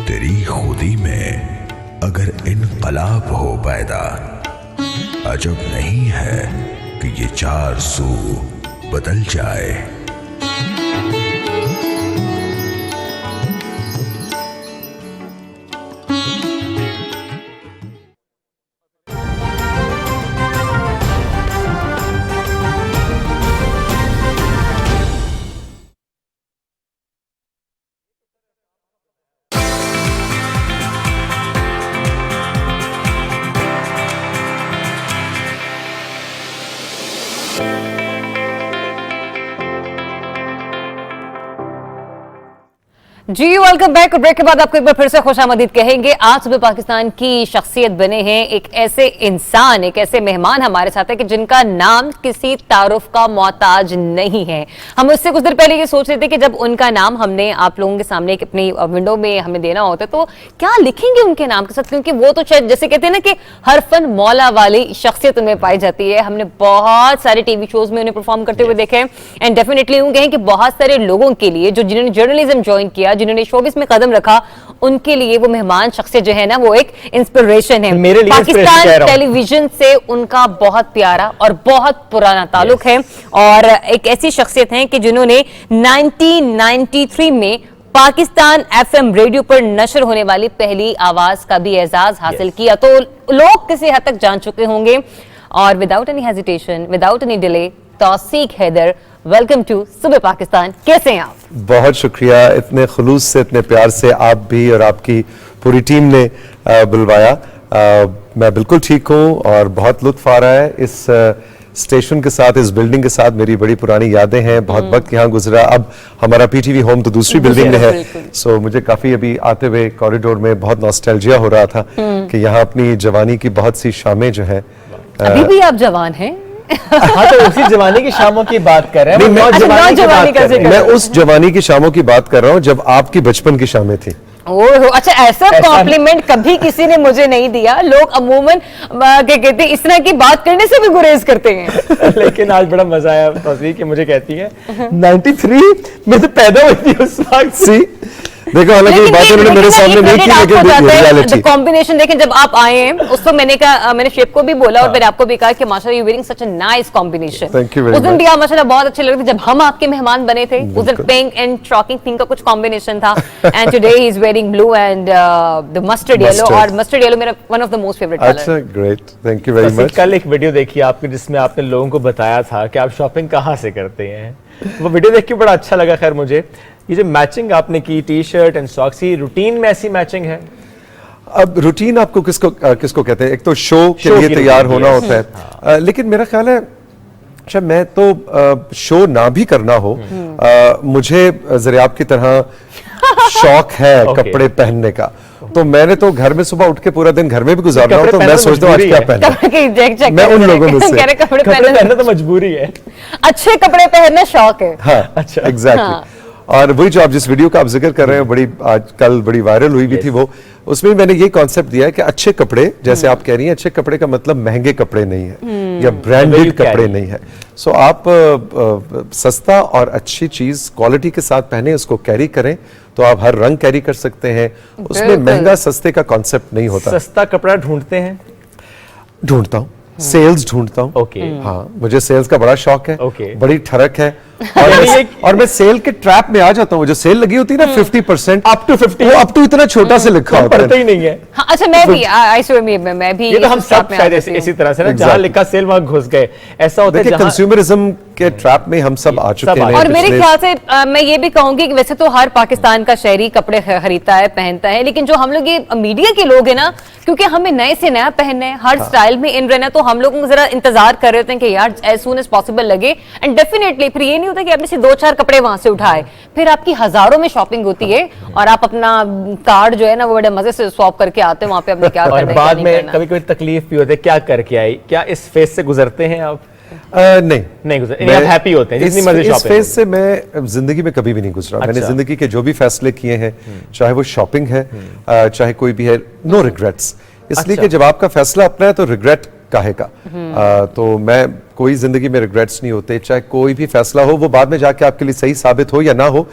तेरी खुदी में अगर इनकलाब हो पैदा, अजब नहीं है कि ये चार सू बदल जाए। जी वेलकम बैक। ब्रेक के बाद आपको एक बार फिर से खुशामदीद कहेंगे। आज सुबह पाकिस्तान की शख्सियत बने हैं एक ऐसे इंसान, एक ऐसे मेहमान हमारे साथ है कि जिनका नाम किसी तारुफ का मोहताज नहीं है। हम उससे कुछ देर पहले ये सोच रहे थे कि जब उनका नाम हमने आप लोगों के सामने अपनी विंडो में हमें देना होता है तो क्या लिखेंगे उनके नाम के साथ, क्योंकि वो तो शायद जैसे कहते हैं ना कि हरफन मौला वाली शख्सियत उनमें पाई जाती है। हमने बहुत सारे टीवी शोज में उन्हें परफॉर्म करते हुए देखे एंड डेफिनेटली यूं कहें कि बहुत सारे लोगों के लिए जिन्होंने जर्नलिज्म ज्वाइन किया, जिन्होंने शोबिस में कदम रखा, उनके लिए वो मेहमान शख्सियत जो है ना वो एक इंस्पिरेशन है। मेरे लिए पाकिस्तान टेलीविजन से उनका बहुत प्यारा और बहुत पुराना ताल्लुक है और एक ऐसी शख्सियत है कि जिन्होंने 1993 में पाकिस्तान FM रेडियो पर नशर होने वाली पहली आवाज का भी एजाज हासिल किया। तो लोग किसी हद तक जान चुके होंगे और without any hesitation, without any delay, Tauseeq Haider, welcome to Subah Pakistan. कैसे हैं आप? बहुत शुक्रिया, इतने खुलूस से, इतने प्यार से आप भी और आपकी पूरी टीम ने बुलवाया। मैं बिल्कुल ठीक हूँ और बहुत लुत्फ आ रहा है। इस स्टेशन के साथ, इस बिल्डिंग के साथ मेरी बड़ी पुरानी यादें हैं। बहुत वक्त यहाँ गुजरा। अब हमारा PTV होम तो दूसरी बिल्डिंग में है, सो मुझे काफी अभी आते हुए कॉरिडोर में बहुत नॉस्टैल्जिया हो रहा था कि यहाँ अपनी जवानी की बहुत सी शामें जो है। अभी भी आप जवान हैं? हाँ, तो उसी जवानी की शामों की बात कर रहे हैं। मैं उस जवानी की शामों की बात कर रहा हूँ जब आपकी बचपन की शामें थी। ओहो, अच्छा, ऐसा कॉम्प्लीमेंट कभी किसी ने मुझे नहीं दिया। लोग अमूमन क्या कहते हैं, इस तरह की बात करने से भी गुरेज करते हैं। लेकिन आज बड़ा मजा आया तौसीक कि मुझे कहती है 93 में तो पैदा हुई थी उस वक्त। सी देखो, हालांकि बात उन्होंने मेरे सामने नहीं की, लेकिन रियलिटी कॉम्बिनेशन देखें। जब आप आए हैं उस तो मैंने कहा, मैंने शेफ को भी बोला और मैंने आपको भी कहा कि माशाल्लाह you wearing such a nice combination. उस दिन भी आप माशाल्लाह बहुत अच्छे लग रहे थे। जब हम आपके मेहमान बने थे उस दिन पिंक एंड शॉकिंग पिंक का कुछ कॉम्बिनेशन था and today he is wearing blue and the mustard yellow, और मस्टर्ड येलो मेरा one of the most favourite colour. अच्छा, great, thank you very much. कल एक वीडियो देखी आपकी जिसमें आपने लोगों को बताया था कि आप शॉपिंग कहाँ से करते हैं। वो वीडियो देख के बड़ा अच्छा लगा। खैर, मुझे ये जो मैचिंग आपने की टी-शर्ट एंड सॉक्स, रूटीन में ऐसी मैचिंग है? अब रूटीन आपको किसको कहते हैं? एक तो शो के लिए तैयार होना होता है, लेकिन मेरा ख्याल है अच्छा, मैं तो शो ना भी करना हो, मुझे जरा आपकी तरह शौक है कपड़े पहनने का। तो मैंने तो घर में सुबह उठ के पूरा दिन घर में भी गुजारना हो तो मैं सोचता हूँ आज क्या पहनना। मैं उन लोगों में से। कपड़े पहनना तो मजबूरी है, अच्छे कपड़े पहनना शौक है। हाँ, अच्छा, एग्जैक्टली। और वही जो आप जिस वीडियो का आप जिक्र कर रहे हैं, बड़ी आजकल बड़ी वायरल हुई भी थी वो, उसमें मैंने ये कॉन्सेप्ट दिया है कि अच्छे कपड़े, जैसे आप कह रही हैं, अच्छे कपड़े का मतलब महंगे कपड़े नहीं है या ब्रांडेड कपड़े नहीं है। सो आप सस्ता और अच्छी चीज क्वालिटी के साथ पहने, उसको कैरी करें, तो आप हर रंग कैरी कर सकते हैं, उसमें महंगा सस्ते का कॉन्सेप्ट नहीं होता। सस्ता कपड़ा ढूंढते हैं? ढूंढता हूँ, सेल्स ढूंढता हूँ। ओके। हाँ, मुझे सेल्स का बड़ा शौक है। ओके। बड़ी ठरक है और मैं सेल के ट्रैप में आ जाता हूँ। जो सेल लगी होती है ना 50% अप टू 50, वो अप टू इतना छोटा से लिखा होता है, पढ़ते ही नहीं है। हाँ, अच्छा मैं भी मैं भी ये तो हम सब शायद इसी तरह से ना, जहाँ लिखा सेल वहां घुस गए, ऐसा होता है। देखिए कंज्यूमरिज्म के ट्रैप में हम सब आ चुके हैं। और मेरे ख्याल से मैं ये भी कहूंगी कि वैसे तो हर पाकिस्तान का शहरी कपड़े खरीदता है, पहनता है, लेकिन जो हम लोग ये मीडिया के लोग हैं ना, क्योंकि हमें नए से नया पहनना है, हर स्टाइल में इन रहना, तो हम लोग जरा इंतजार कर रहे होते हैं कि यार एज सून एज पॉसिबल लगे। एंड डेफिनेटली फिर ये नहीं होता कि आपने सिर्फ 2-4 कपड़े वहां से उठाए, फिर आपकी हजारों में शॉपिंग होती है और आप अपना कार्ड जो है ना वो बड़े मजे से स्वैप करके आते हैं वहां पे, अपने क्या करना है। और बाद में कभी कभी तकलीफ भी होती है, क्या करके आई, क्या इस फेज से गुजरते हैं आप? नहीं गुजर, आप हैप्पी होते हैं जितनी मर्जी शॉपिंग? इस फेज से मैं जिंदगी में कभी भी नहीं गुजरा। मैंने जिंदगी के जो भी फैसले किए हैं, चाहे वो शॉपिंग है, चाहे कोई भी है, नो रिग्रेट्स। इसलिए कि जब आपका फैसला अपना है तो रिग्रेट काहे का। तो मैं कोई जिंदगी में रिग्रेट्स नहीं होते, चाहे कोई भी फैसला हो वो बाद में जाके आपके लिए सही साबित हो या ना हो।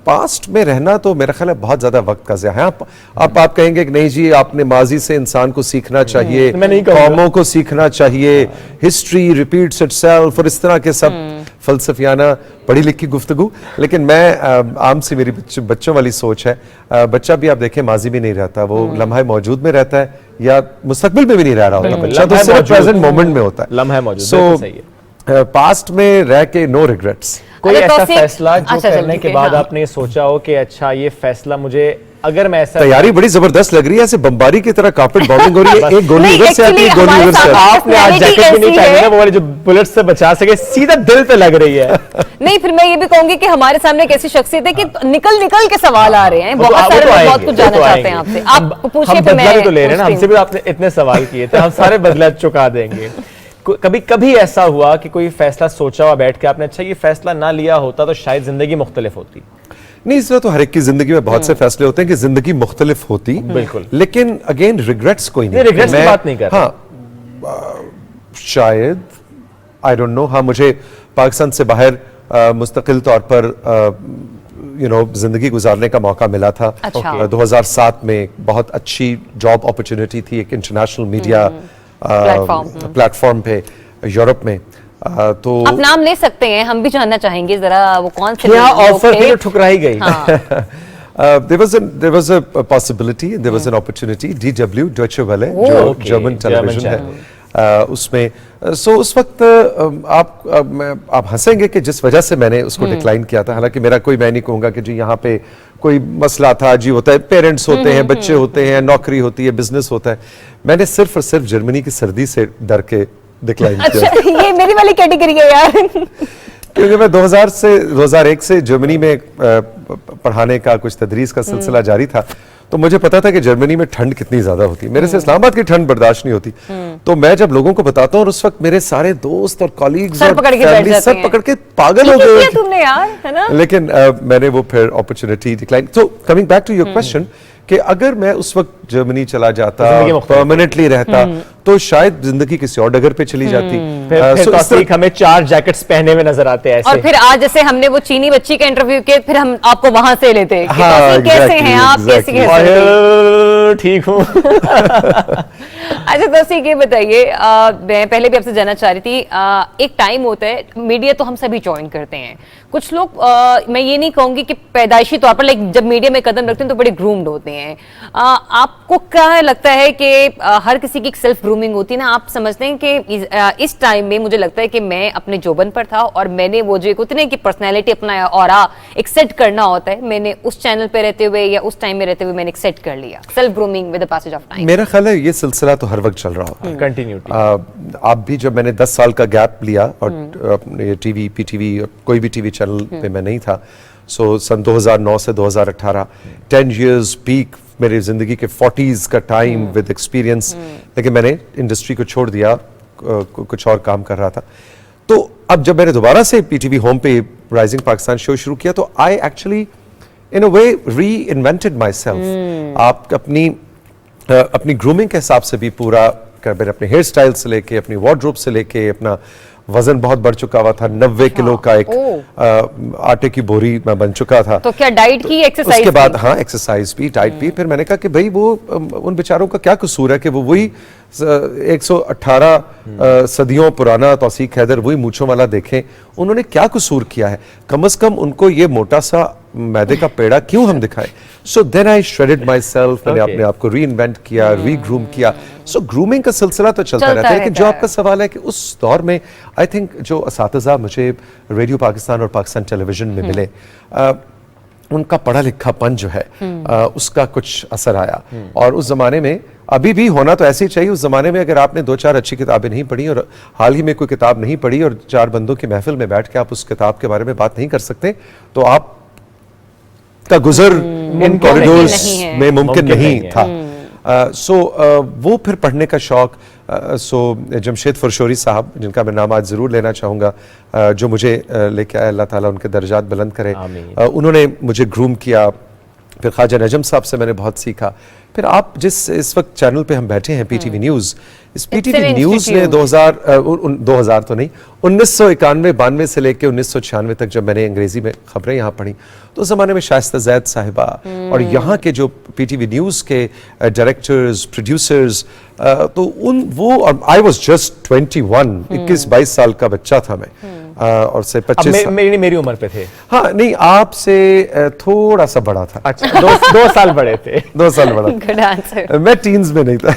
पास्ट में रहना तो मेरा ख्याल है बहुत ज्यादा वक्त का ज़िया है। आप कहेंगे कि नहीं जी, आपने माजी से इंसान को सीखना चाहिए, कौमों को सीखना चाहिए, हिस्ट्री रिपीट्स इटसेल्फ और इस तरह के सब फलसफियाना पढ़ी लिखी गुफ्तगू। लेकिन मैं आम सी मेरी बच्चों वाली सोच है। बच्चा भी आप देखें माजी में नहीं रहता, वो लम्हा मौजूद में रहता है या मुस्तकबिल में भी नहीं रह रहा होता बच्चा, तो सिर्फ प्रेजेंट मोमेंट में होता है, लम्हा मौजूद। सो पास्ट में रह के नो रिग्रेट्स। कोई ऐसा फैसला जो करने के बाद आपने सोचा हो कि अच्छा ये फैसला मुझे, अगर मैं ऐसा, तैयारी बड़ी जबरदस्त लग रही है, ऐसे बम्बारी की तरह कार्पेट बॉम्बिंग हो रही है, एक गोली इधर से आती है, गोली उधर से। आपने आज जैकेट भी नहीं पहनी ना, वो वाले जो बुलेट से बचा सके, सीधा दिल पे लग रही है। नहीं, फिर मैं ये भी कहूंगी कि हमारे सामने एक ऐसी शख्सियत है कि निकल निकल के सवाल आ रहे हैं, बहुत सारे लोग बहुत कुछ जानना चाहते हैं आपसे। आप पूछिए, बदला भी तो ले रहे हैं ना, हमसे भी आपने इतने सवाल किए थे, हम सारे बदला चुका देंगे। कभी कभी ऐसा हुआ कि कोई फैसला सोचा हुआ बैठ के आपने, अच्छा ये फैसला ना लिया होता तो शायद जिंदगी मुख्तलिफ होती? नहीं, इस तरह तो हर एक की जिंदगी में बहुत से फैसले होते हैं कि जिंदगी मुख्तलिफ होती, बिल्कुल। लेकिन अगेन रिग्रेट्स कोई नहीं, रिग्रेट्स की बात नहीं कर रहा। हाँ, शायद आई डोंट नो, हाँ मुझे पाकिस्तान से बाहर मुस्तकिल तौर पर जिंदगी गुजारने का मौका मिला था। 2007 में बहुत अच्छी जॉब अपॉर्चुनिटी थी, एक इंटरनेशनल मीडिया प्लेटफॉर्म पे यूरोप में। तो आप नाम ले सकते हैं, हम भी जानना चाहेंगे जरा वो कौन से क्या ऑफर थी जो ठुकराई गई? there was a possibility, there was an opportunity, DW Deutsche Welle, जो जर्मन टेलीविजन है, उसमें उस वक्त आप हंसेंगे कि जिस वजह से मैंने उसको डिक्लाइन किया था, हालांकि मेरा कोई, मैं नहीं कहूंगा कि जी यहाँ पे कोई मसला था, जी होता है, पेरेंट्स होते हैं, बच्चे होते हैं, नौकरी होती है, बिजनेस होता है। मैंने सिर्फ और सिर्फ जर्मनी की सर्दी से डर के डिक्लाइन किया। अच्छा, ये मेरी वाली कैटेगरी है यार। क्योंकि मैं 2001 से जर्मनी में पढ़ाने का, कुछ तदरीस का सिलसिला जारी था, तो मुझे पता था कि जर्मनी में ठंड कितनी ज्यादा होती है। मेरे से इस्लामाबाद की ठंड बर्दाश्त नहीं होती। तो मैं जब लोगों को बताता हूँ, और उस वक्त मेरे सारे दोस्त और कॉलीग्स और फैमिली सब पकड़ के पागल हो गए तुमने यार, है ना? लेकिन मैंने वो फिर अपॉर्चुनिटी डिक्लाइन। तो coming back to your question, कि अगर मैं उस वक्त जर्मनी चला जाता, परमानेंटली रहता, तो शायद जिंदगी किसी और डगर पे चली जाती। फिर हमें 4 जैकेट्स पहने में नजर आते हैं ऐसे। और फिर आज जैसे हमने वो चीनी बच्ची का इंटरव्यू किया, फिर हम आपको वहां से लेते हैं। हाँ, कैसे हैं आप, कैसे ठीक हूँ। अच्छा दोस्तों, ये बताइए, मैं पहले भी आपसे जानना चाह रही थी, एक टाइम होता है, मीडिया तो हम सभी ज्वाइन करते हैं, कुछ लोग, मैं ये नहीं कहूंगी कि पैदाइशी तौर पर, लाइक जब मीडिया में कदम रखते हैं तो बड़े ग्रूम्ड होते हैं। आपको क्या लगता है कि हर किसी की सेल्फ ग्रूमिंग होती है ना? आप समझते हैं कि इस टाइम में मुझे लगता है कि मैं अपने जोबन पर था और मैंने वो जो होती है कि पर्सनैलिटी अपना ऑरा एक सेट करना होता है, मैंने उस चैनल पे रहते हुए या उस टाइम में रहते हुए मैंने एक सेट कर लिया, self grooming with the passage of time. मेरा ख्याल है ये सिलसिला तो हर वक्त चल रहा होता है, कंटिन्यूटी। आप भी, जब मैंने 10 साल का गैप लिया और ये टीवी, पीटीवी, कोई भी टीवी चैनल पे मैं नहीं था, सन 2009 से 2018 10 years पीक मेरी जिंदगी के 40s का टाइम विद एक्सपीरियंस। लेकिन मैंने इंडस्ट्री को छोड़ दिया, कुछ और काम कर रहा था। तो अब जब मैंने दोबारा से पीटीवी होम पे राइजिंग पाकिस्तान शो शुरू किया, तो आई एक्चुअली इन अ वे री इन्वेंटेड माई सेल्फ। आप अपनी ग्रूमिंग के हिसाब से भी पूरा, मैंने अपने हेयर स्टाइल से लेके, अपनी वार्डरोब से लेके, अपना वजन बहुत बढ़ चुका हुआ था, 90 किलो का एक आटे की बोरी मैं बन चुका था। तो क्या डाइट की, एक्सरसाइज उसके बाद हाँ एक्सरसाइज भी, डाइट भी। फिर मैंने कहा कि भाई वो उन बेचारों का क्या कसूर है कि वो वही 118 सदियों पुराना तौसीक हैदर वही मूंछों वाला देखें, उन्होंने क्या कसूर किया है, कम से कम उनको ये मोटा सा मैदे का पेड़ा क्यों हम दिखाएं। So then I shredded myself, मैंने अपने आप को री इन्वेंट किया, रीग्रूम किया। सो ग्रूमिंग का सिलसिला तो चलता रहता है। लेकिन जो आपका सवाल है कि उस दौर में आई थिंक जो असातिज़ा मुझे रेडियो पाकिस्तान और पाकिस्तान टेलीविजन में मिले, उनका पढ़ा लिखापन जो है उसका कुछ असर आया। और उस जमाने में अभी भी होना तो ऐसे ही चाहिए, उस जमाने में अगर आपने 2-4 अच्छी किताबें नहीं पढ़ी और हाल ही में कोई किताब नहीं पढ़ी और 4 बंदों की महफिल में बैठ के आप उस किताब के बारे में बात नहीं कर सकते, तो आप का गुजर इन कॉरिडोर्स में मुमकिन नहीं था। वो फिर पढ़ने का शौक, जमशेद फुरशोरी साहब, जिनका मैं नाम आज ज़रूर लेना चाहूँगा, जो मुझे लेके आए, अल्लाह ताला उनके दर्जात बुलंद करे, उन्होंने मुझे ग्रूम किया। फिर ख्वाजा नजम साहब से मैंने बहुत सीखा। फिर आप जिस इस वक्त चैनल पे हम बैठे हैं, पीटीवी न्यूज़, इस पीटीवी न्यूज़ ने 2000 तो नहीं, 1991-92 से लेकर 1996 तक जब मैंने अंग्रेजी में खबरें यहाँ पढ़ी, तो उस ज़माने में शाइस्ता ज़ैद साहिबा और यहाँ के जो पीटीवी न्यूज़ के डायरेक्टर्स, प्रोड्यूसर्स, तो और आई वॉज जस्ट 21 साल का बच्चा था मैं, और से 25 मेरी उम्र पे थे। हाँ नहीं, आपसे थोड़ा सा बड़ा था। अच्छा, 2 साल बड़े थे। 2 साल बड़ा। मैं टीन्स में नहीं था।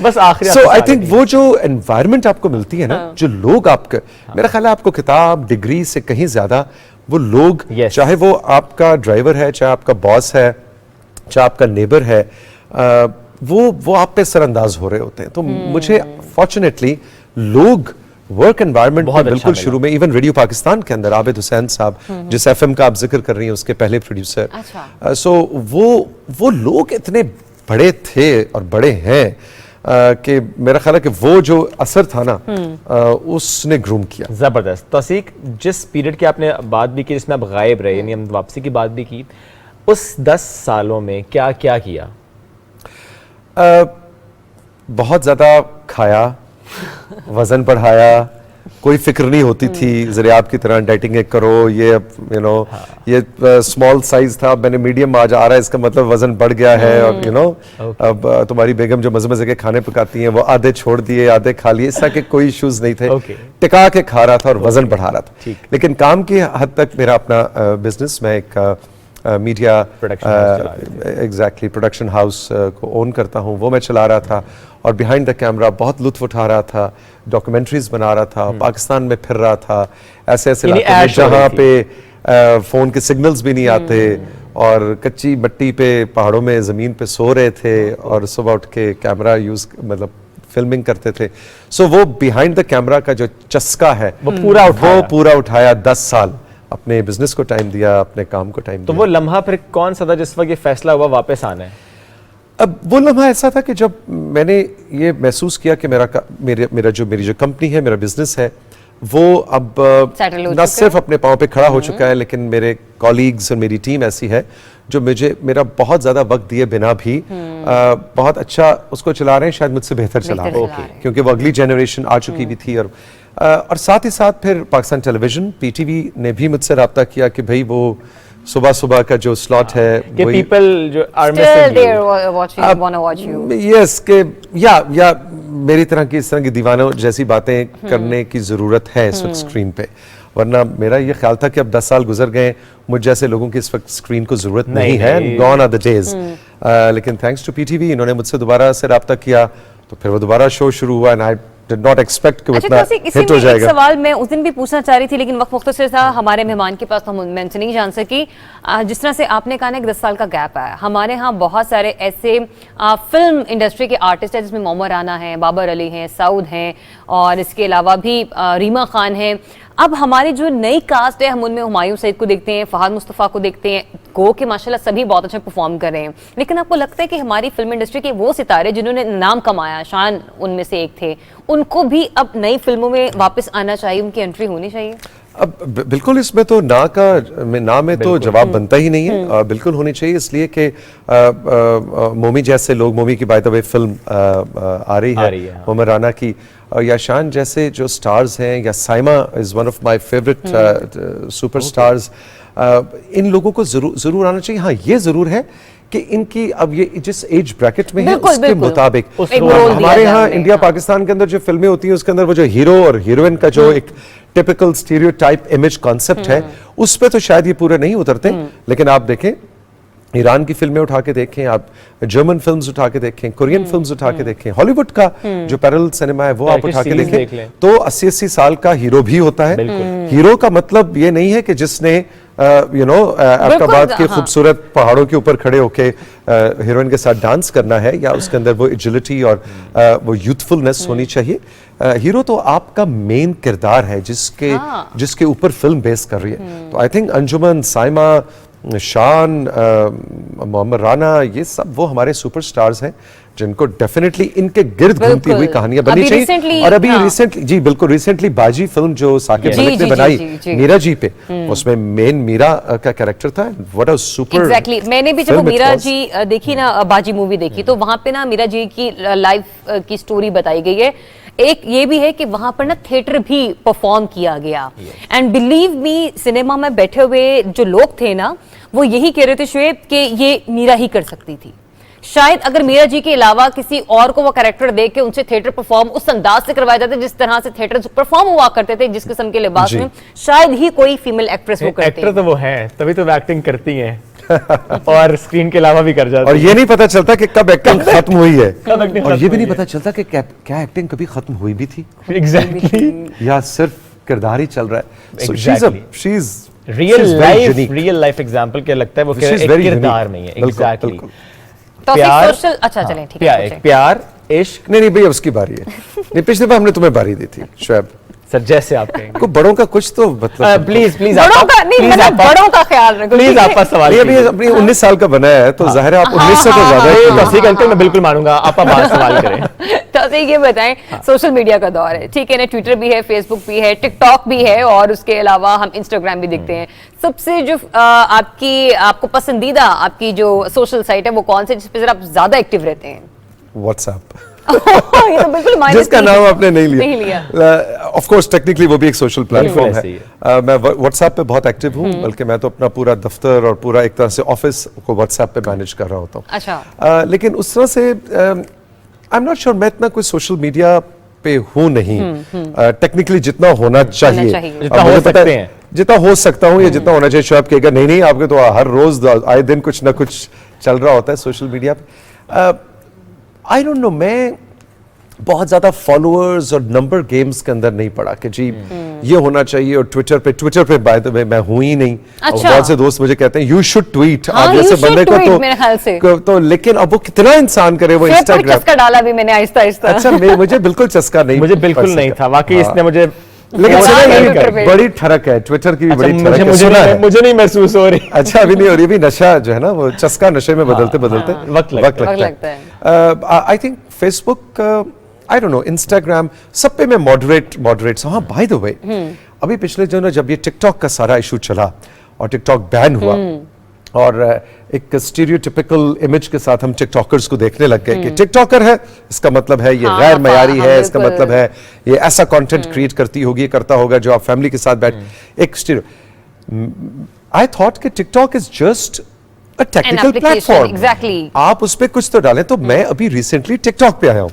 बस आखिरी। सो आई थिंक वो जो एनवायरनमेंट आपको मिलती है ना, जो लोग आपके, मेरा ख्याल है आपको किताब डिग्री से कहीं ज्यादा वो लोग, चाहे वो आपका ड्राइवर है, चाहे आपका बॉस है, चाहे आपका नेबर है, वो आप पे असरअंदाज हो रहे होते हैं। तो मुझे फॉर्चुनेटली लोग, वर्क एनवायरनमेंट बिल्कुल शुरू में, इवन रेडियो पाकिस्तान के अंदर आबिद हुसैन साहब, जिस एफएम का आप जिक्र कर रही हैं, उसके पहले प्रोड्यूसर, सो वो लोग इतने बड़े थे और बड़े हैं कि मेरा ख्याल है कि वो जो असर था ना, उसने ग्रूम किया। जबरदस्त। तौसीक, जिस पीरियड की आपने बात भी की, जिसमें आप गायब रहे, यानी हम वापसी की बात भी की, उस 10 सालों में क्या क्या किया? बहुत ज्यादा खाया, वजन बढ़ाया, कोई फिक्र नहीं होती थी जरा आपकी तरह डाइटिंग करो, ये ये स्मॉल साइज था, मैंने मीडियम आज आ रहा है, इसका मतलब वजन बढ़ गया है। और अब तुम्हारी बेगम जो मजे मजे के खाने पकाती हैं, वो आधे छोड़ दिए, आधे खा लिए, इसका के कोई इश्यूज नहीं थे। टिका के खा रहा था और वजन बढ़ा रहा था। लेकिन काम की हद तक मेरा अपना बिजनेस, मैं एक मीडिया प्रोडक्शन हाउस को ओन करता हूँ, वो मैं चला रहा था और बिहाइंड द कैमरा बहुत लुत्फ उठा रहा था, डॉक्यूमेंट्रीज बना रहा था, पाकिस्तान में फिर रहा था, ऐसे इलाकों में जहाँ पे फ़ोन के सिग्नल्स भी नहीं आते और कच्ची मट्टी पे पहाड़ों में ज़मीन पे सो रहे थे और सुबह उठ के कैमरा मतलब फिल्मिंग करते थे। सो वो बिहाइंड द कैमरा का जो चस्का है वो पूरा उठाया। 10 साल अपने बिजनेस को टाइम दिया, अपने काम को टाइम दिया। तो वो लम्हा फिर कौन सा था जिस वक्त ये फैसला हुआ वापस आना है? अब वो लम्हा ऐसा था कि जब मैंने ये महसूस किया कि मेरी जो कंपनी है, मेरा बिजनेस है, वो अब न सिर्फ अपने पाँव पे खड़ा हो चुका है, लेकिन मेरे कॉलीग्स और मेरी टीम ऐसी है जो मेरा बहुत ज्यादा वक्त दिए बिना भी बहुत अच्छा उसको चला रहे हैं, शायद मुझसे बेहतर चला रहे हैं, क्योंकि वो अगली जनरेशन आ चुकी भी थी। और साथ ही साथ फिर पाकिस्तान टेलीविजन, पीटीवी ने भी मुझसे रब्ता किया कि भाई वो सुबह का जो स्लॉट है, कि पीपल जो आर मिसिंग, यस, के या मेरी तरह की, इस तरह की दीवानों जैसी बातें करने की जरूरत है इस वक्त स्क्रीन पे। वरना मेरा ये ख्याल था कि अब 10 साल गुजर गए, मुझ जैसे लोगों की इस वक्त स्क्रीन को जरूरत नहीं है, गॉन आर द डेज। लेकिन थैंक्स टू पीटीवी, इन्होंने मुझसे दोबारा से रब्ता किया, तो फिर वो दोबारा शो शुरू हुआ and I did not expect कि उतना हिट हो जाएगा। एक सवाल मैं उस दिन भी पूछना चाह रही थी, लेकिन वक्त मुख्तसर था हमारे मेहमान के पास, तो हम उनसे नहीं जान सकी। जिस तरह से आपने कहा ना कि 10 साल का गैप है, हमारे यहाँ बहुत सारे ऐसे फिल्म इंडस्ट्री के आर्टिस्ट हैं, जिसमें मोहम्मद राना हैं, बाबर अली हैं, साउद हैं, और इसके अलावा भी रीमा खान हैं। अब हमारी जो नई कास्ट है, हम उनमें हुमायूं सईद को देखते हैं, फहाद मुस्तफ़ा को देखते हैं, गो के माशाल्लाह सभी बहुत अच्छा परफॉर्म कर रहे हैं। लेकिन आपको लगता है कि हमारी फिल्म इंडस्ट्री के वो सितारे जिन्होंने नाम कमाया, शान उनमें से एक थे, उनको भी अब नई फिल्मों में वापस आना चाहिए, उनकी एंट्री होनी चाहिए? अब बिल्कुल इसमें तो ना में तो जवाब बनता ही नहीं है। बिल्कुल होनी चाहिए, इसलिए कि मोमी जैसे लोग, मोमी की बाय द वे फिल्म आ रही है मोहम्मद राना की, या शान जैसे जो स्टार्स हैं, या Saima is one of my favourite superstars, इन लोगों को जरूर आना चाहिए। हाँ, ये जरूर है कि इनकी अब ये जिस एज ब्रैकेट में है उसके मुताबिक हमारे यहाँ इंडिया पाकिस्तान के अंदर जो फिल्में होती हैं उसके अंदर वो जो हीरो और हीरोइन का जो एक टिपिकल स्टीरियोटाइप इमेज कॉन्सेप्ट है उस पे तो शायद ये पूरे नहीं उतरते, लेकिन आप देखें ईरान की फिल्में उठा के देखें, आप जर्मन फिल्म्स उठा के देखें, कोरियन फिल्म्स उठा के देखें, हॉलीवुड का जो पैरेलल सिनेमा है वो आप उठा के देखें तो 80-80 साल का हीरो भी होता है। हीरो का मतलब ये नहीं है कि जिसने अहमदाबाद के खूबसूरत पहाड़ों के ऊपर खड़े होके हीरोइन के साथ डांस करना है, या उसके अंदर वो एजिलिटी और वो यूथफुलनेस होनी चाहिए। हीरो तो आपका मेन किरदार है जिसके ऊपर फिल्म बेस कर रही है। तो आई थिंक अंजुमन, साइमा, शान, मोहम्मद राना, ये सब वो हमारे सुपरस्टार्स हैं जिनको डेफिनेटली इनके गिर्द घूमती हुई कहानियां बननी चाहिए। और अभी रिसेंटली जी बिल्कुल रिसेंटली बाजी फिल्म जो साकिब मलिक ने बनाई मीरा जी पे, उसमें मेन मीरा का कैरेक्टर था। What a super exactly. मैंने भी जब मीरा जी देखी ना, बाजी मूवी देखी, तो वहां पे ना मीरा जी की लाइफ की स्टोरी बताई गई है। एक ये भी है कि वहां पर ना थिएटर भी परफॉर्म किया गया, एंड बिलीव मी सिनेमा में बैठे हुए जो लोग थे ना वो यही कह रहे थे शुएब कि ये मीरा ही कर सकती थी। शायद अगर मीरा जी के अलावा किसी और को वो कैरेक्टर दे के उनसे थिएटर परफॉर्म उस अंदाज से करवाया जाता जिस तरह से थिएटर परफॉर्म हुआ करते थे, जिस किस्म के लिबास में, शायद ही कोई फीमेल एक्ट्रेस वो करती। एक्टर तो वो है, तभी तो वो एक्टिंग करती हैं और स्क्रीन के अलावा भी कर जाती और ये नहीं पता चलता कि कब एक्टिंग खत्म हुई है, और ये भी नहीं पता चलता कि क्या एक्टिंग कभी खत्म हुई भी थी। एग्जैक्टली। या सिर्फ किरदार ही चल रहा है। She is real life example क्या लगता है वो किरदार नहीं है। एग्जैक्टली। प्यार, अच्छा चलें ठीक है, प्यार, इश्क, नहीं भैया उसकी बारी है। नहीं, पिछली बार हमने तुम्हें बारी दी थी शुएब सर, जैसे आप कहेंगे। को बड़ों का कुछ तो मतलब प्लीज बड़ों का ख्याल रखो प्लीज। आपका सवाल ये भी अपनी 19 साल का बना है तो जाहिर है आप 19 से तो ज्यादा ठीक अंकल, मैं बिल्कुल मानूंगा। आप बात सवाल करें। तो ये बताएं, सोशल मीडिया का दौर है, ठीक है ना, ट्विटर भी है, फेसबुक भी है, टिकटॉक भी है, और उसके अलावा हम इंस्टाग्राम भी देखते हैं। सबसे जो आपको पसंदीदा आपकी जो सोशल साइट है वो कौन सी, जिस पे आप ज्यादा एक्टिव रहते हैं? व्हाट्सएप। ये तो बिल्कुल जिसका नाम आपने नहीं लिया। ऑफ कोर्स टेक्निकली वो भी एक सोशल प्लेटफॉर्म है। मैं व्हाट्सएप पे बहुत एक्टिव हूँ, बल्कि मैं तो अपना पूरा दफ्तर और पूरा एक तरह से ऑफिस को व्हाट्सएप पे मैनेज कर रहा होता हूँ। अच्छा। लेकिन उस तरह से आई एम नॉट श्योर, मैं इतना कोई सोशल मीडिया पे हूँ नहीं टेक्निकली जितना होना चाहिए, जितना हो सकता हूँ या जितना होना चाहिए। शायद कहेगा नहीं आपके तो हर रोज आए दिन कुछ ना कुछ चल रहा होता है सोशल मीडिया पे। आई डोंट नो, मैं बहुत ज्यादा फॉलोअर्स और नंबर गेम्स के अंदर नहीं पड़ा कि जी ये होना चाहिए। और ट्विटर पे बाय द वे मैं हूं ही नहीं। अच्छा। बहुत से दोस्त मुझे कहते हैं यू शुड ट्वीट, आप जैसे बंदे को तो लेकिन अब वो कितना इंसान करे वो इंस्टाग्राम। चस्का डाला भी मैंने आहिस्ता आहिस्ता। अच्छा, मुझे बिल्कुल चस्का नहीं, मुझे बिल्कुल नहीं था वाकई। इसने मुझे लेकिन बड़ी ठरक है ट्विटर की भी बड़ी ठरक है। मुझे नहीं महसूस हो रही। अच्छा, अभी नहीं हो रही, अभी नशा जो है ना वो चस्का नशे में बदलते वक्त लगता है। I think Facebook, I don't know, Instagram, सब पे मैं मॉडरेट। हाँ, बाय द वे अभी पिछले दिनों जब ये टिकटॉक का सारा इशू चला और टिकटॉक बैन हुआ और एक स्टीरियोटिपिकल इमेज के साथ हम टिकटॉकर्स को देखने लग गए कि टिकटॉकर है इसका मतलब है ये गैर मयारी है, इसका मतलब है ये ऐसा कंटेंट क्रिएट करती होगी, करता होगा जो आप फैमिली के साथ बैठ एक स्टीरियो। आई थॉट कि TikTok is just a technical platform. Exactly. आप उस पे कुछ तो डालें। तो मैं अभी रिसेंटली टिकटॉक पे आया हूँ।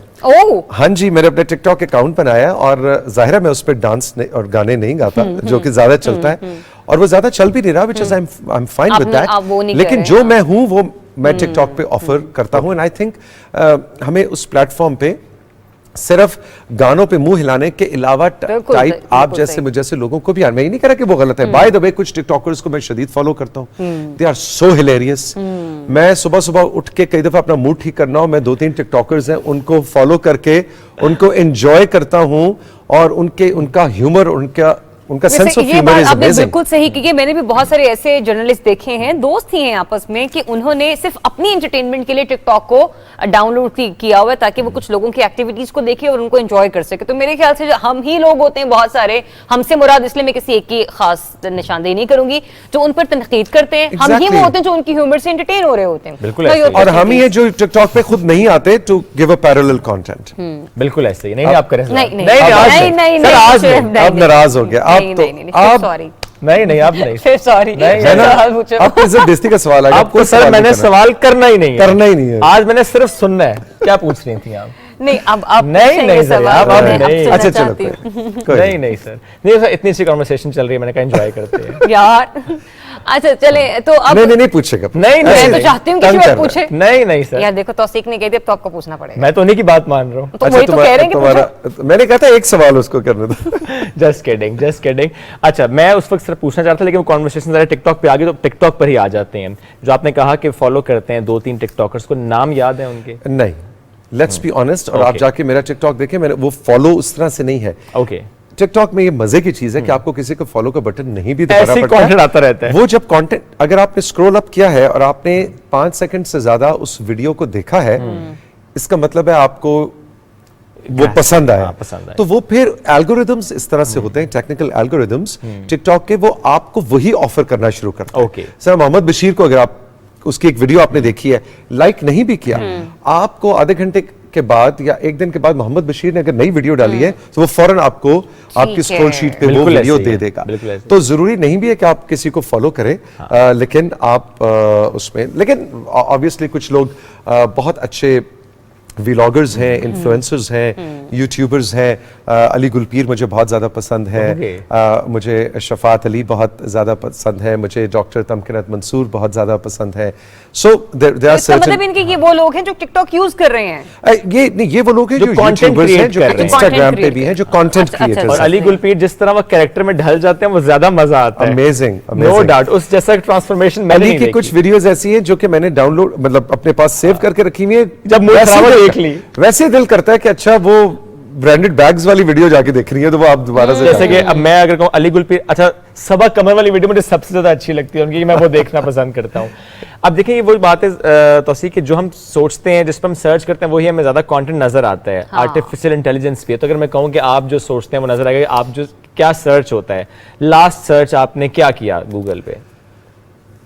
हाँ जी, मैंने अपने टिकटॉक अकाउंट बनाया और जाहिर है मैं उस पर डांस और गाने नहीं गाता जो कि ज्यादा चलता है, और वो ज्यादा चल भी नहीं रहा, which is I'm fine with that। लेकिन जो मैं हूँ वो मैं टिकटॉक पे ऑफर करता हूँ। एंड आई थिंक हमें उस प्लेटफॉर्म पे सिर्फ गानों पे मुंह हिलाने के अलावा टाइप आप जैसे मुझे जैसे लोगों को भी, मैं ये नहीं कह रहा कि वो गलत है। बाय द वे कुछ टिकटॉकर्स को मैं शदीद फॉलो करता हूँ, दे आर सो हिलेरियस। मैं सुबह सुबह उठ के कई दफा अपना मूड ठीक करना हो, मैं 2-3 टिकटॉकर्स हैं उनको फॉलो करके उनको एंजॉय करता हूँ, और उनका ह्यूमर, उनका वैसे सेंस ऑफ ये ह्यूमर बात इज आपने अमेजिंग। बिल्कुल सही की कि मैंने भी बहुत सारे ऐसे जर्नलिस्ट देखे हैं, दोस्त ही हैं आपस में, कि उन्होंने सिर्फ अपनी एंटरटेनमेंट के लिए टिकटॉक को डाउनलोड किया हुआ है ताकि वो कुछ लोगों की एक्टिविटीज को देखे और उनको एंजॉय कर सके। तो मेरे ख्याल से जो हम ही लोग होते हैं बहुत सारे, हमसे मुराद इसलिए मैं किसी एक की खास निशानदेही नहीं करूंगी, जो उन पर तनकीद करते हैं, हम ही वो होते हैं जो उनकी ह्यूमर से एंटरटेन हो रहे होते हैं। बिल्कुल तो ये ऐसे ही। और हम ही है जो टिकटॉक पे खुद नहीं आते to give a parallel content. बिल्कुल ऐसे ही। नहीं आप करें नहीं नहीं नहीं सर, आज नहीं। आप नाराज हो गए, आप तो आप सॉरी नहीं आप नहीं फिर सॉरी नहीं, आपको इज्जत बेइज्जती का सवाल है। आपको सर मैंने सवाल करना ही नहीं है। आज मैंने सिर्फ सुनना है। क्या पूछ रही थी आप? नहीं अब नहीं सर, आप नहीं। अच्छा चलो नहीं सर, नहीं सर, इतनी सी कॉन्वर्सेशन चल रही है, मैंने कहा एंजॉय करते हैं यार। अच्छा चले तो अब नहीं पूछेगा। नहीं मैं तो चाहती हूँ किसी बात पूछे। नहीं सर, यार देखो तौसीक ने कह दिया तो आपको पूछना पड़ेगा। मैं तो उन्हीं की बात मान रहा हूँ। तो वही तो कह रहे हैं कि पूछो। मैंने कहा था एक सवाल उसको करने दो। Just kidding. अच्छा, मैं उस वक्त सिर्फ पूछना चाहता था, लेकिन कॉन्वर्सेशन जरा टिकटॉक पे आ गई तो टिकटॉक पर ही आ जाते हैं। जो आपने कहा कि फॉलो करते हैं 2-3 टिकटॉकर्स को, नाम याद है उनके? नहीं, लेट्स बी ऑनेस्ट। और आप जाके मेरा टिकटॉक देखें, मैंने वो फॉलो उस तरह से नहीं है। ओके, टिकटॉक में ये मजे की चीज है कि आपको किसी को फॉलो का बटन नहीं भी दबाना ऐसे पड़ता है, कंटेंट आता रहता है। वो जब कंटेंट अगर आपने स्क्रॉल अप किया है और आपने 5 सेकंड से ज्यादा उस वीडियो को देखा है, इसका मतलब है आपको वो पसंद आया। तो वो फिर एल्गोरिदम्स इस तरह से होते हैं, टेक्निकल एल्गोरिदम्स टिकटॉक के, वो आपको वही ऑफर करना शुरू करते हैं। ओके सर, मोहम्मद बशीर को अगर आप उसकी एक वीडियो आपने देखी है, लाइक नहीं भी किया, आपको आधे घंटे के बाद या एक दिन के बाद मोहम्मद बशीर ने अगर नई वीडियो डाली है तो वो फौरन आपको आपकी स्क्रॉल शीट पे वो वीडियो दे देगा। तो जरूरी नहीं भी है कि आप किसी को फॉलो करें, लेकिन आप उसमें, लेकिन ऑब्वियसली कुछ लोग बहुत अच्छे व्लॉगर्स हैं, इन्फ्लुएंसर्स हैं, यूट्यूबर्स हैं। अली गुलपीर मुझे बहुत ज़्यादा पसंद है, मुझे शफात अली बहुत ज़्यादा पसंद है, मुझे डॉक्टर तमकिनत मंसूर बहुत ज़्यादा पसंद है। सो देयर आर सर्टेन, मतलब इनके ये वो लोग हैं जो टिकटॉक यूज कर रहे हैं। ये नहीं, ये वो लोग हैं जो यूट्यूबर्स हैं, जो इंस्टाग्राम पे भी हैं, जो कंटेंट क्रिएटर्स हैं। और अली गुलपीर जिस तरह वो कैरेक्टर में ढल जाते हैं, वो ज्यादा मजा आता है। Amazing, no doubt. उस जैसा ट्रांसफॉर्मेशन मैंने नहीं देखी। अली की कुछ वीडियोस ऐसी हैं जो कि मैंने डाउनलोड, मतलब अपने पास सेव करके रखी हुई है। जब मूड खराब हो देख ली, वैसे दिल करता है कि अच्छा वो ब्रांडेड बैग्स वाली वीडियो जाके देख रही है तो वो आप दोबारा से, जैसे कि अब मैं अगर कहूं अली गुलपीर, अच्छा सबा कमर वाली वीडियो मुझे सबसे ज्यादा अच्छी लगती है उनकी, मैं वो देखना पसंद करता हूं। अब देखिए, ये वो बात है तौसीक कि जो हम सोचते हैं, जिस पर हम सर्च करते हैं, वही हमें ज्यादा कंटेंट नजर आता है। आर्टिफिशियल इंटेलिजेंस भी है। तो अगर मैं कहूं कि आप जो सोचते हैं वो नजर आएगा, आप जो क्या सर्च होता है, लास्ट सर्च आपने क्या किया गूगल पे?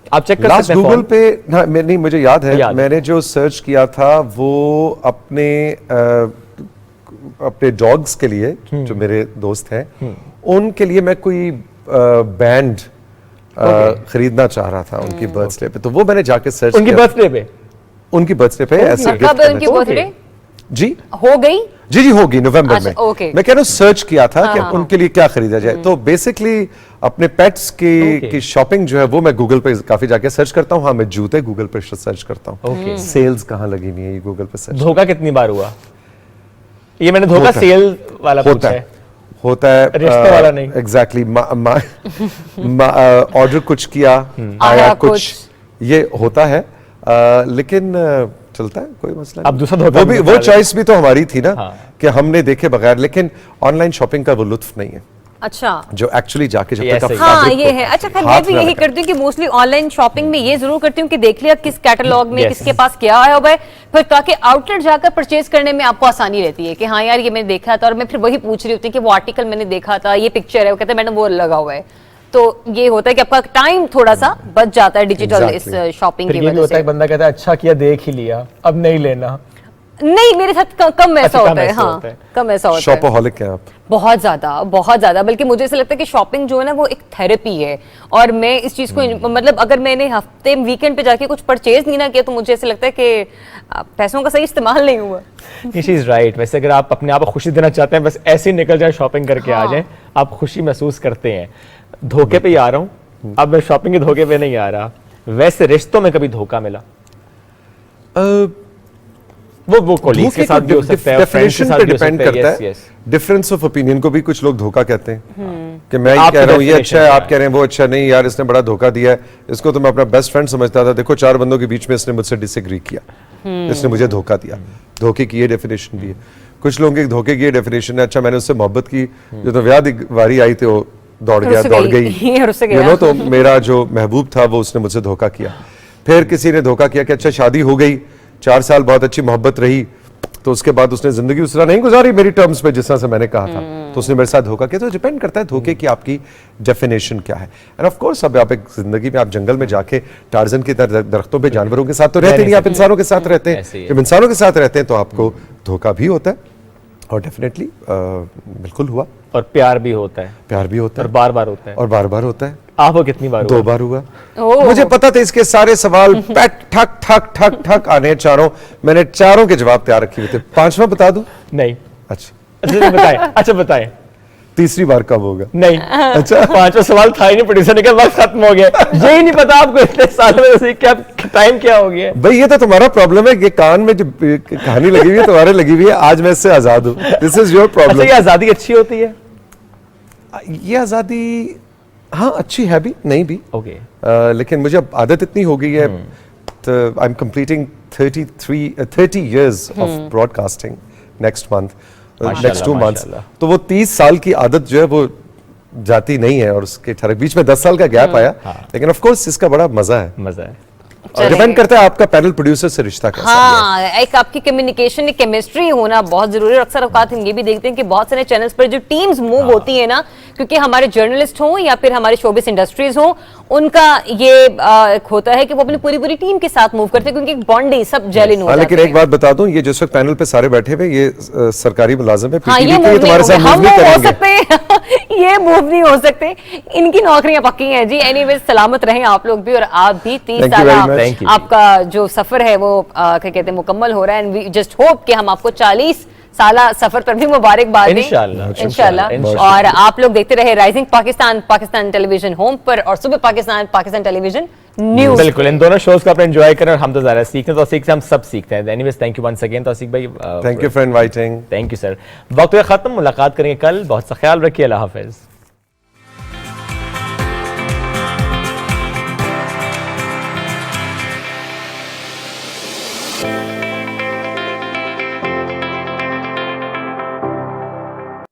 आप चेक कर सकते हैं गूगल पे। हाँ, नहीं, मुझे याद है मैंने जो सर्च किया था वो अपने डॉग्स के लिए, जो मेरे दोस्त हैं उनके लिए मैं कोई बैंड खरीदना चाह रहा था उनकी बर्थडे पे, तो वो मैंने जाके सर्च उनकी बर्थडे पे ऐसे कब है उनकी बर्थडे? जी हो गई? जी होगी नवंबर में। मैं कह रहा हूँ सर्च किया था कि उनके लिए क्या खरीदा जाए। तो बेसिकली अपने पेट्स की शॉपिंग जो है वो मैं गूगल पे काफी जाके सर्च करता हूँ। हाँ, मैं जूते गूगल पे सर्च करता हूँ, सेल्स कहाँ लगी हुई है ये गूगल पे सर्च। धोखा कितनी बार हुआ? ये मैंने धोखा सेल वाला पूछा है। होता है, रिश्ते वाला नहीं। एग्जैक्टली। ऑर्डर कुछ किया, आया कुछ, ये होता है। लेकिन चलता है, कोई मसला नहीं। अब दूसरा धोखा वो चॉइस भी तो हमारी थी ना, कि हमने देखे बगैर। लेकिन ऑनलाइन शॉपिंग का वो लुत्फ नहीं है। अच्छा, जो एक्चुअली जाके जब तक आप हाँ ये है। अच्छा, खैर मैं भी यही करती हूँ कि मोस्टली ऑनलाइन शॉपिंग में ये जरूर करती हूँ कि देख लिया किस कैटलॉग में किसके पास क्या आया हुआ है, फिर ताकि आउटलेट जाकर परचेज करने में आपको आसानी रहती है कि हाँ यार ये मैंने देखा था, और मैं फिर वही पूछ रही होती हूँ कि वो आर्टिकल मैंने देखा था, ये पिक्चर है, वो कहते हैं मैडम वो लगा हुआ है। तो ये होता है कि आपका टाइम थोड़ा सा बच जाता है डिजिटल इस शॉपिंग की वजह से। बंदा कहता है अच्छा किया देख ही लिया, अब नहीं लेना। नहीं, मेरे साथ कम ऐसा होता है। हाँ, कम ऐसा होता है। शॉपaholic हैं आप? बहुत ज्यादा। बल्कि मुझे ऐसा लगता है कि शॉपिंग जो है ना वो एक थेरेपी है, और मैं इस चीज को मतलब अगर मैंने हफ्ते वीकेंड पे जाके कुछ परचेज नहीं ना किया तो मुझे ऐसा लगता है कि पैसों का सही इस्तेमाल नहीं हुआ। She is right. वैसे अगर आप अपने आप को खुशी देना चाहते हैं, बस ऐसे ही निकल जाए, शॉपिंग करके आ जाए, आप खुशी महसूस करते हैं। धोखे पे ही आ रहा हूँ, अब मैं शॉपिंग के धोखे पे नहीं आ रहा। वैसे रिश्तों में कभी धोखा मिला? वो कोलीग्स के साथ भी हो सकता है, डेफिनेशन पे डिपेंड करता है। डिफरेंस ऑफ ओपिनियन को भी कुछ लोग धोखा कहते हैं कि मैं कह रहा हूँ ये अच्छा है, आप कह रहे हैं वो अच्छा नहीं, यार इसने बड़ा धोखा दिया है, इसको तो मैं अपना बेस्ट फ्रेंड समझता था, देखो 4 बंदों के बीच में इसने मुझसे डिसएग्री किया, इसने मुझे धोखा दिया। धोखे की ये डेफिनेशन भी है। कुछ लोगों के धोखे की ये डेफिनेशन है, अच्छा मैंने उससे मोहब्बत की, जो तो ब्याह दी वारी आई थी दौड़ गया, रुस दौड़ गई। गई, रुस गया। you know, तो मेरा जो महबूब था वो उसने मुझसे धोखा किया। फिर किसी ने धोखा किया कि अच्छा शादी हो गई, 4 साल बहुत अच्छी मोहब्बत रही, तो उसके बाद उसने जिंदगी उस तरह नहीं गुजारी मेरी टर्म्स पे जिस तरह से मैंने कहा था, तो उसने मेरे साथ धोखा किया। तो डिपेंड करता है धोखे की आपकी डेफिनेशन क्या है। एंड ऑफ कोर्स अब आप एक जिंदगी में आप जंगल में जाके टार्जन की तरह दरख्तों पे जानवरों के साथ तो रहते नहीं, आप इंसानों के साथ रहते हैं। जब इंसानों के साथ रहते हैं तो आपको धोखा भी होता है, और डेफिनेटली बिल्कुल हुआ। और प्यार भी होता है, प्यार भी होता है, और बार बार होता है, और बार बार होता है। आपको कितनी बार 2 बार हुआ। ओह। मुझे पता था इसके सारे सवाल पैट ठक ठक ठक ठक आने हैं चारों, मैंने चारों के जवाब तैयार रखे हुए थे। 5वां बता दूं? नहीं। अच्छा बताएं। अच्छा बताएं। तीसरी बार कब होगा? नहीं। अच्छा 5वां सवाल था ही नहीं, प्रोड्यूसर ने कहा वक्त खत्म हो गया। यही नहीं पता आपको इतने साल में क्या टाइम क्या हो गया? भाई ये तो तुम्हारा प्रॉब्लम है कि कान में जो कहानी लगी हुई है तुम्हारे लगी हुई है, आज मैं इससे आजाद हूं। This is your problem. अच्छा ये आजादी अच्छी होती है? ये आजादी हाँ अच्छी है भी, नहीं भी। ओके। लेकिन मुझे अब आदत इतनी हो गई है, I am completing 30 years of broadcasting next month, next 2 months, तो वो 30 साल की आदत जो है वो जाती नहीं है, और उसके ठहर बीच में 10 साल का गैप आया। लेकिन ऑफ कोर्स इसका बड़ा मजा है। मजा है। डिपेंड करता है आपका पैनल प्रोड्यूसर से रिश्ता कैसा है। हाँ, एक आपकी कम्युनिकेशन, एक केमिस्ट्री होना बहुत जरूरी है। अक्सर औकात हम ये भी देखते हैं कि बहुत सारे चैनल्स पर जो टीम्स मूव होती है ना, क्योंकि हमारे जर्नलिस्ट हों या फिर हमारे शोबिस इंडस्ट्रीज हों, उनका ये एक होता है कि वो अपनी पूरी टीम के साथ मूव करते हैं, क्योंकि एक बॉन्डिंग सब जेलिन हो जाती है। लेकिन एक बात बता दूं, ये जिस वक्त पैनल पे सारे बैठे हुए ये सरकारी मुलाजिम है, हाँ, पीटीवी के तुम्हारे साथ मूव नहीं करेंगे। ये मूव नहीं हो सकते, इनकी नौकरियां पक्की हैं जी। एनीवेज सलामत रहें आप लोग भी, और आप भी। 30 साल आपका जो सफर है वो क्या कहते हैं मुकम्मल हो रहा है। एंड वी जस्ट होप कि हम आपको 40 साला सफर पर भी मुबारकबाद दें इंशाल्लाह। और आप लोग देखते रहे rising Pakistan, Pakistan television home पर, और सुबह पाकिस्तान, पाकिस्तान टेलीविजन न्यूज़। बिल्कुल, इन दोनों शोज को आप एंजॉय करें, और हम तो ज़्यादा सीखते हैं, तौसीक से हम सब सीखते हैं। Anyways thank you once again Tauseeq भाई। Thank you for inviting. Thank you sir. वक्त खत्म, मुलाकात करेंगे कल। बहुत सा ख्याल रखिए। अल्लाह हाफिज।